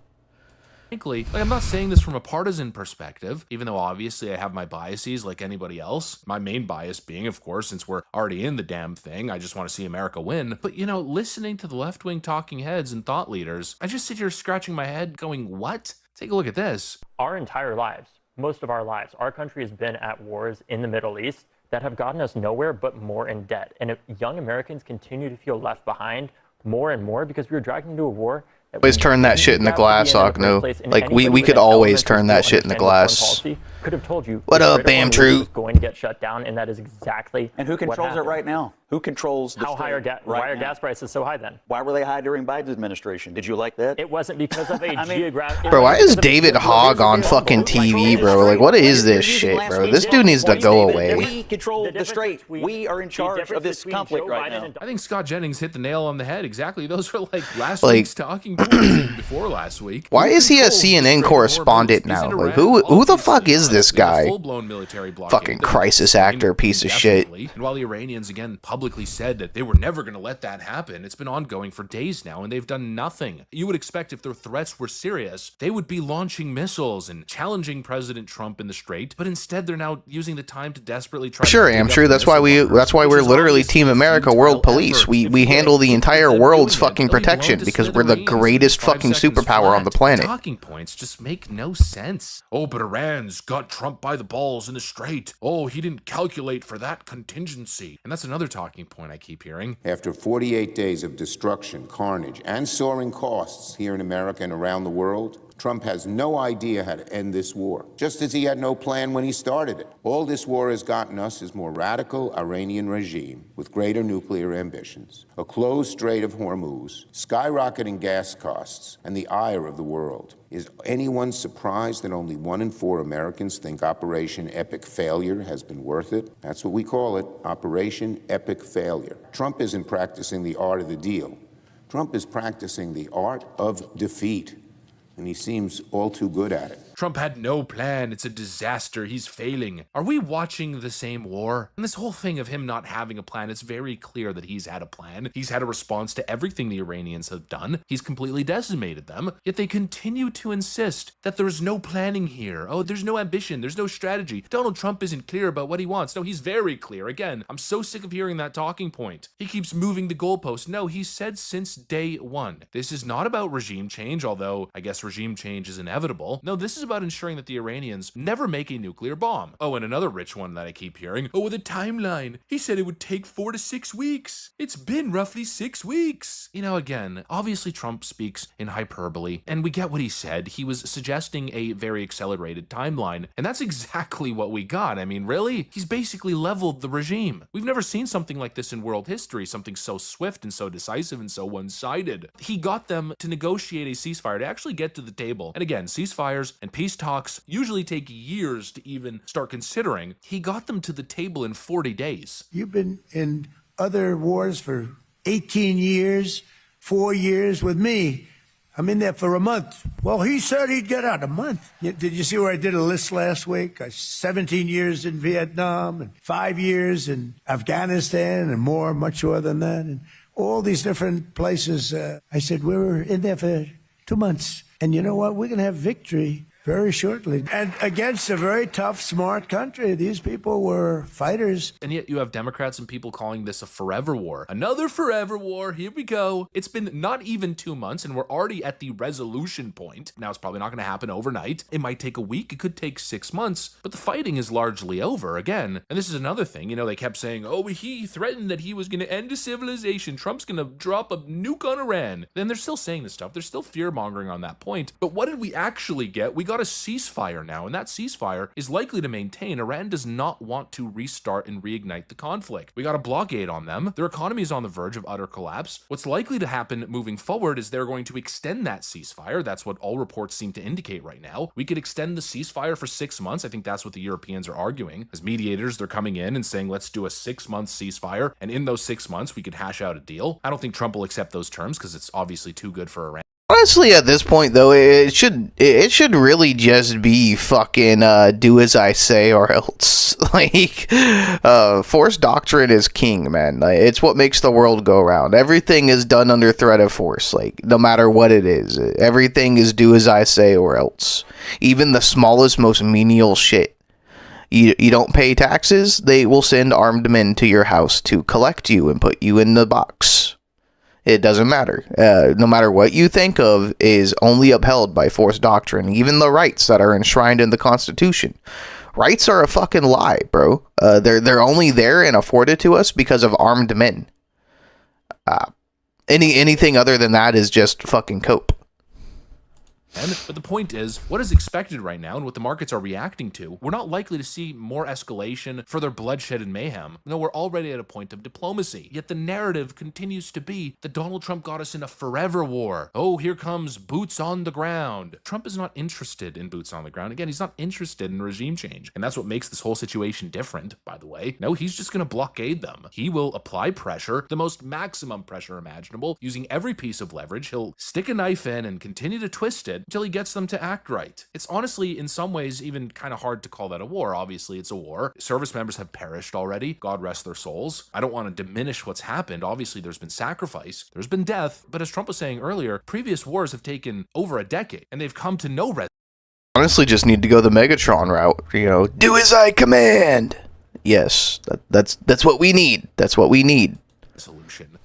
Frankly, like, I'm not saying this from a partisan perspective, even though obviously I have my biases like anybody else. My main bias being, of course, since we're already in the damn thing, I just want to see America win. But, you know, listening to the left-wing talking heads and thought leaders, I just sit here scratching my head going, what? Take a look at this. Our entire lives, most of our lives, our country has been at wars in the Middle East that have gotten us nowhere but more in debt. And if young Americans continue to feel left behind more and more because we were dragged into a war, Always turn that shit in the glass, no. Like, we could always turn that shit in the glass. Could have told you what up, Bam True? Going to get shut down, and that is exactly. And who controls it right now? Who controls the why are gas prices so high then? Why were they high during Biden's administration? Did you like that? It wasn't because of a geographic. Bro, why is David Hogg on fucking TV, bro? Like, what is this shit, bro? This dude needs to go away. We control the strait. We are in charge of this conflict right now. I think Scott Jennings hit the nail on the head. Exactly. Those are like last week's talking points before last week. Why is he a CNN correspondent now? Like, who the fuck is this guy? Military blockade. Fucking crisis actor, piece of shit. And while the Iranians again publicly said that they were never going to let that happen, it's been ongoing for days now, and they've done nothing. You would expect if their threats were serious, they would be launching missiles and challenging President Trump in the Strait. But instead, they're now using the time to desperately try. Sure, I'm true. That's why we're literally Team America, World Police. We handle the entire world's fucking protection because we're the greatest fucking superpower on the planet. Talking points just make no sense. Oh, but Iran's got Trump by the balls in the Strait. Oh, he didn't calculate for that contingency. And that's another talking point I keep hearing. After 48 days of destruction, carnage, and soaring costs here in America and around the world, Trump has no idea how to end this war, just as he had no plan when he started it. All this war has gotten us is more radical Iranian regime with greater nuclear ambitions, a closed Strait of Hormuz, skyrocketing gas costs, and the ire of the world. Is anyone surprised that only 1 in 4 Americans think Operation Epic Failure has been worth it? That's what we call it, Operation Epic Failure. Trump isn't practicing the art of the deal. Trump is practicing the art of defeat. And he seems all too good at it. Trump had no plan. It's a disaster. He's failing. Are we watching the same war? And this whole thing of him not having a plan, it's very clear that he's had a plan. He's had a response to everything the Iranians have done. He's completely decimated them. Yet they continue to insist that there's no planning here. Oh, there's no ambition. There's no strategy. Donald Trump isn't clear about what he wants. No, he's very clear. Again, I'm so sick of hearing that talking point. He keeps moving the goalposts. No, he said since day one. This is not about regime change, although I guess regime change is inevitable. No, this is about ensuring that the Iranians never make a nuclear bomb. Oh, and another rich one that I keep hearing. Oh, with a timeline. He said it would take 4 to 6 weeks. It's been roughly 6 weeks. You know, again, obviously Trump speaks in hyperbole, and we get what he said. He was suggesting a very accelerated timeline, and that's exactly what we got. I mean, really? He's basically leveled the regime. We've never seen something like this in world history, something so swift and so decisive and so one-sided. He got them to negotiate a ceasefire, to actually get to the table. And again, ceasefires and peace talks usually take years to even start considering. He got them to the table in 40 days. You've been in other wars for 18 years, 4 years with me. I'm in there for a month. Well, he said he'd get out a month. Did you see where I did a list last week? 17 years in Vietnam and 5 years in Afghanistan and more, much more than that. And all these different places. I said, we were in there for 2 months. And you know what? We're going to have victory very shortly. And against a very tough, smart country. These people were fighters. And yet you have Democrats and people calling this a forever war. Another forever war. Here we go. It's been not even 2 months and we're already at the resolution point. Now, it's probably not going to happen overnight. It might take a week. It could take 6 months. But the fighting is largely over again. And this is another thing. You know, they kept saying, oh, he threatened that he was going to end a civilization. Trump's going to drop a nuke on Iran. Then they're still saying this stuff. They're still fear-mongering on that point. But what did we actually get? We got a ceasefire now, and that ceasefire is likely to maintain. Iran does not want to restart and reignite the conflict. We got a blockade on them. Their economy is on the verge of utter collapse. What's likely to happen moving forward is they're going to extend that ceasefire. That's what all reports seem to indicate right now. We could extend the ceasefire for 6 months. I think that's what the Europeans are arguing. As mediators, they're coming in and saying, let's do a 6-month ceasefire, and in those 6 months, we could hash out a deal. I don't think Trump will accept those terms because it's obviously too good for Iran. Honestly, at this point, though, it should really just be fucking do as I say or else. Like, force doctrine is king, man. Like, it's what makes the world go round. Everything is done under threat of force. Like, no matter what it is, everything is do as I say or else. Even the smallest, most menial shit. You don't pay taxes, they will send armed men to your house to collect you and put you in the box. It doesn't matter. No matter what you think of is only upheld by force doctrine. Even the rights that are enshrined in the Constitution. Rights are a fucking lie, bro. They're only there and afforded to us because of armed men. Anything other than that is just fucking cope. But the point is, what is expected right now and what the markets are reacting to, we're not likely to see more escalation, further bloodshed and mayhem. No, we're already at a point of diplomacy. Yet the narrative continues to be that Donald Trump got us in a forever war. Oh, here comes boots on the ground. Trump is not interested in boots on the ground. Again, he's not interested in regime change. And that's what makes this whole situation different, by the way. No, he's just going to blockade them. He will apply pressure, the most maximum pressure imaginable, using every piece of leverage. He'll stick a knife in and continue to twist it until he gets them to act right. It's honestly, in some ways, even kind of hard to call that a war. Obviously, it's a war. Service members have perished already. God rest their souls. I don't want to diminish what's happened. Obviously, there's been sacrifice. There's been death. But as Trump was saying earlier, previous wars have taken over a decade, and they've come to no resolution. Honestly, just need to go the Megatron route. You know, do as I command. Yes, that's what we need. That's what we need.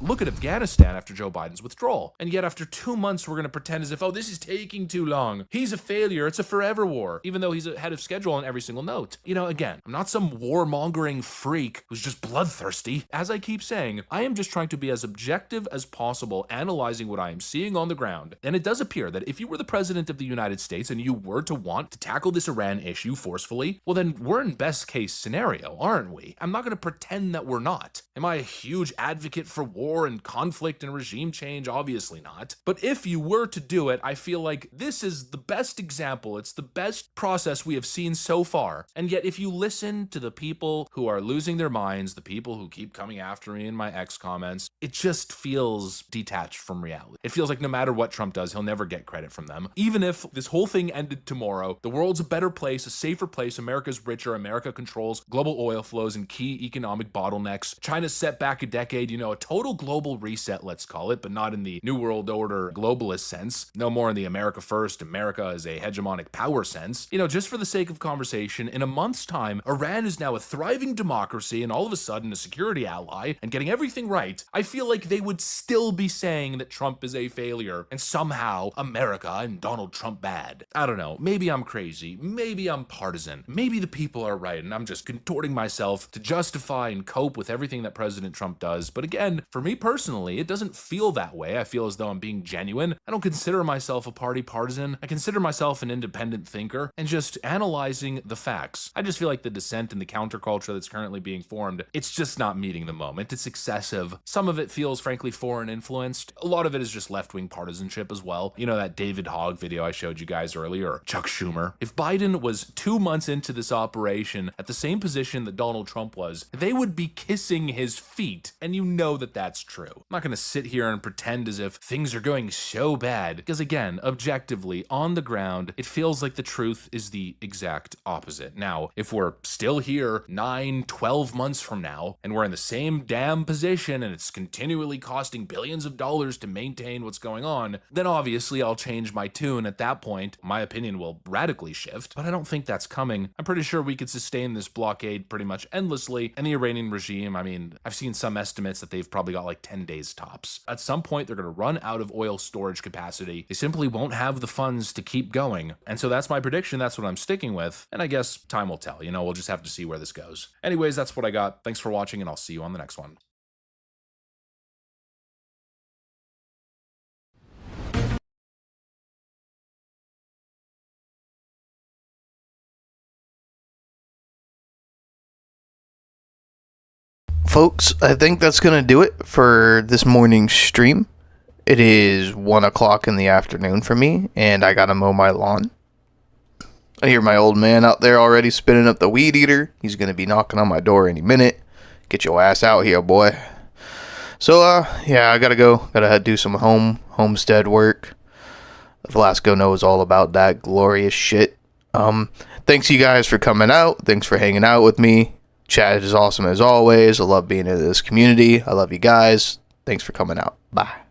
Look at Afghanistan after Joe Biden's withdrawal. And yet after 2 months, we're going to pretend as if, oh, this is taking too long. He's a failure. It's a forever war. Even though he's ahead of schedule on every single note. You know, again, I'm not some warmongering freak who's just bloodthirsty. As I keep saying, I am just trying to be as objective as possible, analyzing what I am seeing on the ground. And it does appear that if you were the president of the United States and you were to want to tackle this Iran issue forcefully, well then we're in best case scenario, aren't we? I'm not going to pretend that we're not. Am I a huge advocate for war war and conflict and regime change, obviously not. But if you were to do it, I feel like this is the best example. It's the best process we have seen so far. And yet if you listen to the people who are losing their minds, the people who keep coming after me in my X comments, it just feels detached from reality. It feels like no matter what Trump does, he'll never get credit from them. Even if this whole thing ended tomorrow, the world's a better place, a safer place, America's richer, America controls global oil flows and key economic bottlenecks. China's set back a decade, you know, a total global reset, let's call it, but not in the New World Order globalist sense. No more in the America first, America as a hegemonic power sense. You know, just for the sake of conversation, in a month's time, Iran is now a thriving democracy and all of a sudden a security ally and getting everything right. I feel like they would still be saying that Trump is a failure and somehow America and Donald Trump bad. I don't know. Maybe I'm crazy. Maybe I'm partisan. Maybe the people are right and I'm just contorting myself to justify and cope with everything that President Trump does. But again, for me personally, it doesn't feel that way. I feel as though I'm being genuine. I don't consider myself a party partisan. I consider myself an independent thinker and just analyzing the facts. I just feel like the dissent and the counterculture that's currently being formed, it's just not meeting the moment. It's excessive. Some of it feels frankly foreign influenced. A lot of it is just left-wing partisanship as well. You know, that David Hogg video I showed you guys earlier, or Chuck Schumer. If Biden was 2 months into this operation at the same position that Donald Trump was, they would be kissing his feet. And you know that that's true. I'm not going to sit here and pretend as if things are going so bad, because again, objectively, on the ground, it feels like the truth is the exact opposite. Now, if we're still here 9, 12 months from now, and we're in the same damn position and it's continually costing billions of dollars to maintain what's going on, then obviously I'll change my tune. At that point, my opinion will radically shift, but I don't think that's coming. I'm pretty sure we could sustain this blockade pretty much endlessly, and the Iranian regime, I mean, I've seen some estimates that they've probably got like 10 days tops. At some point, they're going to run out of oil storage capacity. They simply won't have the funds to keep going. And so that's my prediction. That's what I'm sticking with. And I guess time will tell. You know, we'll just have to see where this goes. Anyways, that's what I got. Thanks for watching, and I'll see you on the next one. Folks, I think that's going to do it for this morning's stream. It is 1 o'clock in the afternoon for me, and I got to mow my lawn. I hear my old man out there already spinning up the weed eater. He's going to be knocking on my door any minute. Get your ass out here, boy. So, yeah, I got to go. Got to do some homestead work. Velasco knows all about that glorious shit. Thanks you guys for coming out. Thanks for hanging out with me. Chat is awesome as always. I love being in this community. I love you guys. Thanks for coming out. Bye.